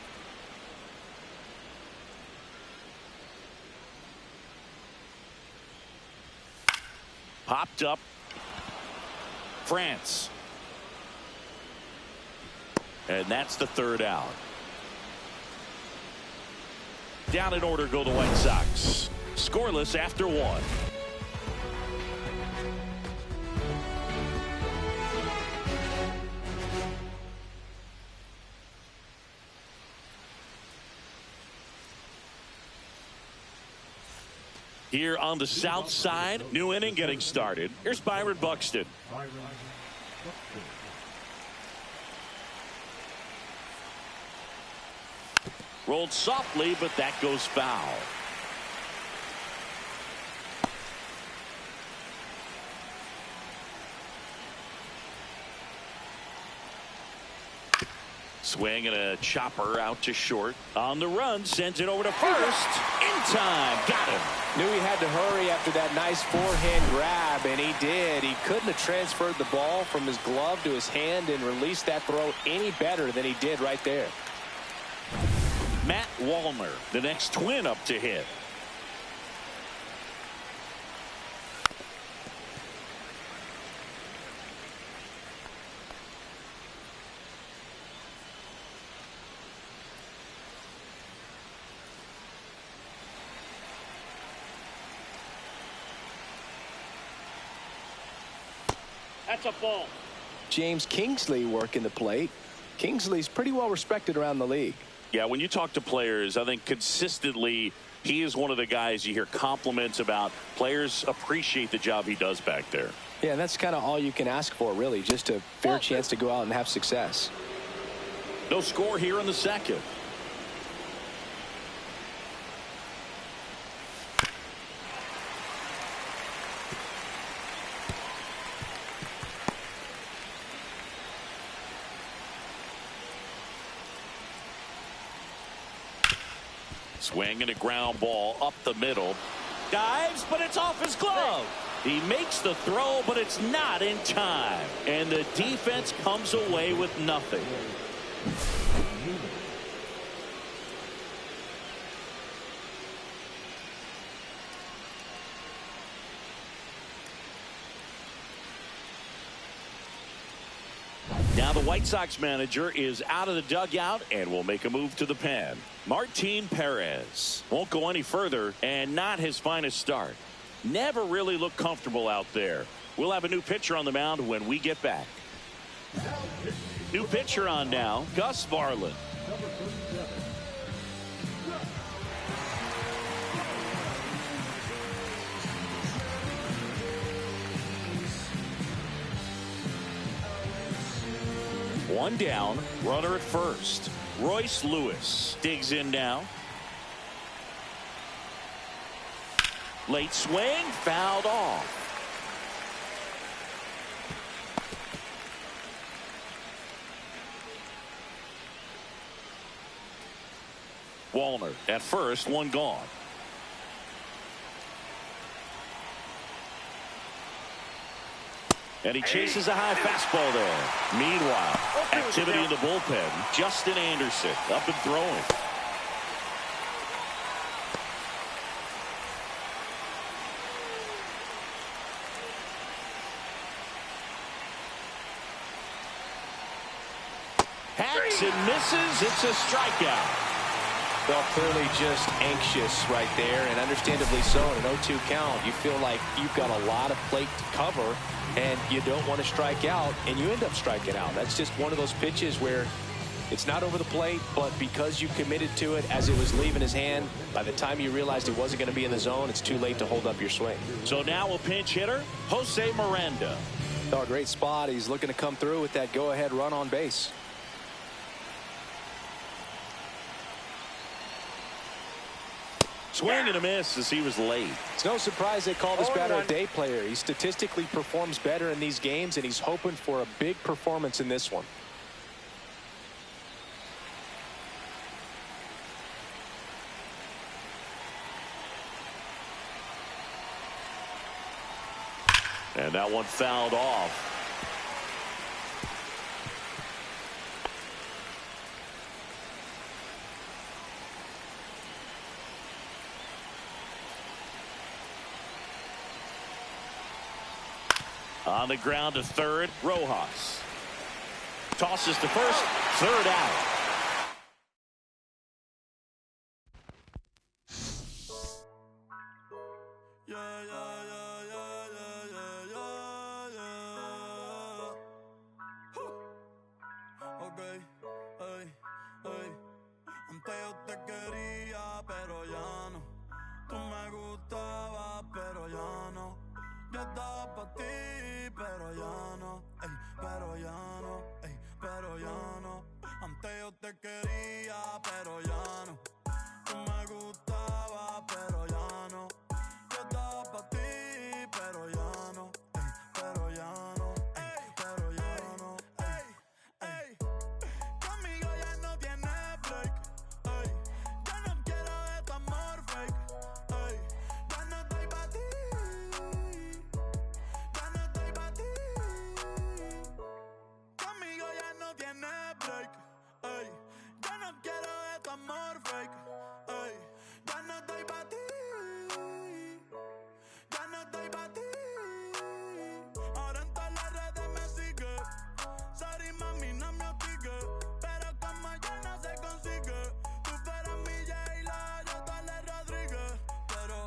Popped up. France. And that's the 3rd out. Down in order go the White Sox. Scoreless after 1. Here on the south side, new inning getting started. Here's Byron Buxton. Rolled softly, but that goes foul. Swing and a chopper out to short. On the run, sends it over to first. In time. Got him. Knew he had to hurry after that nice forehand grab, and he did. He couldn't have transferred the ball from his glove to his hand and released that throw any better than he did right there. Matt Wallner, the next twin up to hit. That's a ball. James Kingsley working the plate. Kingsley's pretty well respected around the league. Yeah, when you talk to players, I think consistently he is one of the guys you hear compliments about. Players appreciate the job he does back there. Yeah, and that's kind of all you can ask for, really, just a fair chance to go out and have success. No score here in the second. Swing and a ground ball up the middle. Dives, but it's off his glove. He makes the throw, but it's not in time. And the defense comes away with nothing. Now the White Sox manager is out of the dugout and will make a move to the pen. Martin Perez won't go any further, and not his finest start. Never really looked comfortable out there. We'll have a new pitcher on the mound when we get back. New pitcher on now, Gus Varland. One down, runner at first. Royce Lewis digs in now. Late swing, fouled off. Wallner at first, one gone. And he chases a high fastball there. Meanwhile, activity in the bullpen. Justin Anderson up and throwing. Hacks and misses. It's a strikeout. Well, clearly just anxious right there, and understandably so. In an 0-2 count, you feel like you've got a lot of plate to cover, and you don't want to strike out, and you end up striking out. That's just one of those pitches where it's not over the plate, but because you committed to it as it was leaving his hand, by the time you realized it wasn't going to be in the zone, it's too late to hold up your swing. So now a pinch hitter, Jose Miranda. Oh, great spot. He's looking to come through with that go-ahead run on base. Swing and a miss as he was late. It's no surprise they call this batter a day player. He statistically performs better in these games, and he's hoping for a big performance in this one. And that one fouled off. On the ground to third, Rojas. Tosses to first, third out. Antes yo te quería, pero ya no. Tú me gustabas, pero ya no. Yo estaba pa' ti, pero ya no. Ey, pero te quería, pero ya no. Tú me gustaba, pero ya no. Yo estaba pa' ti, pero ya no. Pero ya no, pero ya no. Conmigo ya no tienes break. Yo no quiero de tu amor fake. Ya no estoy pa' ti. Ya no estoy pa' ti. Conmigo ya no tienes break. Yo no quiero de tu amor fake. Ya no estoy pa' ti. Ya no estoy pa' ti. Ahora en todas las redes me sigue. Sorry mami, no me hostigue. Pero como ya no se consigue. Tú fueras mi J-Lo, yo Dale Rodríguez. Pero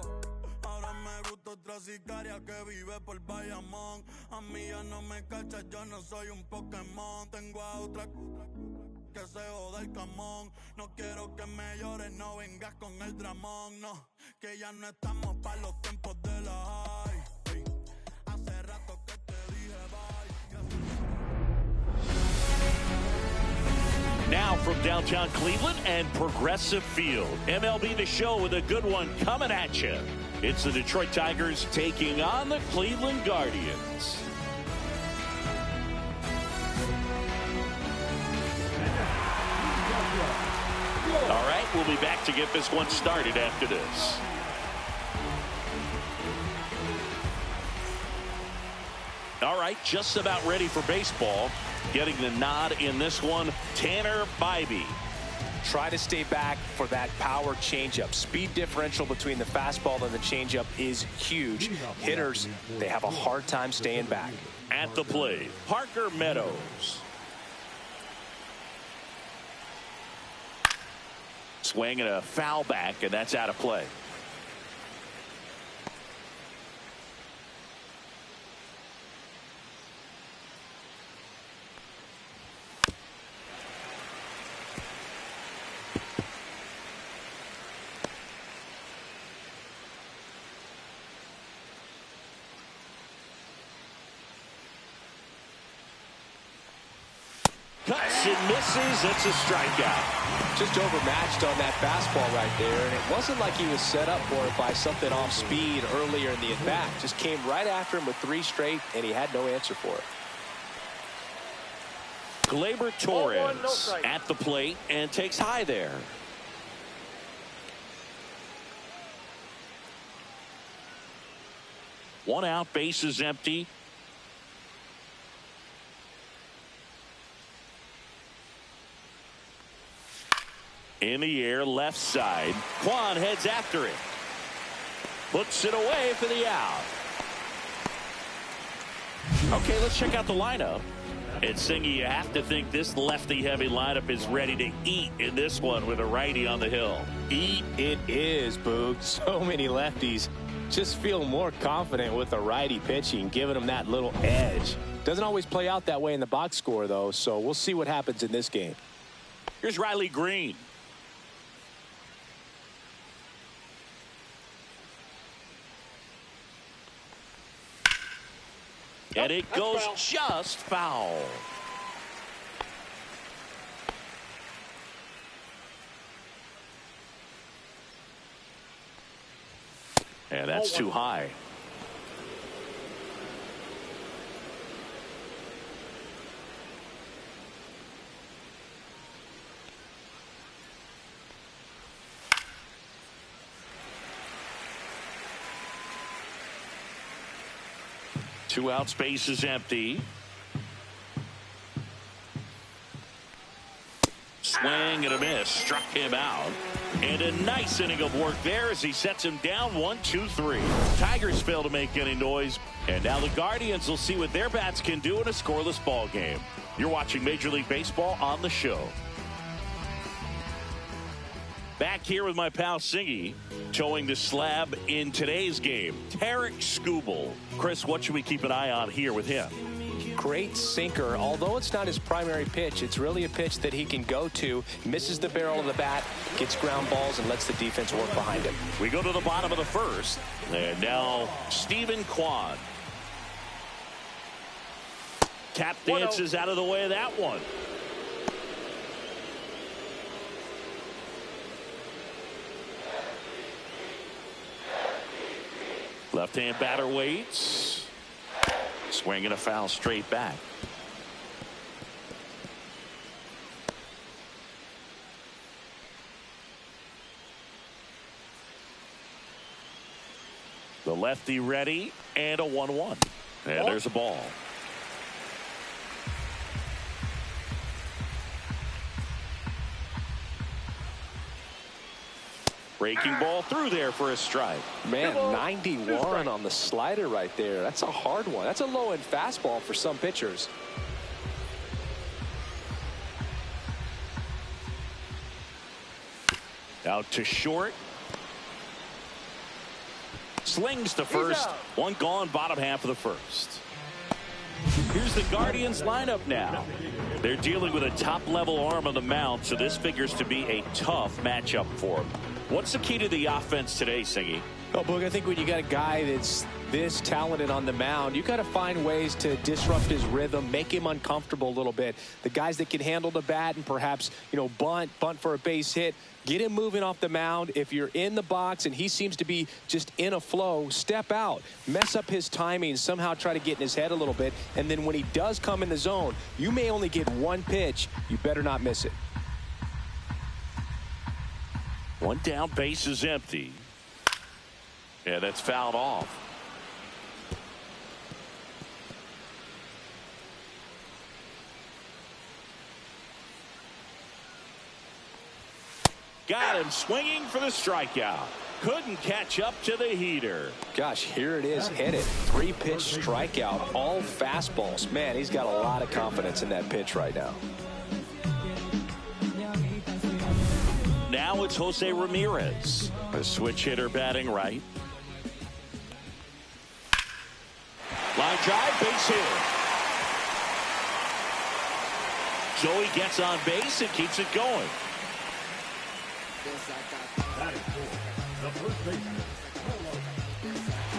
ahora me gusta otra sicaria que vive por Bayamón. A mí ya no me cachas, yo no soy un Pokémon. Tengo a otra que se joda el camón. No quiero que me llores, no vengas con el dramón. No, que ya no estamos pa' los tiempos de la high. Hace rato que te dije bye. Now from downtown Cleveland and Progressive Field, MLB The Show with a good one coming at you. It's the Detroit Tigers taking on the Cleveland Guardians. All right, we'll be back to get this one started after this. All right, just about ready for baseball. Getting the nod in this one, Tanner Bybee. Try to stay back for that power changeup. Speed differential between the fastball and the changeup is huge. Hitters, they have a hard time staying back. At the plate, Parker Meadows. Swing and a foul back, and that's out of play. Cuts and misses. It's a strikeout. Just overmatched on that fastball right there, and it wasn't like he was set up for it by something off speed earlier in the at-bat. Just came right after him with 3 straight, and he had no answer for it. Gleyber Torres at the plate and takes high there. One out, base is empty. In the air, left side. Kwan heads after it. Puts it away for the out. Okay, let's check out the lineup. And Singy, you have to think this lefty-heavy lineup is ready to eat in this one with a righty on the hill. Eat it is, Boog. So many lefties just feel more confident with the righty pitching, giving them that little edge. Doesn't always play out that way in the box score, though, so we'll see what happens in this game. Here's Riley Green. And it goes just foul. And that's too high. Two out, space is empty. Swing and a miss, struck him out. And a nice inning of work there as he sets him down 1-2-3. Tigers fail to make any noise, and now the Guardians will see what their bats can do in a scoreless ball game. You're watching Major League Baseball on the show. Back here with my pal Singy, towing the slab in today's game, Tarek Skubal. Chris, what should we keep an eye on here with him? Great sinker. Although it's not his primary pitch, it's really a pitch that he can go to, misses the barrel of the bat, gets ground balls, and lets the defense work behind him. We go to the bottom of the first, and now Stephen Kwan. Tap dances out of the way of that one. Left-hand batter waits. Swing and a foul straight back. The lefty ready, and a 1-1. And there's a ball. Breaking ball through there for a strike. Man, 91 on the slider right there. That's a hard one. That's a low-end fastball for some pitchers. Out to short. Slings to first. One gone, bottom half of the first. Here's the Guardians lineup now. They're dealing with a top-level arm on the mound, so this figures to be a tough matchup for them. What's the key to the offense today, Singy? Oh, Boog, I think when you got a guy that's this talented on the mound, you got to find ways to disrupt his rhythm, make him uncomfortable a little bit. The guys that can handle the bat and perhaps, bunt for a base hit, get him moving off the mound. If you're in the box and he seems to be just in a flow, step out, mess up his timing, somehow try to get in his head a little bit. And then when he does come in the zone, you may only get one pitch. You better not miss it. One down, base is empty. Yeah, that's fouled off. Got him swinging for the strikeout. Couldn't catch up to the heater. Gosh, here it is, hit it. 3-pitch strikeout, all fastballs. Man, he's got a lot of confidence in that pitch right now. Now it's Jose Ramirez, a switch hitter batting right. Line drive, base hit. Joey gets on base and keeps it going.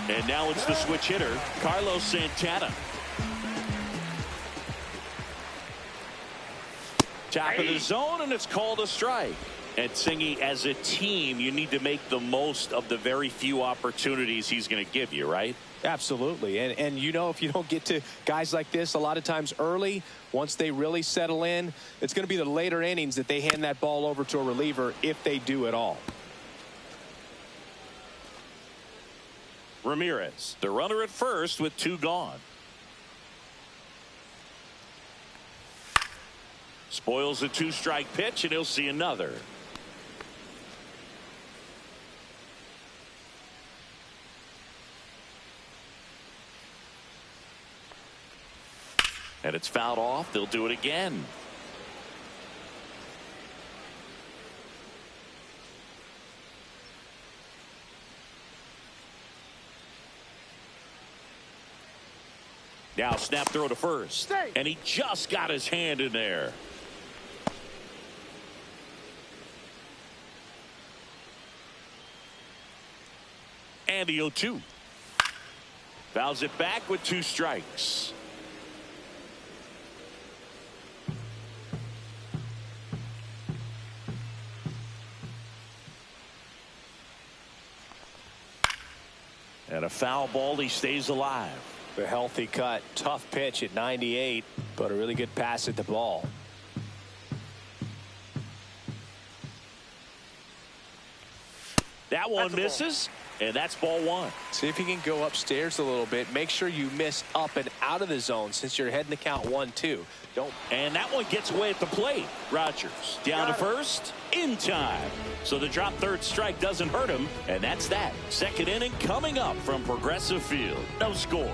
And now it's the switch hitter, Carlos Santana. Top of the zone, and it's called a strike. And Singy, as a team, you need to make the most of the very few opportunities he's going to give you, right? Absolutely. And if you don't get to guys like this a lot of times early, once they really settle in, it's going to be the later innings that they hand that ball over to a reliever, if they do at all. Ramirez, the runner at first with 2 gone. Spoils a 2-strike pitch, and he'll see another. And it's fouled off. They'll do it again. Now snap throw to first. And he just got his hand in there. And the 0-2. Fouls it back with 2 strikes. And a foul ball, he stays alive. A healthy cut, tough pitch at 98, but a really good pass at the ball. That one misses, and that's ball 1. See if you can go upstairs a little bit. Make sure you miss up and out of the zone since you're heading the count 1-2. Don't. And that one gets away at the plate. Rogers down to first in time. So the drop third strike doesn't hurt him, and that's that. Second inning coming up from Progressive Field. No score.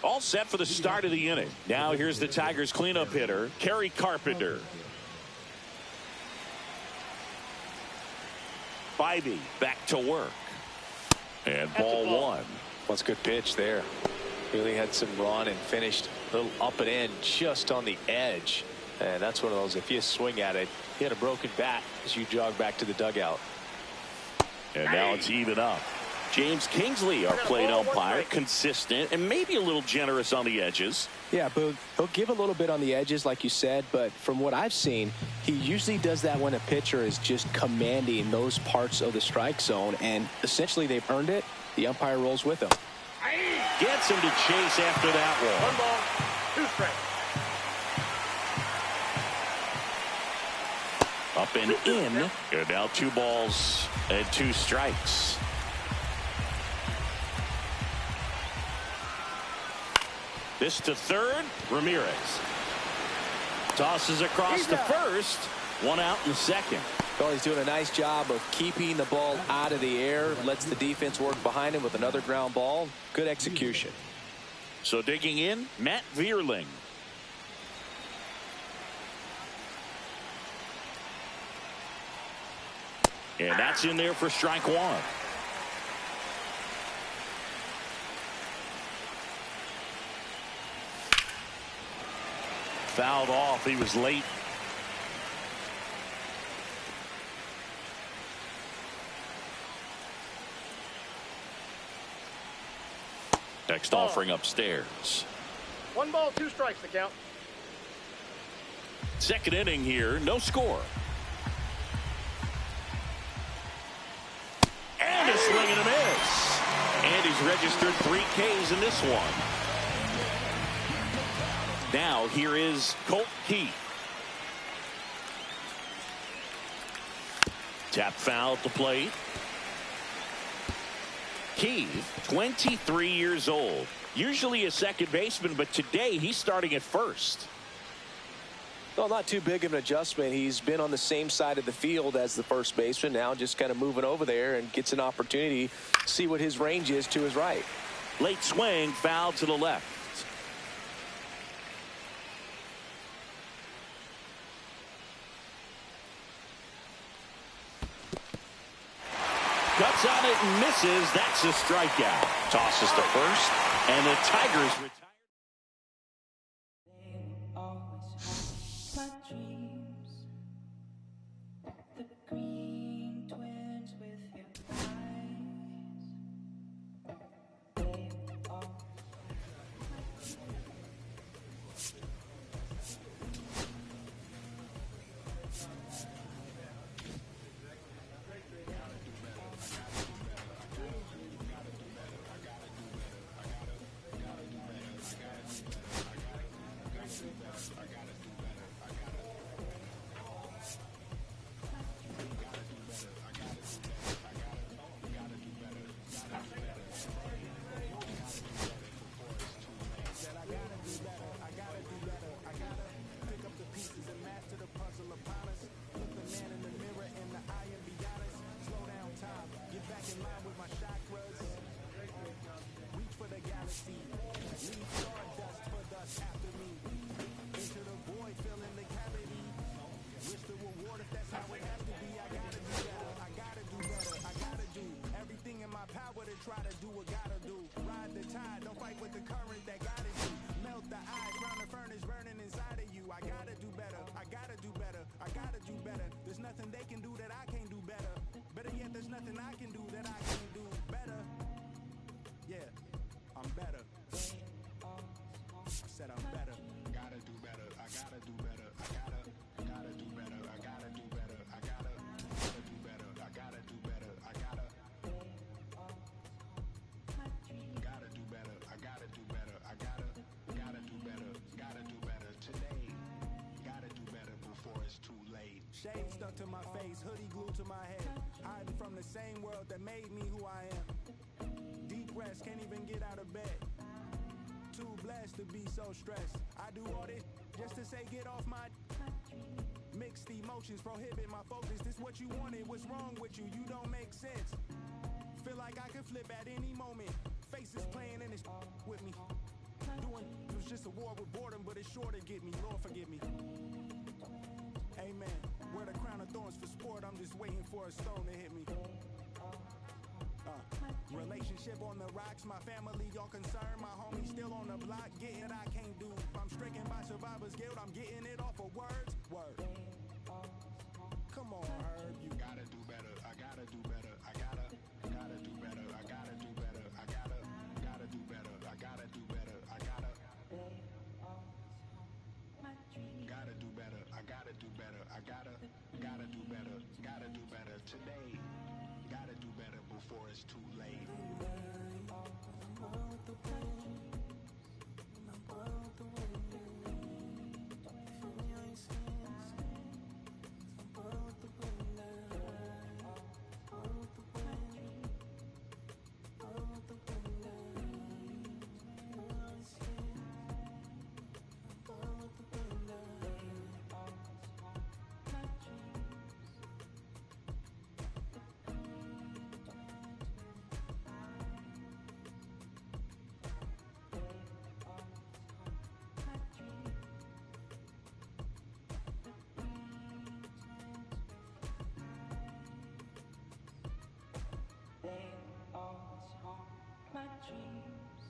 All set for the start of the inning. Now here's the Tigers cleanup hitter, Kerry Carpenter. Bybee back to work. And ball 1. That's a good pitch there. Really had some run and finished a little up and in just on the edge. And that's one of those, if you swing at it, you had a broken bat as you jog back to the dugout. And now it's even up. James Kingsley, our plate umpire, consistent and maybe a little generous on the edges. Yeah, but he'll give a little bit on the edges, like you said, but from what I've seen, he usually does that when a pitcher is just commanding those parts of the strike zone, and essentially they've earned it. The umpire rolls with him. Gets him to chase after that one. 1 ball, 2 strikes. Up and in. And now 2 balls and 2 strikes. This to third. Ramirez tosses across to first. 1 out in the second. Well, he's doing a nice job of keeping the ball out of the air. Lets the defense work behind him with another ground ball. Good execution. So digging in, Matt Vierling. And that's in there for strike 1. Fouled off. He was late. Next offering upstairs. 1 ball, 2 strikes to count. Second inning here, no score. And a swing and a miss. And he's registered 3 Ks in this one. Now here is Colt Keith. Tap foul at the plate. Keith, 23 years old. Usually a second baseman, but today he's starting at first. Well, not too big of an adjustment. He's been on the same side of the field as the first baseman. Now just kind of moving over there and gets an opportunity to see what his range is to his right. Late swing, foul to the left. Cuts on it and misses. That's a strikeout. Tosses to first, and the Tigers retire. My dreams, the green twins with your eyes. Try to do what gotta do. Ride the tide, don't fight with the current that gotta do. Melt the ice, round the furnace burning inside of you. I gotta do better, I gotta do better, I gotta do better. There's nothing they can do that I can't do better. Better yet, there's nothing I can do that I can't do better. Yeah, I'm better. I said I'm better. Gotta do better, I gotta do better, I gotta do better, I gotta do better, I gotta do better, I gotta do better, I gotta. Gotta do better, I gotta do better, I gotta do better, gotta do better today. Gotta do better before it's too late. Shade stuck to my face, hoodie glued to my head. Hiding from the same world that made me who I am. Deep rest, can't even get out of bed. Too blessed to be so stressed. I do all this just to say get off my. Mixed emotions prohibit my focus. This what you wanted, what's wrong with you? You don't make sense. Feel like I could flip at any moment. Faces playing in this with me. Doing it was just a war with boredom, but it's sure to get me. Lord forgive me. Amen. Wear the crown of thorns for sport. I'm just waiting for a stone to hit me. Relationship on the rocks. My family all concerned. My homie still on the block. Getting it I can't do. I'm stricken by survivor's guilt. I'm getting it off of words. Word. Come on, Herb. You gotta do better. I gotta do better. I gotta do better. I gotta today. Gotta do better before it's too late. My dreams,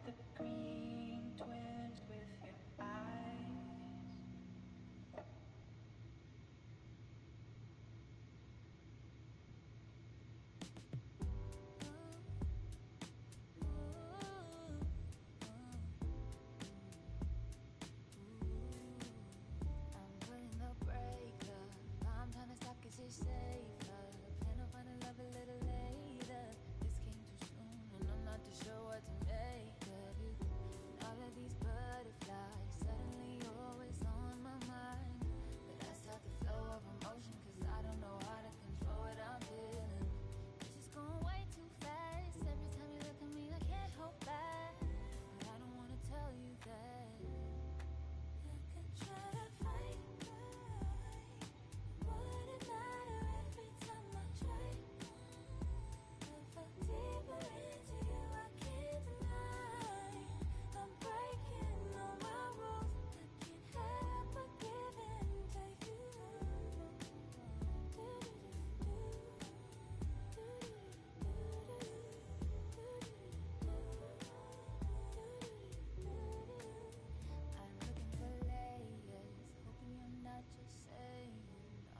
the green twins with your eyes. I'm putting the breaker. I'm trying to stop 'cause it's safer. Plan on finding love a little later. This came too soon and I'm not too sure what to make of it. And all of these butterflies suddenly always on my mind. But I start the flow of emotion 'cause I don't know how to control what I'm feeling. It's just going way too fast. Every time you look at me I can't hold back. But I don't wanna tell you that. I could try to fight, wouldn't matter every time I try. I fell deeper into you, I can't deny. I'm breaking all my rules, I can't help but give in to you. I'm looking for layers, hoping you're not just saying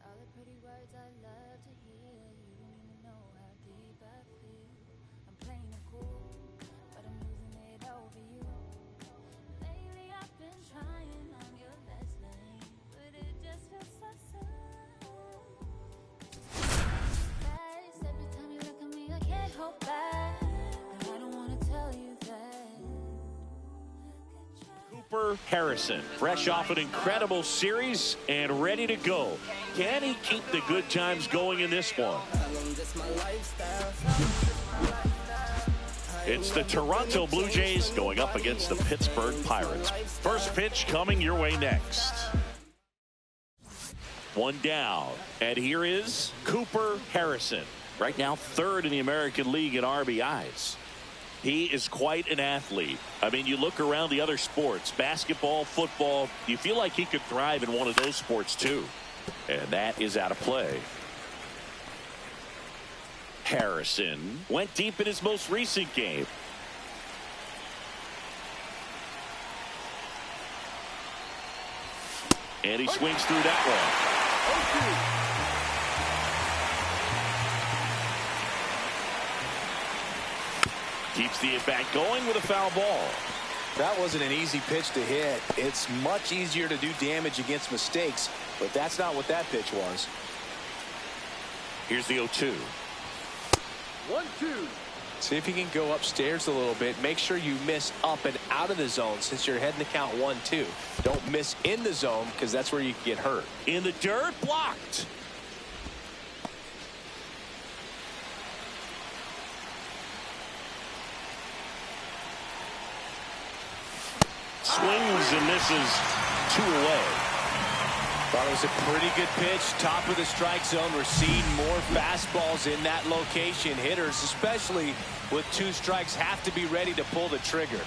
all the pretty words I love to hear. You don't even know how deep I feel. I'm playing it cool, but I'm losing it over you. Lately I've been trying on your last name, but it just feels so soon. Fast, every time you look at me I can't hold back. But I don't wanna tell you that. Cooper Harrison, fresh off an incredible series and ready to go. Can he keep the good times going in this one? It's the Toronto Blue Jays going up against the Pittsburgh Pirates. First pitch coming your way next. One down, and here is Cooper Harrison. Right now, third in the American League in RBIs. He is quite an athlete. I mean, you look around the other sports, basketball, football, you feel like he could thrive in one of those sports too. And that is out of play. Harrison went deep in his most recent game. And he swings through that one. Keeps the at-bat going with a foul ball. That wasn't an easy pitch to hit. It's much easier to do damage against mistakes, but that's not what that pitch was. Here's the 0-2. 1-2. See if you can go upstairs a little bit. Make sure you miss up and out of the zone since you're heading to count 1-2. Don't miss in the zone because that's where you can get hurt. In the dirt, blocked. Swings and misses, 2 away. Thought it was a pretty good pitch. Top of the strike zone. We're seeing more fastballs in that location. Hitters, especially with 2 strikes, have to be ready to pull the trigger.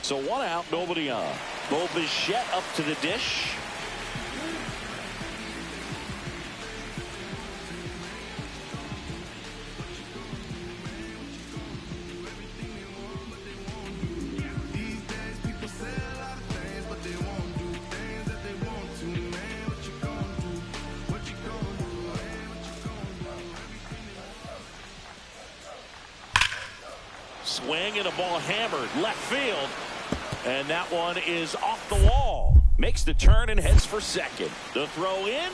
So 1 out, nobody on. Bo Bichette up to the dish. Swing and a ball hammered left field. And that one is off the wall. Makes the turn and heads for second. The throw in.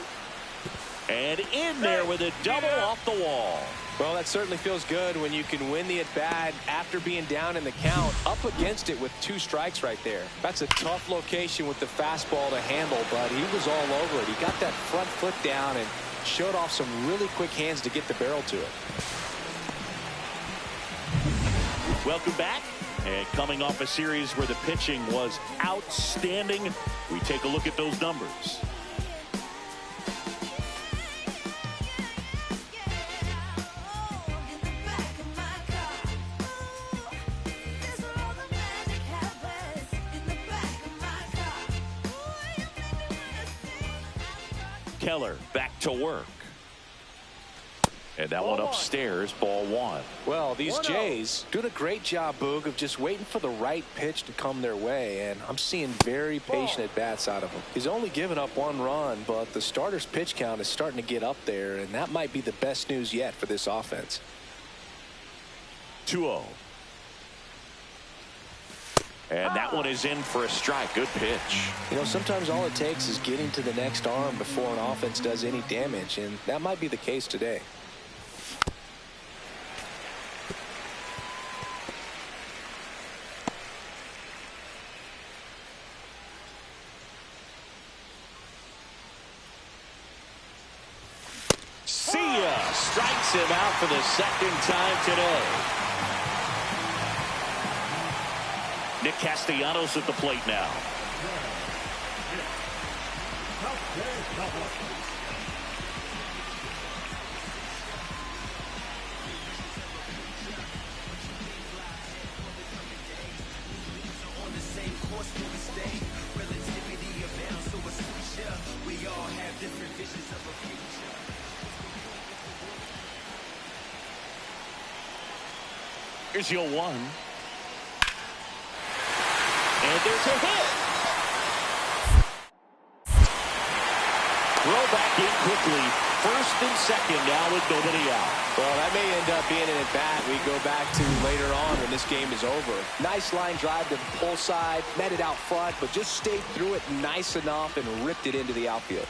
And in there with a double off the wall. Well, that certainly feels good when you can win the at-bat after being down in the count, up against it with 2 strikes right there. That's a tough location with the fastball to handle, but he was all over it. He got that front foot down and showed off some really quick hands to get the barrel to it. Welcome back. And coming off a series where the pitching was outstanding, we take a look at those numbers. Keller back to work. And that one upstairs, ball 1. Well, these Jays doing a great job, Boog, of just waiting for the right pitch to come their way, and I'm seeing very patient at-bats out of him. He's only given up 1 run, but the starter's pitch count is starting to get up there, and that might be the best news yet for this offense. 2-0. And that one is in for a strike. Good pitch. You know, sometimes all it takes is getting to the next arm before an offense does any damage, and that might be the case today. See ya. Strikes him out for the second time today. Nick Castellanos at the plate now. On the same course we stay. Relativity abounds, so it's future. We all have different visions of a future. Here's your 1. And there's a hit. Throw back in quickly. First and second now with nobody out. Well, that may end up being an at-bat we go back to later on when this game is over. Nice line drive to the pull side, met it out front, but just stayed through it nice enough and ripped it into the outfield.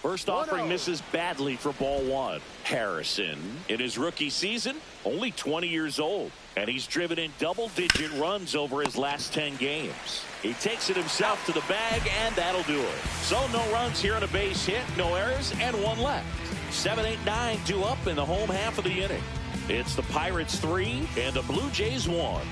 First offering misses badly for ball 1. Harrison, in his rookie season, only 20 years old, and he's driven in double-digit runs over his last 10 games. He takes it himself to the bag, and that'll do it. So no runs here on a base hit, no errors, and 1 left. 7, 8, 9 due up in the home half of the inning. It's the Pirates 3 and the Blue Jays 1.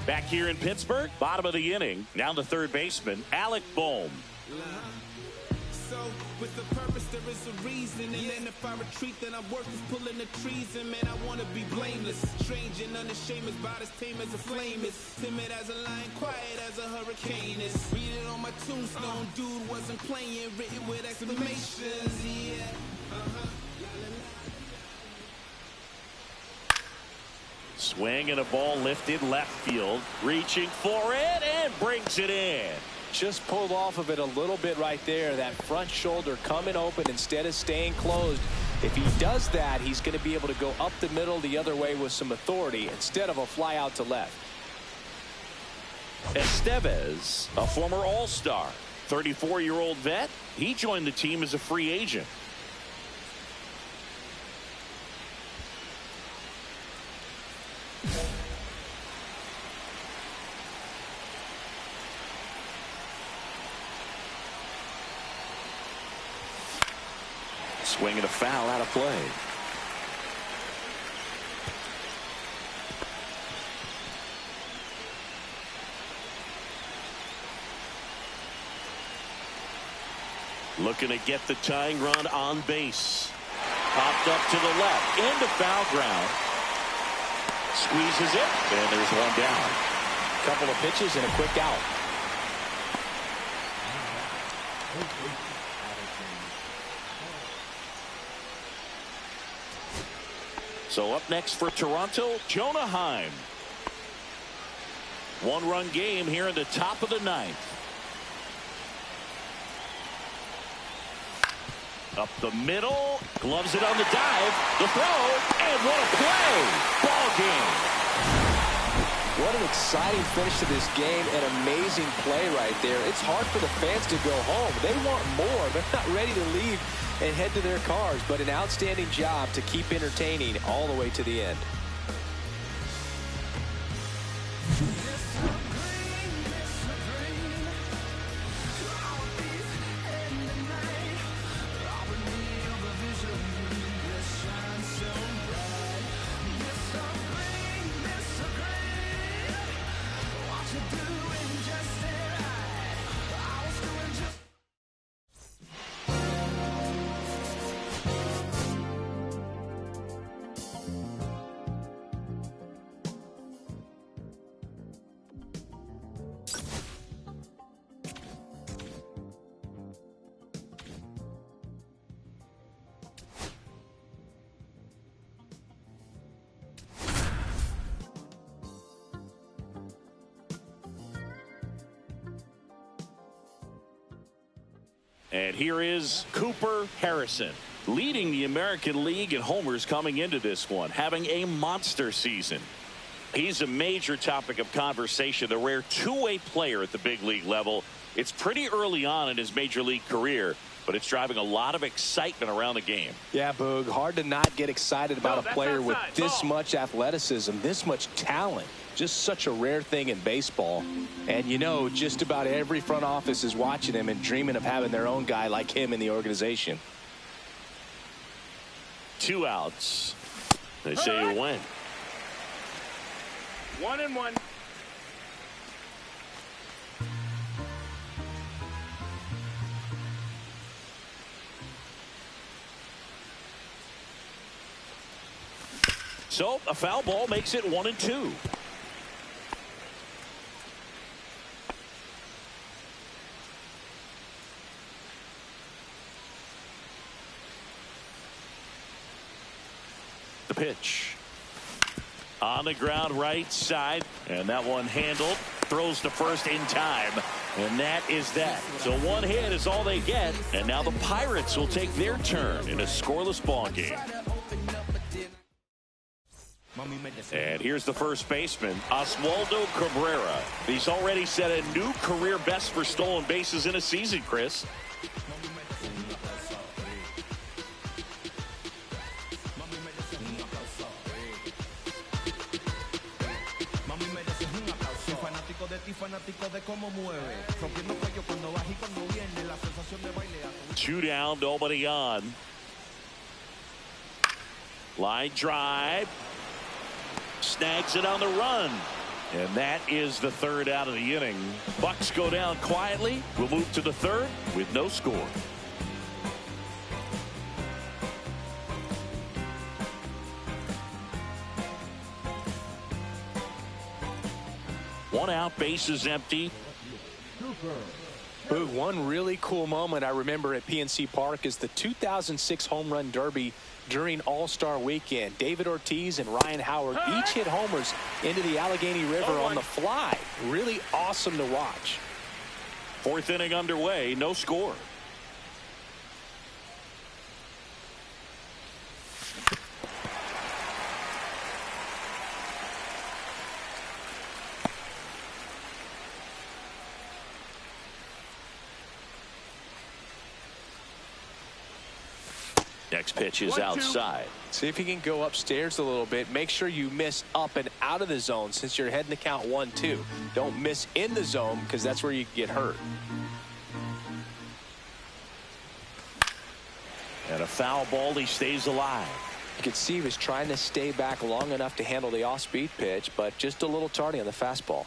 Back here in Pittsburgh, bottom of the inning, now the third baseman, Alec Bohm. So, with the purpose, there is a reason. And then if I retreat, then I'm worth is pulling the trees. And man, I want to be blameless. Strange and unashamed, about as tame as a flame is. Timid as a lion, quiet as a hurricane is. Read it on my tombstone, dude wasn't playing. Written with exclamations, yeah. Swing and a ball lifted left field. Reaching for it and brings it in. Just pulled off of it a little bit right there. That front shoulder coming open instead of staying closed. If he does that, he's going to be able to go up the middle the other way with some authority instead of a fly out to left. Estevez, a former All-Star, 34-year-old vet. He joined the team as a free agent. Swing and a foul out of play. Looking to get the tying run on base. Popped up to the left into foul ground. Squeezes it, and there's one down. Couple of pitches and a quick out. So up next for Toronto, Jonah Heim. One-run game here in the top of the ninth. Up the middle, gloves it on the dive, the throw, and what a play! Ball game. What an exciting finish to this game. An amazing play right there. It's hard for the fans to go home. They want more. They're not ready to leave and head to their cars, but an outstanding job to keep entertaining all the way to the end. And here is Cooper Harrison, leading the American League in homers coming into this one, having a monster season. He's a major topic of conversation, the rare two-way player at the big league level. It's pretty early on in his major league career, but it's driving a lot of excitement around the game. Yeah, Boog, hard to not get excited about a player with this much athleticism, this much talent. Just such a rare thing in baseball. And, you know, just about every front office is watching him and dreaming of having their own guy like him in the organization. 2 outs. They say you win. 1-1. So a foul ball makes it 1-2. The pitch on the ground right side, and that one handled, throws to first in time, and that is that. So one hit is all they get, and now the Pirates will take their turn in a scoreless ball game. And here's the first baseman, Oswaldo Cabrera. He's already set a new career best for stolen bases in a season, Chris. Two down, nobody on. Line drive. Snags it on the run. And that is the third out of the inning. Bucks go down quietly. We'll move to the third with no score. One out, bases empty. Boog, one really cool moment I remember at PNC Park is the 2006 Home Run Derby during All-Star Weekend. David Ortiz and Ryan Howard each hit homers into the Allegheny River on the fly. Really awesome to watch. Fourth inning underway, no score. Next pitch is outside. See if you can go upstairs a little bit. Make sure you miss up and out of the zone since you're heading to count 1-2. Don't miss in the zone because that's where you get hurt. And a foul ball, he stays alive. You could see he was trying to stay back long enough to handle the off-speed pitch, but just a little tardy on the fastball.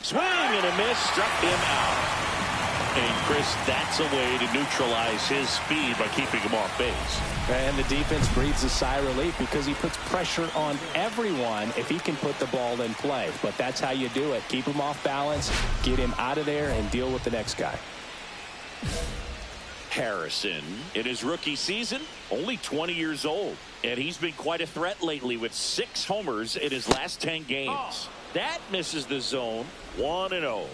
Swing and a miss, struck him out. And, Chris, that's a way to neutralize his speed by keeping him off base. And the defense breathes a sigh of relief because he puts pressure on everyone if he can put the ball in play. But that's how you do it. Keep him off balance, get him out of there, and deal with the next guy. Harrison, in his rookie season, only 20 years old. And he's been quite a threat lately with 6 homers in his last 10 games. That misses the zone. 1-0.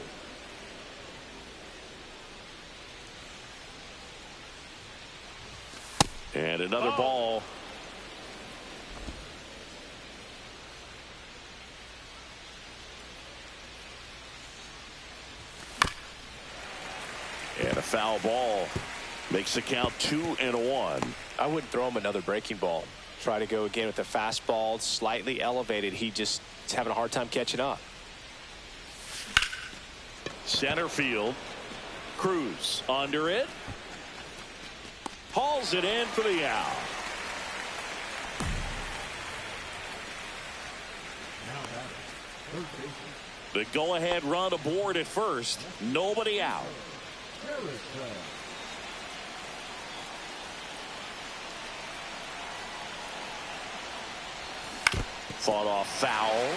And another ball. And a foul ball makes the count 2-1. I wouldn't throw him another breaking ball. Try to go again with the fastball, slightly elevated. He just is having a hard time catching up. Center field. Cruz under it. Hauls it in for the out. The go-ahead run aboard at first. Nobody out. Fought off foul.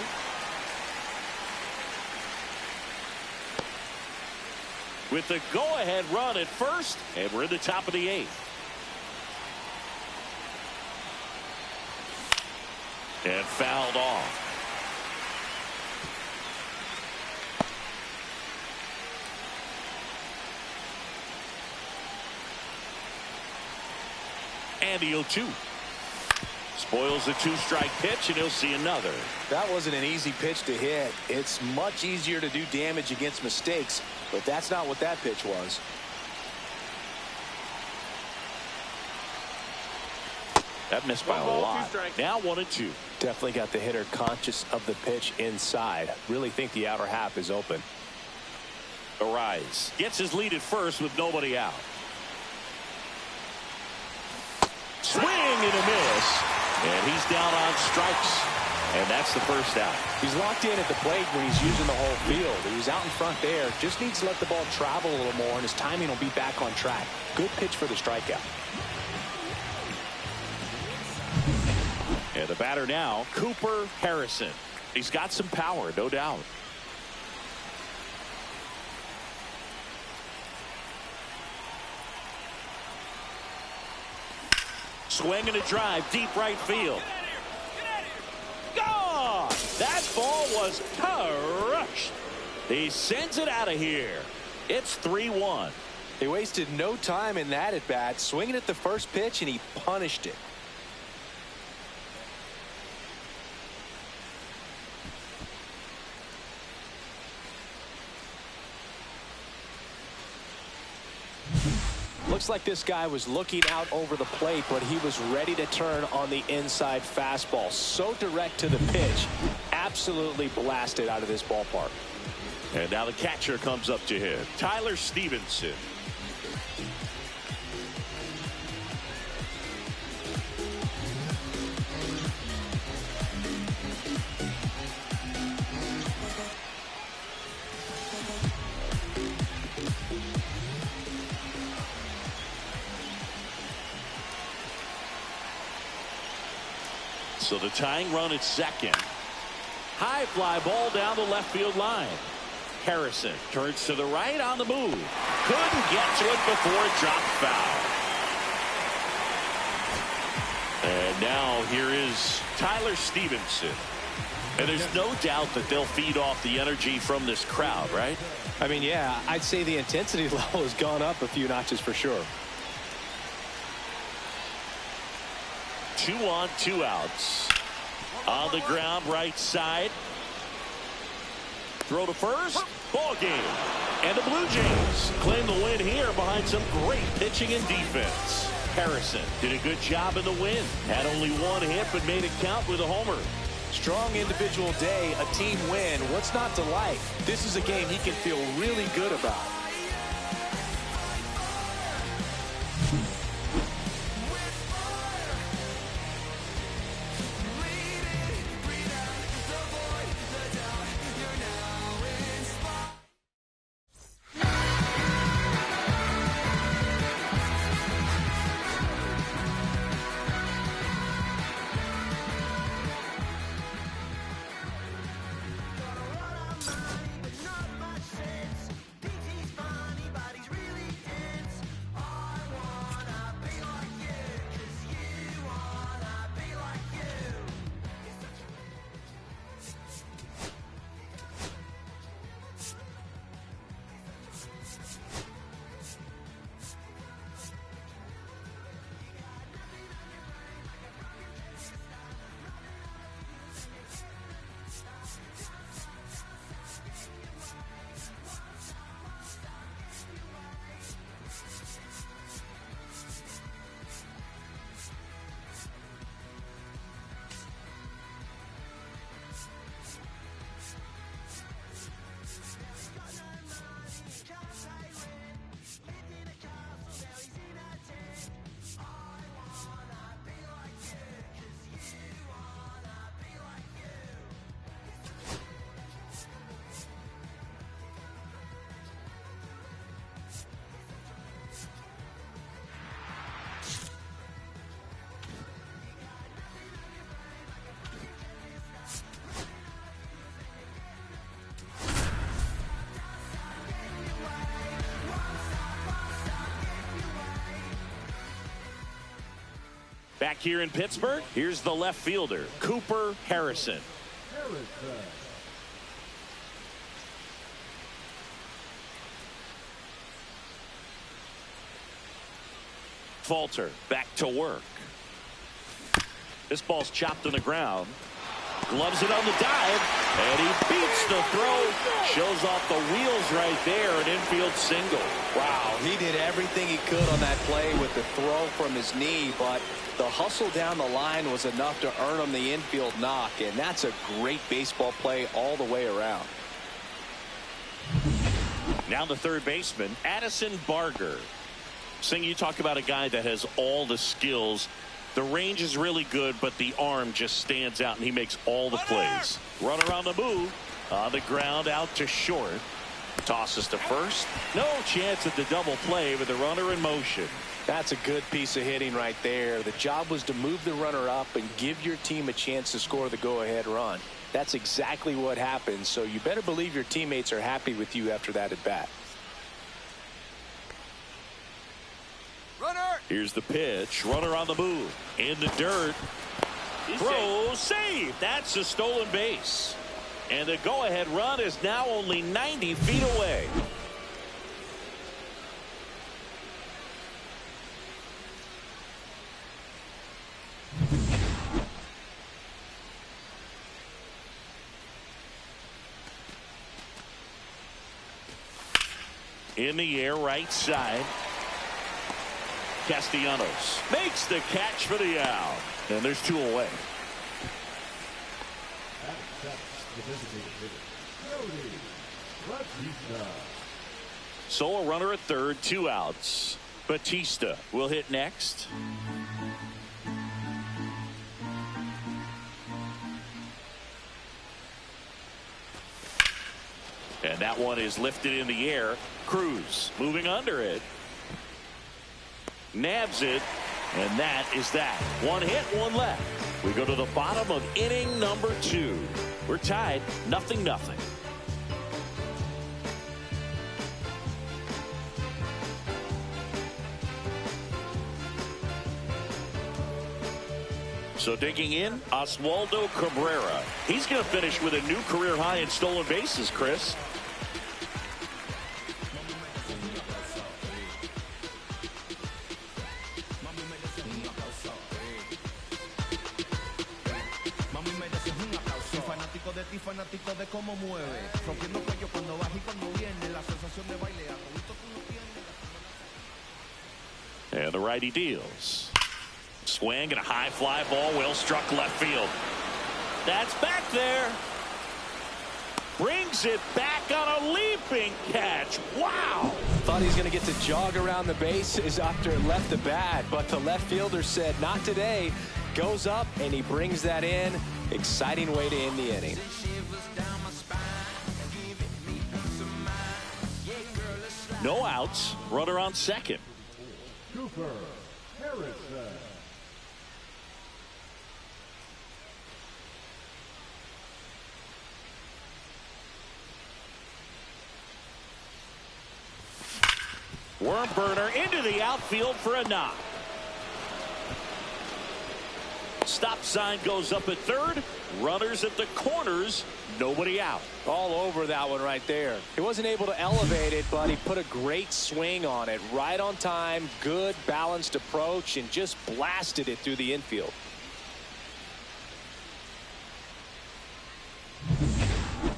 With the go-ahead run at first, and we're in the top of the 8th. And fouled off. And the 0-2. Spoils the 2-strike pitch, and he'll see another. That wasn't an easy pitch to hit. It's much easier to do damage against mistakes, but that's not what that pitch was. That missed by a lot. Now 1-2. Definitely got the hitter conscious of the pitch inside. Really think the outer half is open. Arise gets his lead at first with nobody out. Swing and a miss. And he's down on strikes. And that's the first out. He's locked in at the plate when he's using the whole field. He was out in front there. Just needs to let the ball travel a little more, and his timing will be back on track. Good pitch for the strikeout. And the batter now, Cooper Harrison. He's got some power, no doubt. Swing and a drive, deep right field. Gone! That ball was crushed. He sends it out of here. It's 3-1. He wasted no time in that at bat, swinging at the first pitch, and he punished it. Looks like this guy was looking out over the plate, but he was ready to turn on the inside fastball. So direct to the pitch. Absolutely blasted out of this ballpark. And now the catcher comes up to him, Tyler Stevenson. So the tying run at second. High fly ball down the left field line. Harrison turns to the right on the move. Couldn't get to it before it dropped foul. And now here is Tyler Stevenson. And there's no doubt that they'll feed off the energy from this crowd, right? I mean, yeah, I'd say the intensity level has gone up a few notches for sure. 2 on, 2 outs. On the ground, right side. Throw to first. Ball game. And the Blue Jays claim the win here behind some great pitching and defense. Harrison did a good job in the win. Had only 1 hit, but made it count with a homer. Strong individual day, a team win. What's not to like? This is a game he can feel really good about. Back here in Pittsburgh, here's the left fielder, Cooper Harrison. Falter back to work. This ball's chopped on the ground. Gloves it on the dive, and he beats the throw. Shows off the wheels right there, an infield single. Wow, he did everything he could on that play with the throw from his knee, but the hustle down the line was enough to earn him the infield knock, and that's a great baseball play all the way around. Now the third baseman, Addison Barger. Sing, you talk about a guy that has all the skills. The range is really good, but the arm just stands out, and he makes all the plays. Runner on the move. On the ground, out to short. Tosses to first. No chance at the double play with the runner in motion. That's a good piece of hitting right there. The job was to move the runner up and give your team a chance to score the go-ahead run. That's exactly what happened, so you better believe your teammates are happy with you after that at-bat. Here's the pitch. Runner on the move. In the dirt. Throw save. That's a stolen base. And the go-ahead run is now only 90 feet away. In the air, right side. Castellanos makes the catch for the out. And there's two away. So a runner at third, two outs. Batista will hit next. And that one is lifted in the air. Cruz moving under it. Nabs it, and that is that. One hit, one left. We go to the bottom of inning number 2. We're tied, 0-0. So digging in, Oswaldo Cabrera. He's going to finish with a new career high in stolen bases, Chris. Fanático de cómo mueve, rompiendo cuello cuando baja y cuando viene, la sensación de baile, and the righty deals. Swing and a high fly ball, well struck left field. That's back there. Brings it back on a leaping catch. Wow. Thought he was going to get to jog around the bases after it left the bat, but the left fielder said, not today. Goes up, and he brings that in. Exciting way to end the inning. No outs. Runner on second. Cooper Harrison. Worm burner into the outfield for a knock. Stop sign goes up at third. Runners at the corners. Nobody out. All over that one right there. He wasn't able to elevate it, but he put a great swing on it. Right on time, good balanced approach, and just blasted it through the infield.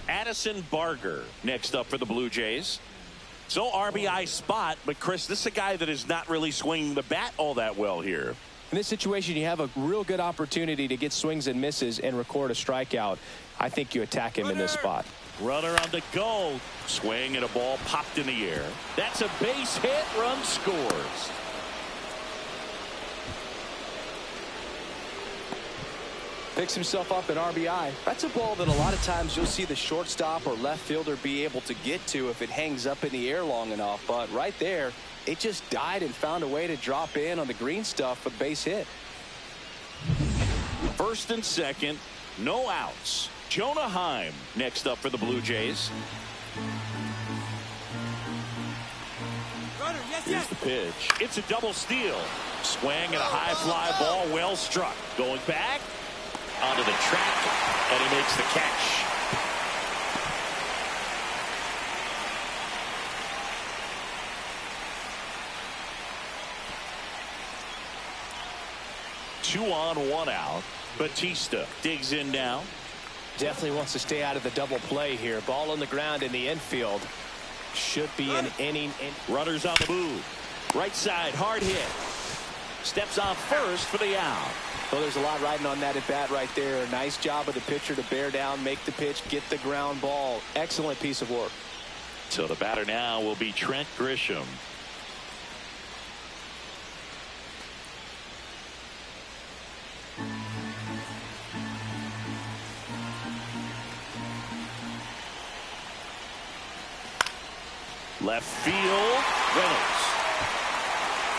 Addison Barger next up for the Blue Jays. So RBI spot, but Chris, this is a guy that is not really swinging the bat all that well here. In this situation, you have a real good opportunity to get swings and misses and record a strikeout. I think you attack him in this spot. Runner on the go. Swing and a ball popped in the air. That's a base hit. Run scores. Picks himself up an RBI. That's a ball that a lot of times you'll see the shortstop or left fielder be able to get to if it hangs up in the air long enough. But right there, it just died and found a way to drop in on the green stuff for the base hit. First and second, no outs. Jonah Heim next up for the Blue Jays. Runner, yes, Here's the pitch. It's a double steal. Swing and a high fly ball, well struck. Going back onto the track, and he makes the catch. Two on, one out. Batista digs in now. Definitely wants to stay out of the double play here. Ball on the ground in the infield. Should be an inning. Runners on the move. Right side, hard hit. Steps on first for the out. Well, there's a lot riding on that at bat right there. Nice job of the pitcher to bear down, make the pitch, get the ground ball. Excellent piece of work. So the batter now will be Trent Grisham. Left field, Reynolds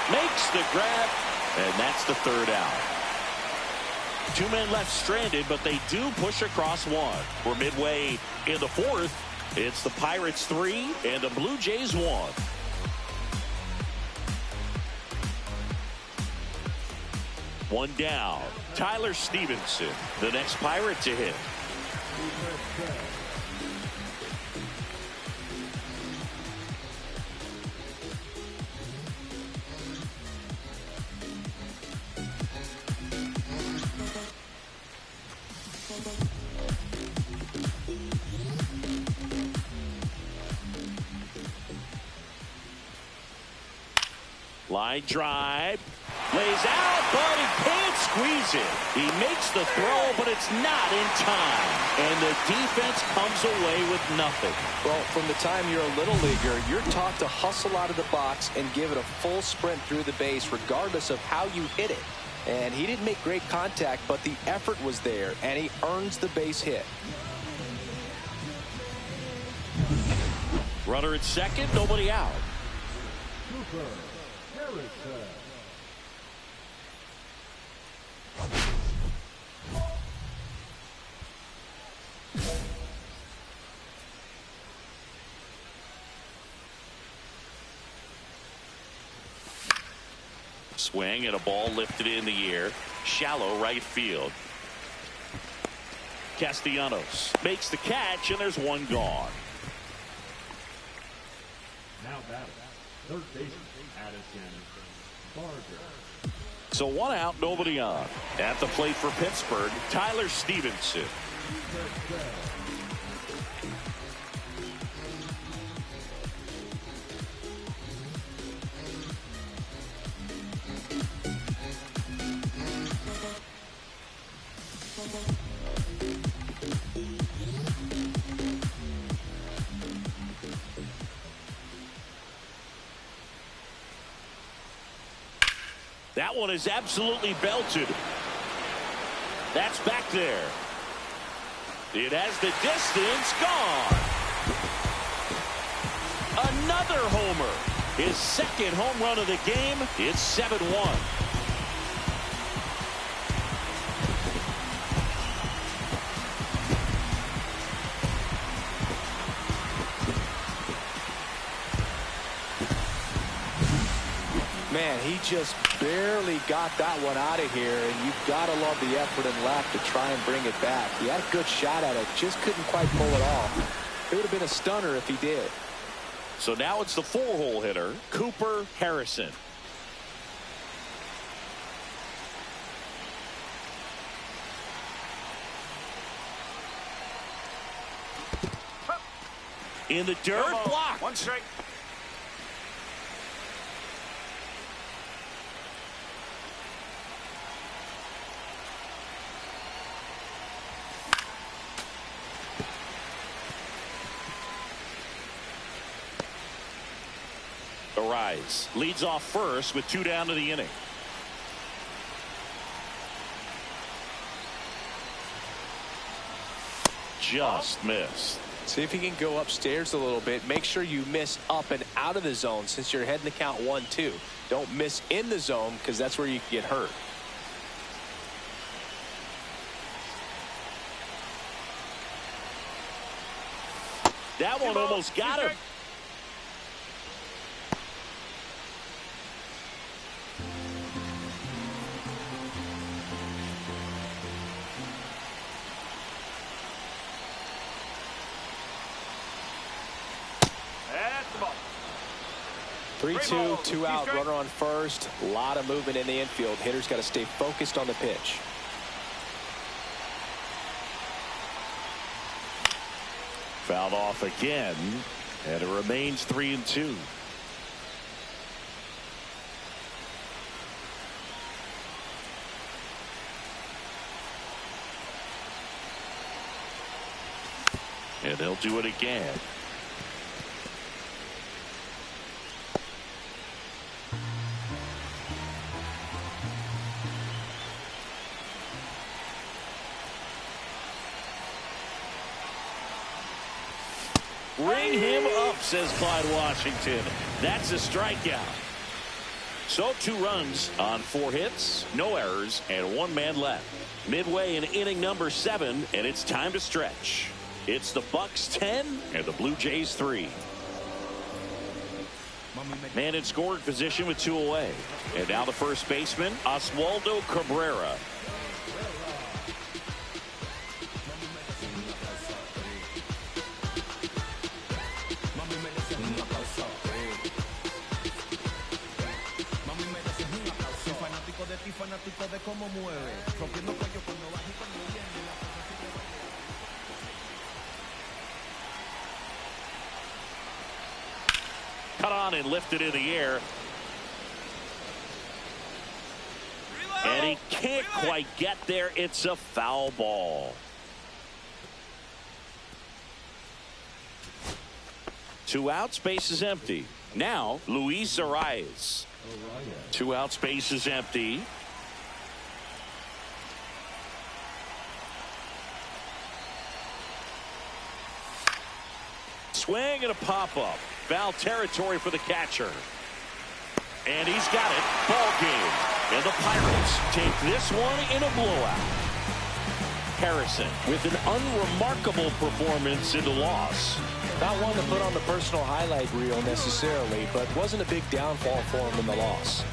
makes the grab, and that's the third out. Two men left stranded, but they do push across one. We're midway in the fourth. It's the Pirates 3 and the Blue Jays 1. One down. Tyler Stevenson, the next Pirate to hit. Line drive, lays out, but he can't squeeze it. He makes the throw, but it's not in time. And the defense comes away with nothing. Well, from the time you're a little leaguer, you're taught to hustle out of the box and give it a full sprint through the base, regardless of how you hit it. And he didn't make great contact, but the effort was there, and he earns the base hit. Runner at second, nobody out. Swing and a ball lifted in the air. Shallow right field. Castellanos makes the catch, and there's one gone. Now batting, third baseman Addison Barger. So one out, nobody on. At the plate for Pittsburgh, Tyler Stevenson. That one is absolutely belted. That's back there. It has the distance, gone. Another homer. His second home run of the game. It's 7-1. Man, he just barely got that one out of here, and you've got to love the effort and left to try and bring it back. He had a good shot at it, just couldn't quite pull it off. It would have been a stunner if he did. So now it's the four-hole hitter, Cooper Harrison. In the dirt, block. One strike. Arise leads off first with 2 down to the inning. Just missed. See if you can go upstairs a little bit. Make sure you miss up and out of the zone since you're heading the count 1-2. Don't miss in the zone because that's where you can get hurt. That one almost got him. 3-2, 2 out, runner on first. A lot of movement in the infield. Hitter's got to stay focused on the pitch. Fouled off again, and it remains 3-2. And they'll do it again. Ring him up, says Clyde Washington. That's a strikeout. So 2 runs on 4 hits, no errors, and 1 man left. Midway in inning number 7, and it's time to stretch. It's the Bucks 10 and the Blue Jays 3. Man in scoring position with 2 away. And now the first baseman, Oswaldo Cabrera. Cut on and lifted in the air. And he can't quite get there. It's a foul ball. 2 outs, base is empty. Now Luis Arias. 2 outs, base is empty. Swing and a pop-up. Foul territory for the catcher. And he's got it. Ball game. And the Pirates take this one in a blowout. Harrison with an unremarkable performance in the loss. Not one to put on the personal highlight reel necessarily, but wasn't a big downfall for him in the loss.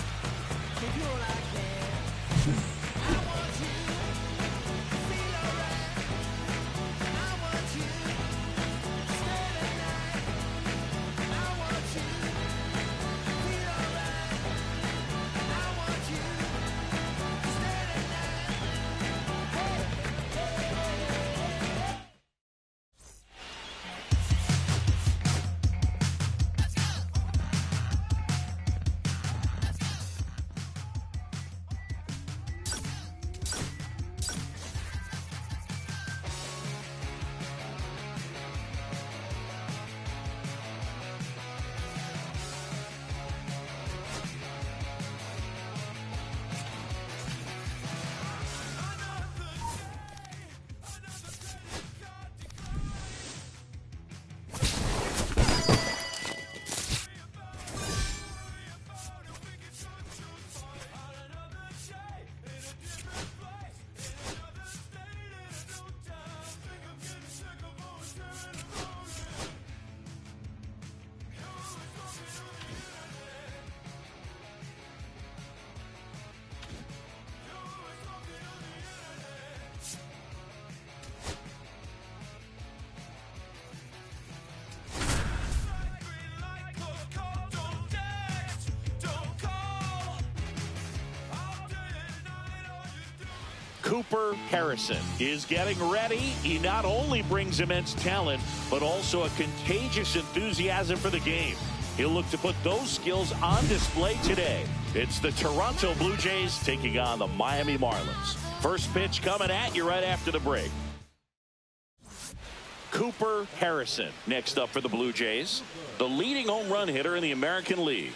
Cooper Harrison is getting ready. He not only brings immense talent, but also a contagious enthusiasm for the game. He'll look to put those skills on display today. It's the Toronto Blue Jays taking on the Miami Marlins. First pitch coming at you right after the break. Cooper Harrison next up for the Blue Jays, the leading home run hitter in the American League.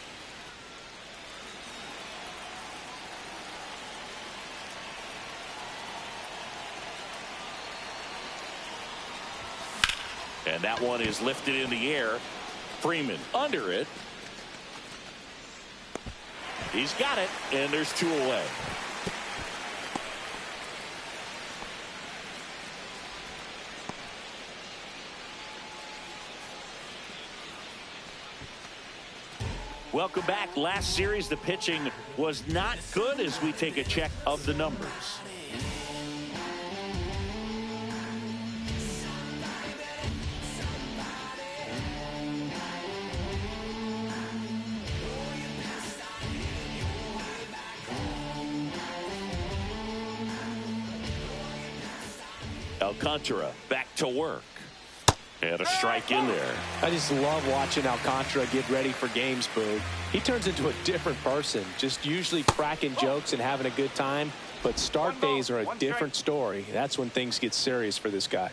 And that one is lifted in the air. Freeman under it. He's got it, and there's 2 away. Welcome back. Last series, the pitching was not good as we take a check of the numbers. Alcantara back to work. And a strike in there. I just love watching Alcantara get ready for games, Boog. He turns into a different person, just usually cracking jokes and having a good time. But start days are a different story. That's when things get serious for this guy.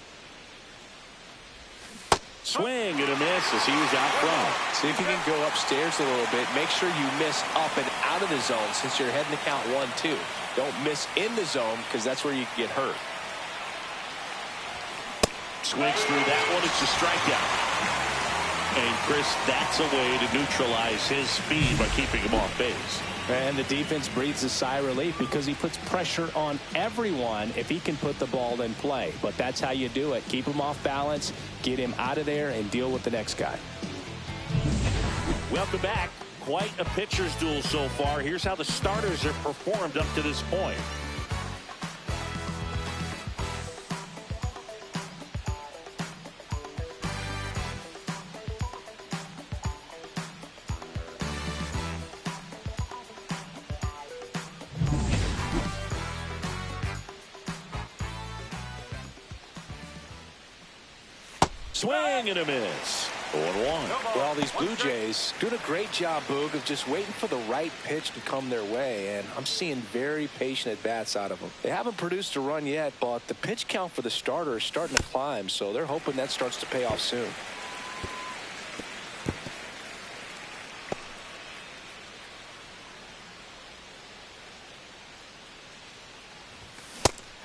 Swing and a miss as he was out front. See if you can go upstairs a little bit. Make sure you miss up and out of the zone since you're heading to count 1-2. Don't miss in the zone because that's where you can get hurt. Swings through that one. It's a strikeout. And, Chris, that's a way to neutralize his speed by keeping him off base. And the defense breathes a sigh of relief because he puts pressure on everyone if he can put the ball in play. But that's how you do it. Keep him off balance, get him out of there, and deal with the next guy. Welcome back. Quite a pitcher's duel so far. Here's how the starters have performed up to this point. Swing and a miss. 0-1. Well, these Blue Jays doing a great job, Boog, of just waiting for the right pitch to come their way, and I'm seeing very patient at-bats out of them. They haven't produced a run yet, but the pitch count for the starter is starting to climb, so they're hoping that starts to pay off soon.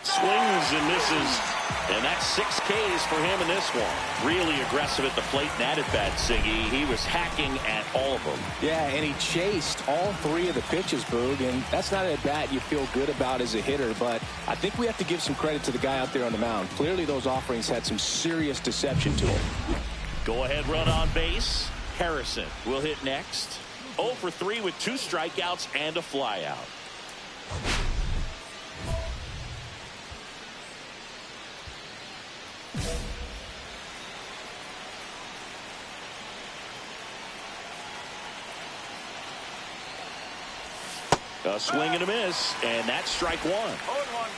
Swings and misses. And that's 6 Ks for him in this one. Really aggressive at the plate and at bat, Siggy. He was hacking at all of them. Yeah, and he chased all 3 of the pitches, Boog, and that's not an at-bat you feel good about as a hitter, but I think we have to give some credit to the guy out there on the mound. Clearly those offerings had some serious deception to him. Go ahead run on base. Harrison will hit next. 0 for 3 with 2 strikeouts and a flyout. A swing and a miss, and that's strike 1. 0-1.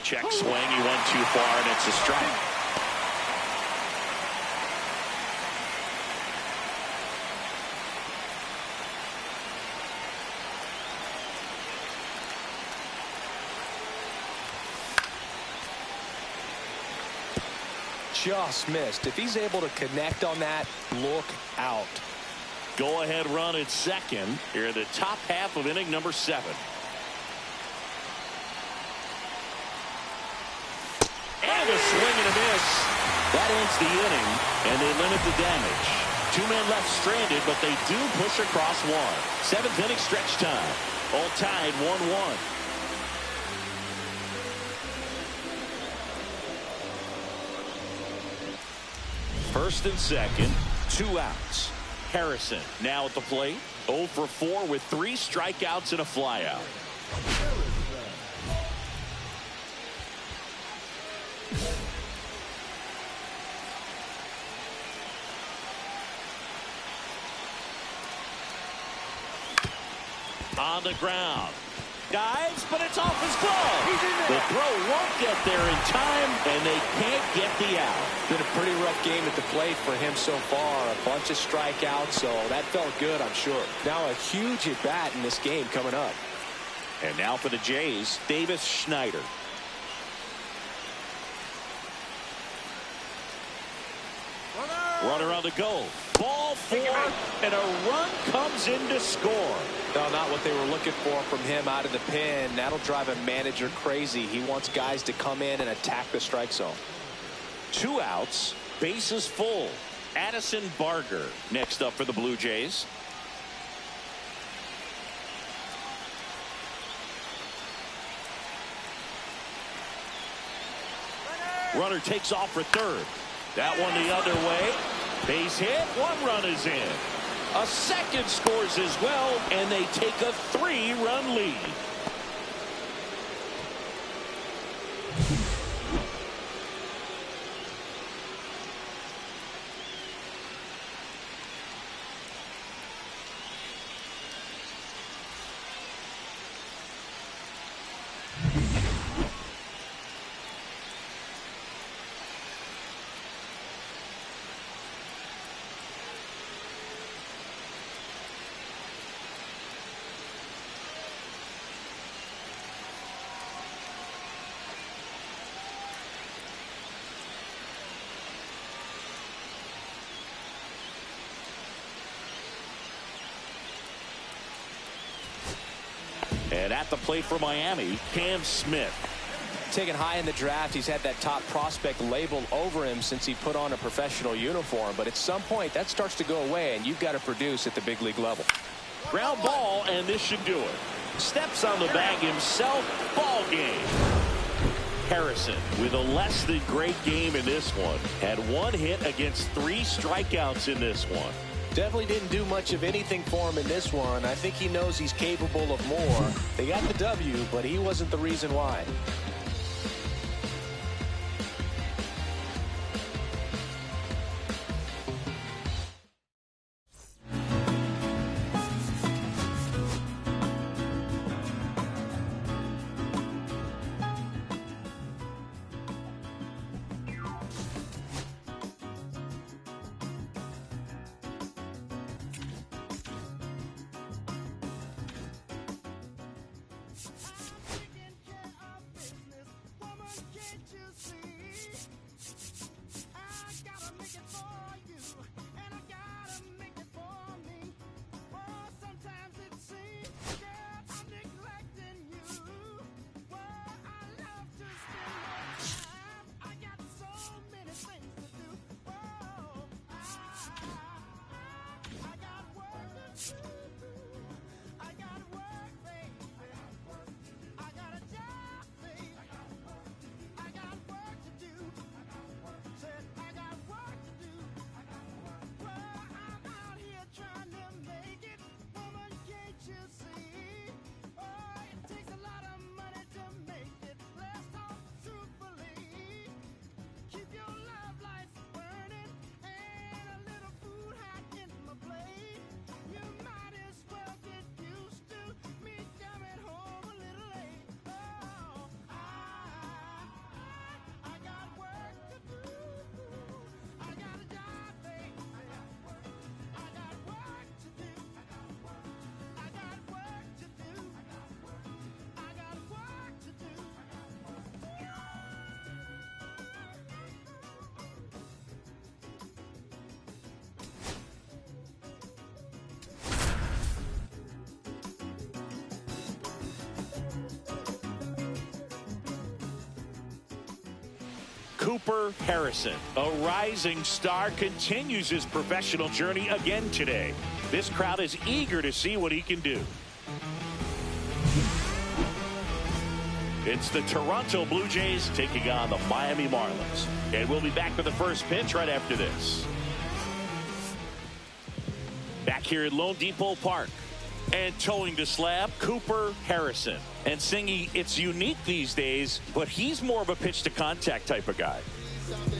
Check swing, he went too far, and it's a strike. Just missed. If he's able to connect on that, look out. Go ahead run at second here in the top half of inning number 7. And a swing and a miss. That ends the inning, and they limit the damage. 2 men left stranded, but they do push across 1. 7th inning stretch time. All tied 1-1. First and second, 2 outs. Harrison now at the plate. 0 for 4 with 3 strikeouts and a flyout. On the ground. Dives, but it's off his glove. The throw won't get there in time, and they can't get the out. Been a pretty rough game at the plate for him so far. A bunch of strikeouts, so that felt good, I'm sure. Now a huge at-bat in this game coming up. And now for the Jays, Davis Schneider. Runner on the go. Ball 4, and a run comes in to score. No, not what they were looking for from him out of the pen. That'll drive a manager crazy. He wants guys to come in and attack the strike zone. 2 outs, bases full. Addison Barger next up for the Blue Jays. Runner takes off for third. That one the other way. Base hit. 1 run is in. A second scores as well, and they take a 3-run lead. And at the plate for Miami, Cam Smith. Taken high in the draft, he's had that top prospect label over him since he put on a professional uniform. But at some point, that starts to go away, and you've got to produce at the big league level. Ground ball, and this should do it. Steps on the bag himself. Ball game. Harrison with a less than great game in this one. Had 1 hit against 3 strikeouts in this one. Definitely didn't do much of anything for him in this one. I think he knows he's capable of more. They got the W, but he wasn't the reason why. Cooper Harrison, a rising star, continues his professional journey again today. This crowd is eager to see what he can do. It's the Toronto Blue Jays taking on the Miami Marlins. And we'll be back with the first pitch right after this. Back here at Lone Depot Park. And towing the slab, Cooper Harrison. And singing, it's unique these days, but he's more of a pitch-to-contact type of guy.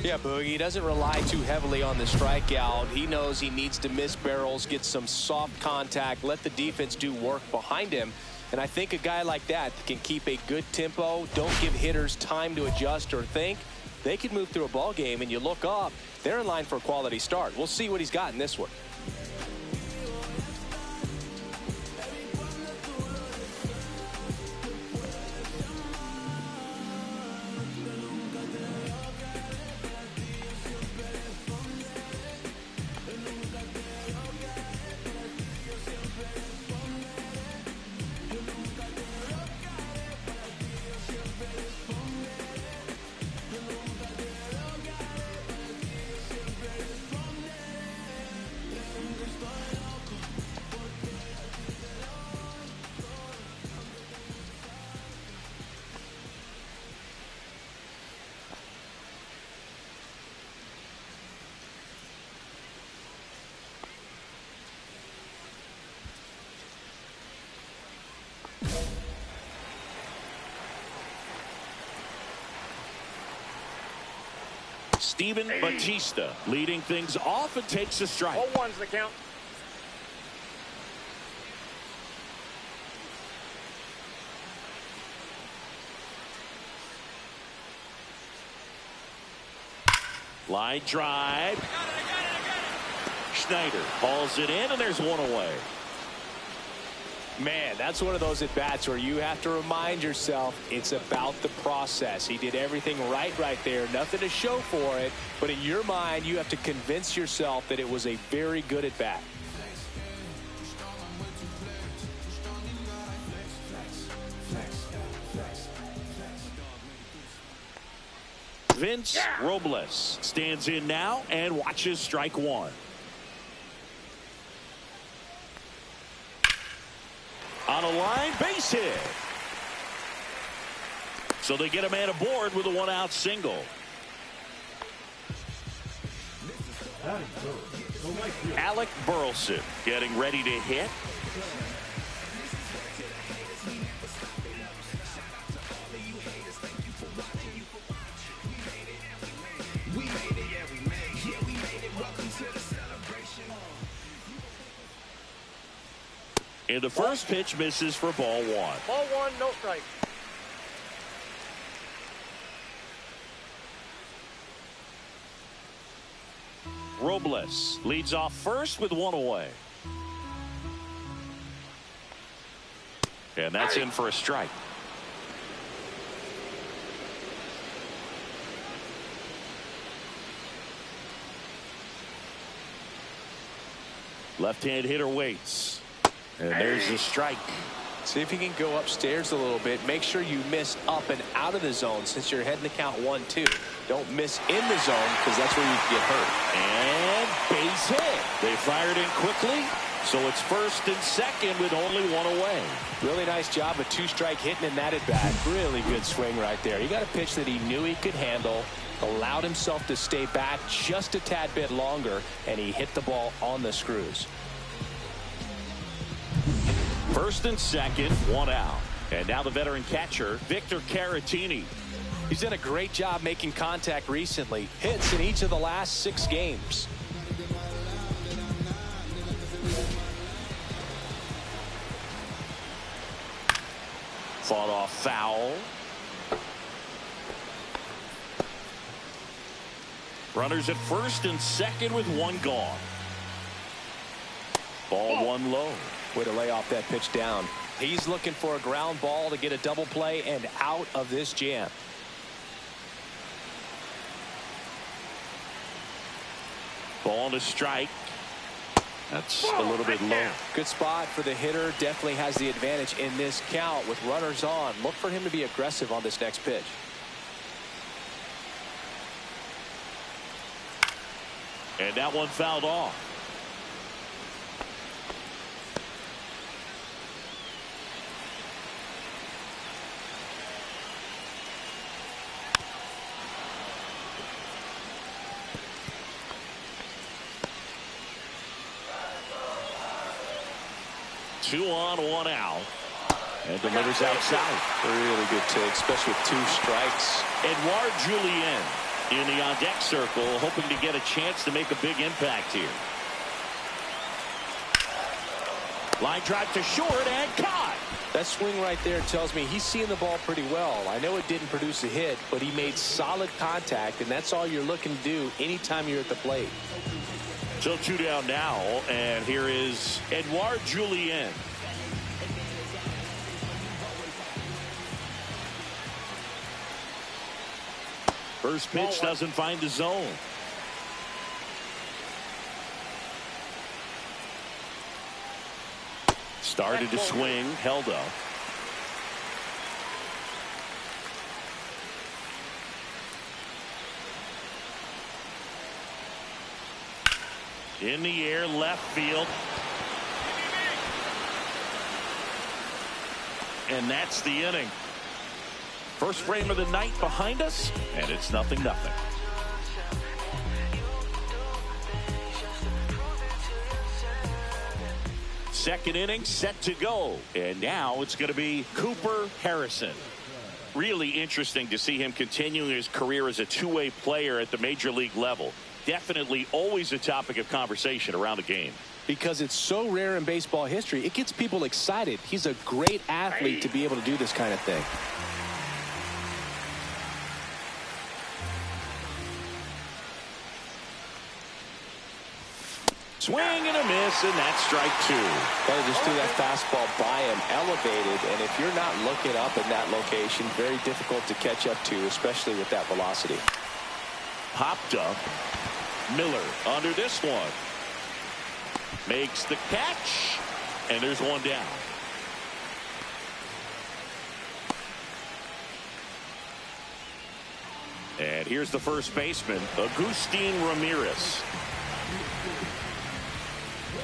Yeah, Boogie, he doesn't rely too heavily on the strikeout. He knows he needs to miss barrels, get some soft contact, let the defense do work behind him. And I think a guy like that can keep a good tempo, don't give hitters time to adjust or think. They can move through a ball game, and you look up, they're in line for a quality start. We'll see what he's got in this one. Steven Batista leading things off and takes a strike. 0-1's the count. Line drive. Schneider hauls it in, and there's one away. Man, that's one of those at-bats where you have to remind yourself it's about the process. He did everything right there. Nothing to show for it. But in your mind, you have to convince yourself that it was a very good at-bat. Vince Robles stands in now and watches strike one. On a line, base hit. So they get a man aboard with a one-out single. Alec Burleson getting ready to hit. And the first pitch misses for ball one. Ball one, no strike. Robles leads off first with one away. And that's in for a strike. Left-hand hitter waits. And there's the strike. See if you can go upstairs a little bit. Make sure you miss up and out of the zone since you're heading to count 1-2. Don't miss in the zone because that's where you can get hurt. And base hit. They fired in quickly, so it's first and second with only one away. Really nice job of two-strike hitting in that at bat. Really good swing right there. He got a pitch that he knew he could handle, allowed himself to stay back just a tad bit longer, and he hit the ball on the screws. First and second, one out. And now the veteran catcher, Victor Caratini. He's done a great job making contact recently. Hits in each of the last 6 games. Fought off foul. Runners at first and second with one gone. Ball one low. Way to lay off that pitch down. He's looking for a ground ball to get a double play and out of this jam. Ball to strike. That's a little bit low. Good spot for the hitter. Definitely has the advantage in this count with runners on. Look for him to be aggressive on this next pitch. And that one fouled off. Two on, one out. And delivers outside. Really good take, especially with 2 strikes. Edouard Julien in the on-deck circle, hoping to get a chance to make a big impact here. Line drive to short and caught. That swing right there tells me he's seeing the ball pretty well. I know it didn't produce a hit, but he made solid contact, and that's all you're looking to do anytime you're at the plate. So 2 down now, and here is Edouard Julien. First pitch doesn't find the zone. Started to swing, held up. In the air, left field. And that's the inning. First frame of the night behind us, and it's 0-0. Second inning set to go, and now it's going to be Cooper Harrison. Really interesting to see him continuing his career as a two-way player at the major league level. Definitely always a topic of conversation around the game. Because it's so rare in baseball history, it gets people excited. He's a great athlete to be able to do this kind of thing. Swing and a miss, and that's strike 2. Well, just threw that fastball by him, elevated, and if you're not looking up in that location, very difficult to catch up to, especially with that velocity. Popped up. Miller under this one. Makes the catch, and there's one down. And here's the first baseman, Agustin Ramirez.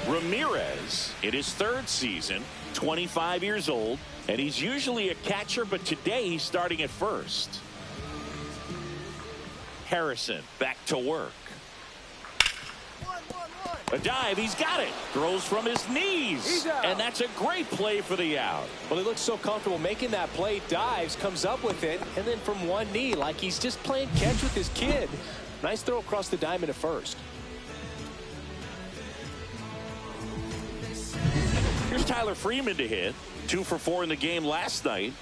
Ramirez, in his third season, 25 years old, and he's usually a catcher, but today he's starting at first. Harrison back to work. A dive, he's got it. Throws from his knees. And that's a great play for the out. Well, he looks so comfortable making that play, dives, comes up with it, and then from one knee, like he's just playing catch with his kid. Nice throw across the diamond at first. Here's Tyler Freeman to hit. 2 for 4 in the game last night.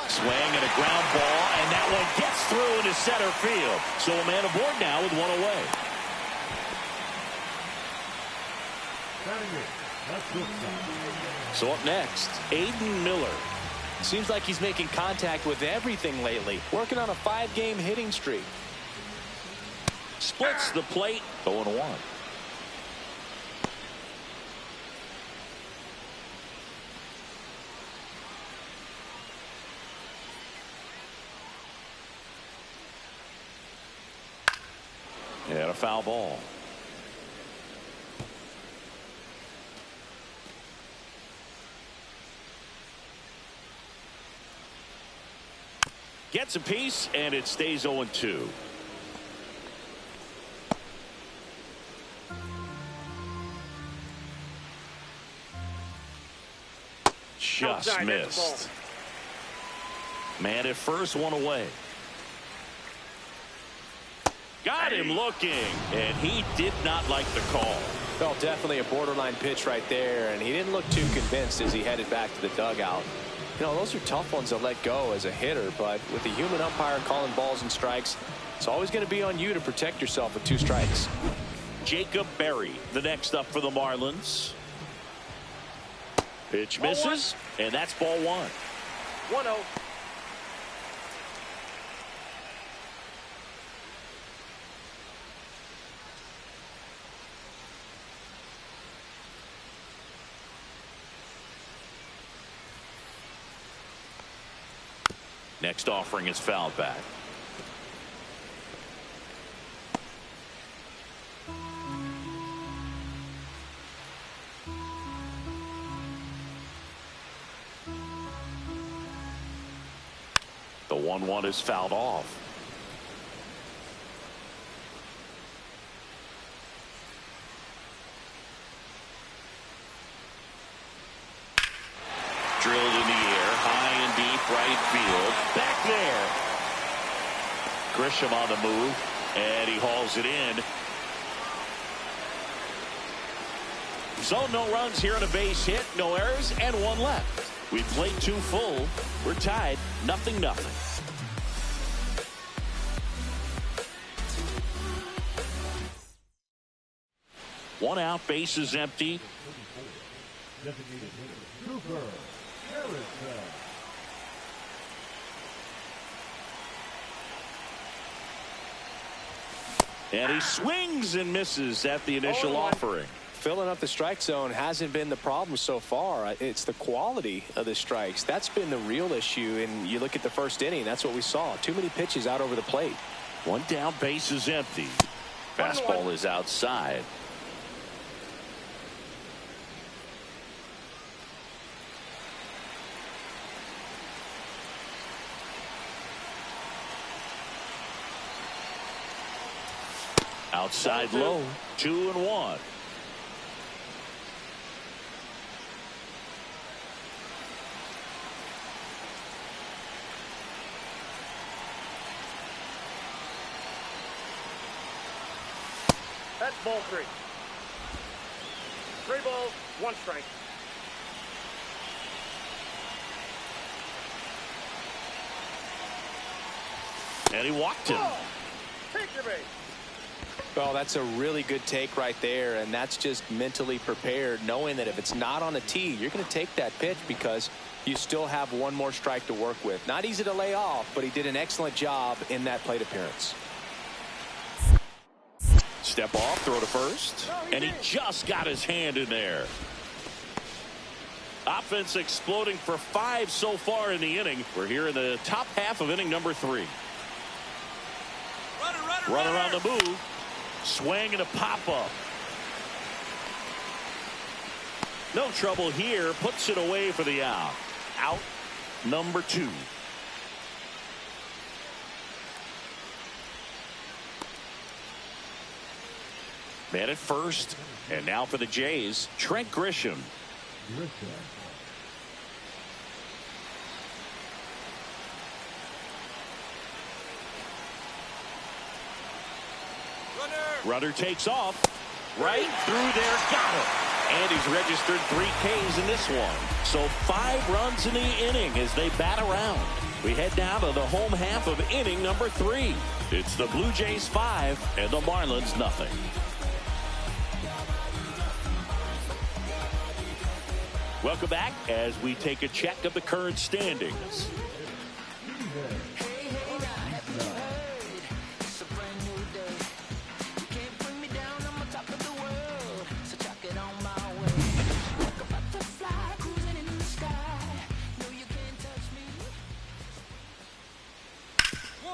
Swing and a ground ball, and that one gets through into center field. So a man aboard now with one away. So up next, Aiden Miller. Seems like he's making contact with everything lately. Working on a 5-game hitting streak. Splits the plate, 0-1. And a foul ball. Gets a piece, and it stays 0-2. Just missed. Man at first, one away. Got him looking, and he did not like the call. Well, definitely a borderline pitch right there, and he didn't look too convinced as he headed back to the dugout. You know, those are tough ones to let go as a hitter, but with the human umpire calling balls and strikes, it's always going to be on you to protect yourself with 2 strikes. Jacob Berry, the next up for the Marlins. Pitch misses, and that's ball 1. 1-0. Next offering is fouled back. The 1-1 is fouled off. Drilled in the air, high and deep right field. Back there. Grisham on the move, and he hauls it in. So no runs here on a base hit, no errors, and 1 left. We played 2 full. We're tied, 0-0. One out, base is empty. Designated hitter, Cooper Harrison. And he swings and misses at the initial offering. Filling up the strike zone hasn't been the problem so far. It's the quality of the strikes. That's been the real issue. And you look at the first inning, that's what we saw. Too many pitches out over the plate. 1 down, base is empty. Fastball is outside. Outside low, 2-1. That's ball 3. 3 balls, 1 strike. And he walked him. Take your base. Well, that's a really good take right there, and that's just mentally prepared, knowing that if it's not on a tee, you're going to take that pitch because you still have 1 more strike to work with. Not easy to lay off, but he did an excellent job in that plate appearance. Step off, throw to first, and he just got his hand in there. Offense exploding for 5 so far in the inning. We're here in the top half of inning number 3. Runner on the move. Swing and a pop-up. No trouble here. Puts it away for the out. Out number 2. Man at first. And now for the Jays, Trent Grisham. Runner takes off. Right through there. Got it. And he's registered 3 Ks in this one. So 5 runs in the inning as they bat around. We head down to the home half of inning number 3. It's the Blue Jays 5 and the Marlins nothing. Welcome back as we take a check of the current standings.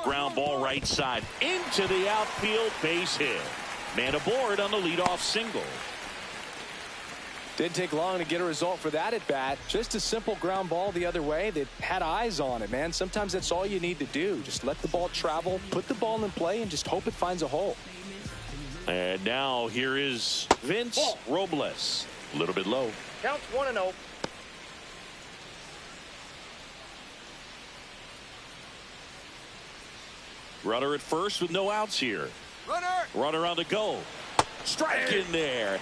Ground ball right side into the outfield, base hit. Man aboard on the leadoff single. Didn't take long to get a result for that at bat. Just a simple ground ball the other way. They had eyes on it, man. Sometimes that's all you need to do. Just let the ball travel, put the ball in play, and just hope it finds a hole. And now here is Vince Robles. A little bit low. Counts 1-0. Runner at first with no outs here. Runner on the go. Strike in there.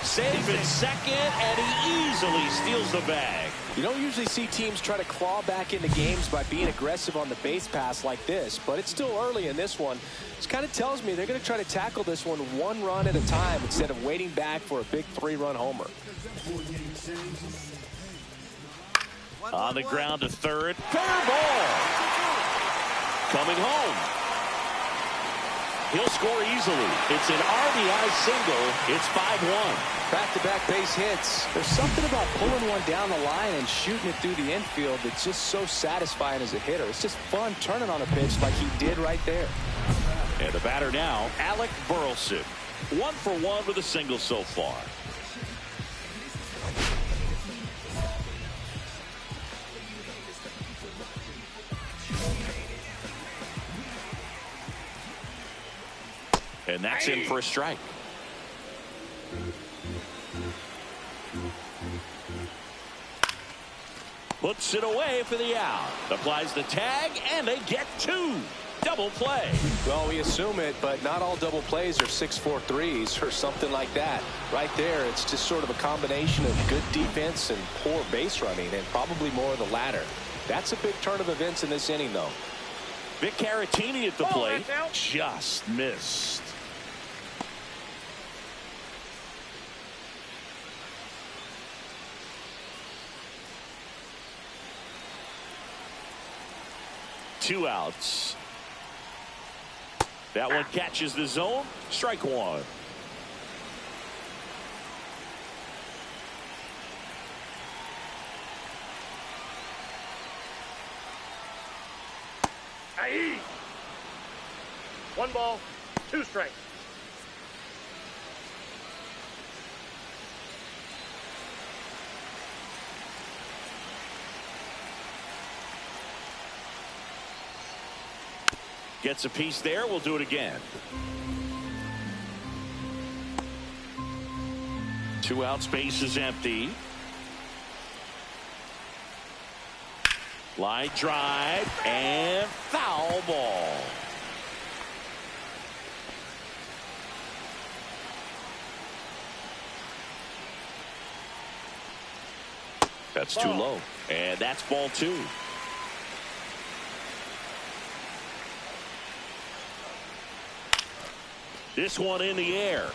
Save in second, and he easily steals the bag. You don't usually see teams try to claw back into games by being aggressive on the base pass like this, but it's still early in this one. This kind of tells me they're going to try to tackle this one 1 run at a time instead of waiting back for a big 3-run homer. On the ground to third. Fair ball. Coming home. He'll score easily. It's an RBI single. It's 5-1. Back-to-back base hits. There's something about pulling one down the line and shooting it through the infield that's just so satisfying as a hitter. It's just fun turning on a pitch like he did right there. And the batter now, Alec Burleson. 1 for 1 with a single so far. And that's in for a strike. Puts it away for the out. Applies the tag, and they get 2. Double play. Well, we assume it, but not all double plays are 6-4 threes or something like that. Right there, it's just sort of a combination of good defense and poor base running, and probably more of the latter. That's a big turn of events in this inning, though. Vic Caratini at the plate. Just missed. Two outs. That one catches the zone. Strike 1. Aye. 1 ball, 2 strikes. Gets a piece there. We'll do it again. 2 out. Space is empty. Line drive and foul ball. That's too low. And that's ball 2. This one in the air.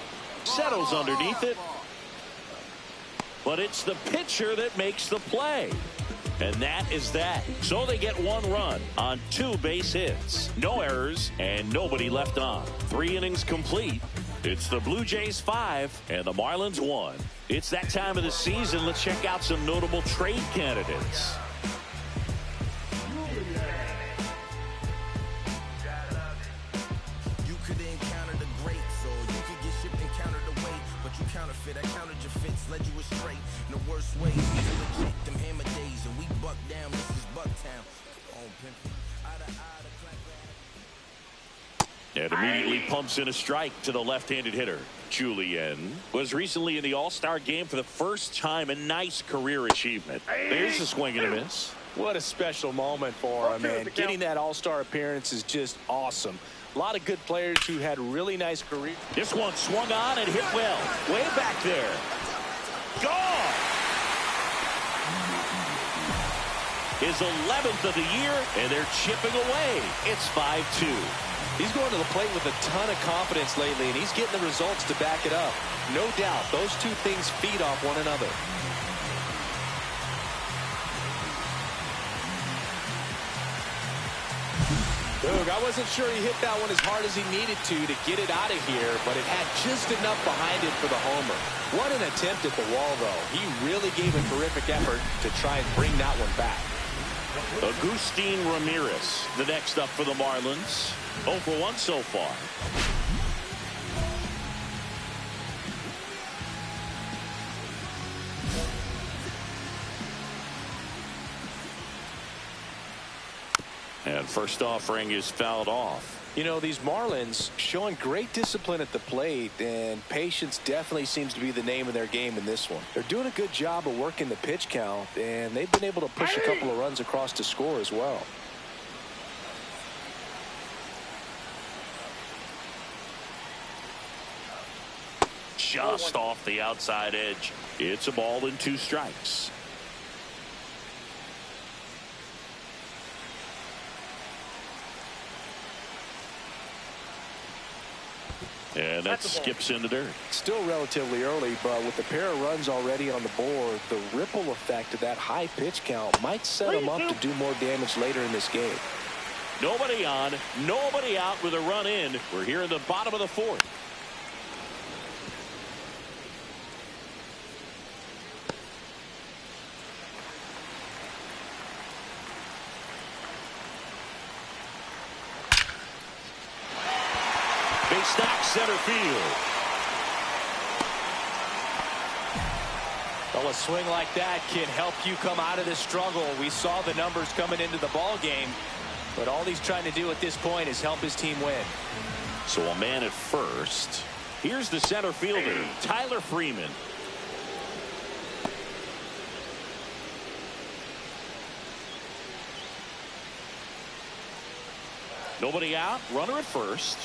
Settles underneath it. But it's the pitcher that makes the play. And that is that. So they get 1 run on 2 base hits. No errors and nobody left on. 3 innings complete. It's the Blue Jays 5 and the Marlins 1. It's that time of the season. Let's check out some notable trade candidates. You could encounter the greats, or you could get shipped and counter the weight, but you counterfeit. I countered your fits, led you astray in the worst ways. We legit them hammer days, and we buck down. This is Bucktown. On pimpin'. And immediately pumps in a strike to the left-handed hitter. Julian was recently in the All-Star game for the first time. A nice career achievement. There's a swing and a miss. What a special moment for him, man. Getting that All-Star appearance is just awesome. A lot of good players who had really nice careers. This one swung on and hit well. Way back there. Gone! His 11th of the year, and they're chipping away. It's 5-2. He's going to the plate with a ton of confidence lately, and he's getting the results to back it up. No doubt, those two things feed off one another. Doug, I wasn't sure he hit that one as hard as he needed to get it out of here, but it had just enough behind it for the homer. What an attempt at the wall, though. He really gave a terrific effort to try and bring that one back. Agustin Ramirez, the next up for the Marlins. 0 for 1 so far. And first offering is fouled off. You know, these Marlins showing great discipline at the plate, and patience definitely seems to be the name of their game in this one. They're doing a good job of working the pitch count, and they've been able to push a couple of runs across to score as well. Just off the outside edge. It's a ball and 2 strikes. And that skips in the dirt. Still relatively early, but with a pair of runs already on the board, the ripple effect of that high pitch count might set them up to do more damage later in this game. Nobody on, nobody out with a run in. We're here in the bottom of the 4th. Big stack center field. Well, a swing like that can help you come out of this struggle. We saw the numbers coming into the ball game, but all he's trying to do at this point is help his team win. So a man at first. Here's the center fielder, Tyler Freeman. Nobody out, runner at first.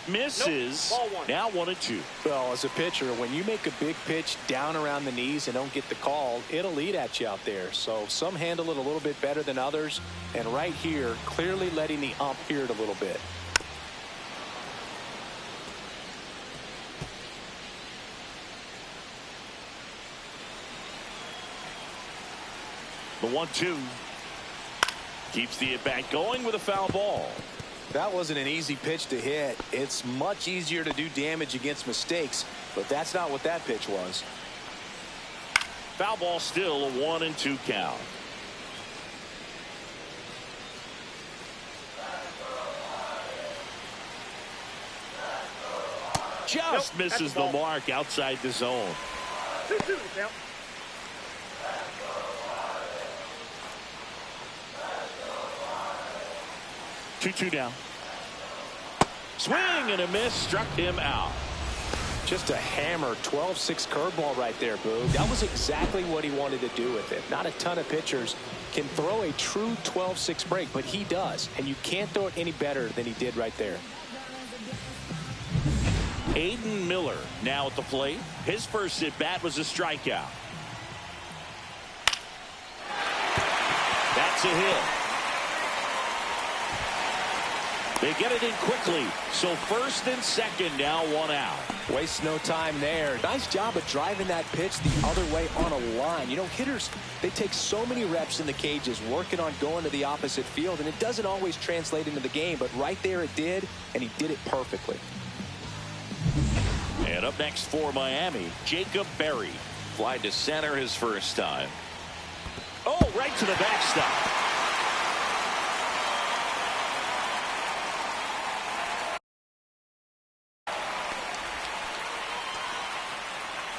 Misses. Nope. Now 1-2. Well, as a pitcher, when you make a big pitch down around the knees and don't get the call, it'll eat at you out there. So some handle it a little bit better than others. And right here, clearly letting the ump hear it a little bit. The 1-2 keeps the at-bat going with a foul ball. That wasn't an easy pitch to hit. It's much easier to do damage against mistakes, but that's not what that pitch was. Foul ball, still a 1-2 count. Just misses the mark outside the zone. 2-2 count. Two down. Swing and a miss, struck him out. Just a hammer 12-6 curveball right there, Boog. That was exactly what he wanted to do with it. Not a ton of pitchers can throw a true 12-6 break, but he does, and you can't throw it any better than he did right there. Aiden Miller now at the plate. His first at bat was a strikeout. That's a hit. They get it in quickly. So first and second, now one out. Wastes no time there. Nice job of driving that pitch the other way on a line. You know, hitters, they take so many reps in the cages working on going to the opposite field, and it doesn't always translate into the game, but right there it did, and he did it perfectly. And up next for Miami, Jacob Berry. Fly to center his first time. Oh, right to the backstop.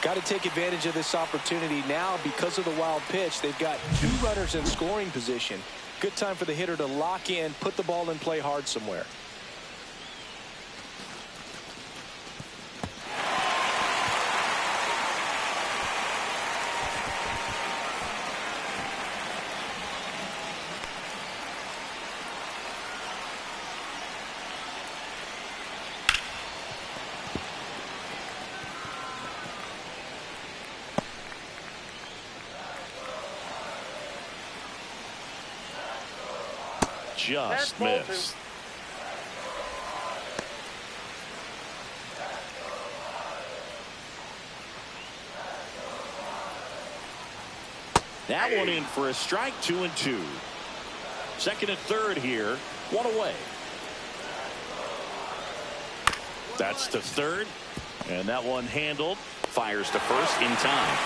Got to take advantage of this opportunity now because of the wild pitch. They've got 2 runners in scoring position. Good time for the hitter to lock in, put the ball in play hard somewhere. Just missed. That one in for a strike, 2-2. Second and third here, 1 away. That's to third, and that one handled. Fires to first in time.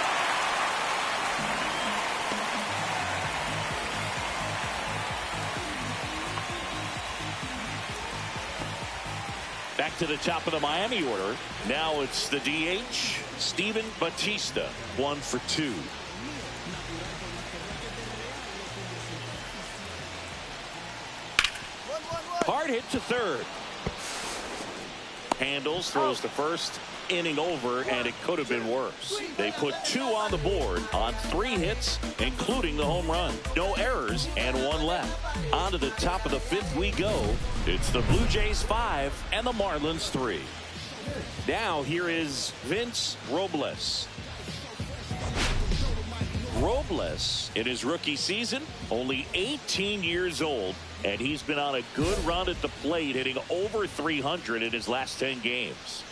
Back to the top of the Miami order. Now it's the DH, Steven Batista, 1 for 2. Hard hit to third. Handles, throws to first. Inning over, and it could have been worse. They put 2 on the board on 3 hits, including the home run. No errors and 1 left. On to the top of the 5th we go. It's the Blue Jays 5 and the Marlins 3. Now here is Vince Robles. Robles, in his rookie season, only 18 years old, and he's been on a good run at the plate, hitting over 300 in his last 10 games.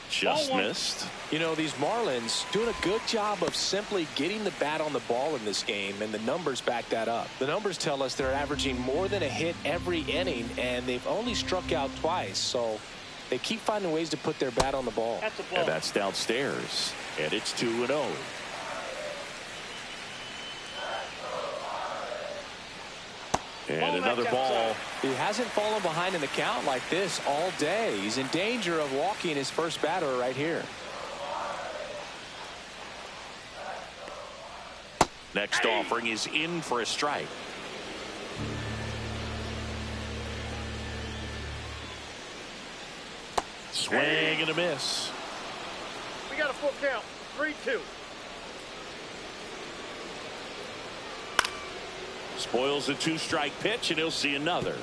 Just missed. You know, these Marlins doing a good job of simply getting the bat on the ball in this game, and the numbers back that up. The numbers tell us they're averaging more than a hit every inning, and they've only struck out twice, so they keep finding ways to put their bat on the ball. And that's downstairs, and it's 2-0. And another ball. He hasn't fallen behind in the count like this all day. He's in danger of walking his first batter right here. Next offering is in for a strike. Swing and a miss. We got a full count. 3-2. Spoils a 2-strike pitch, and he'll see another.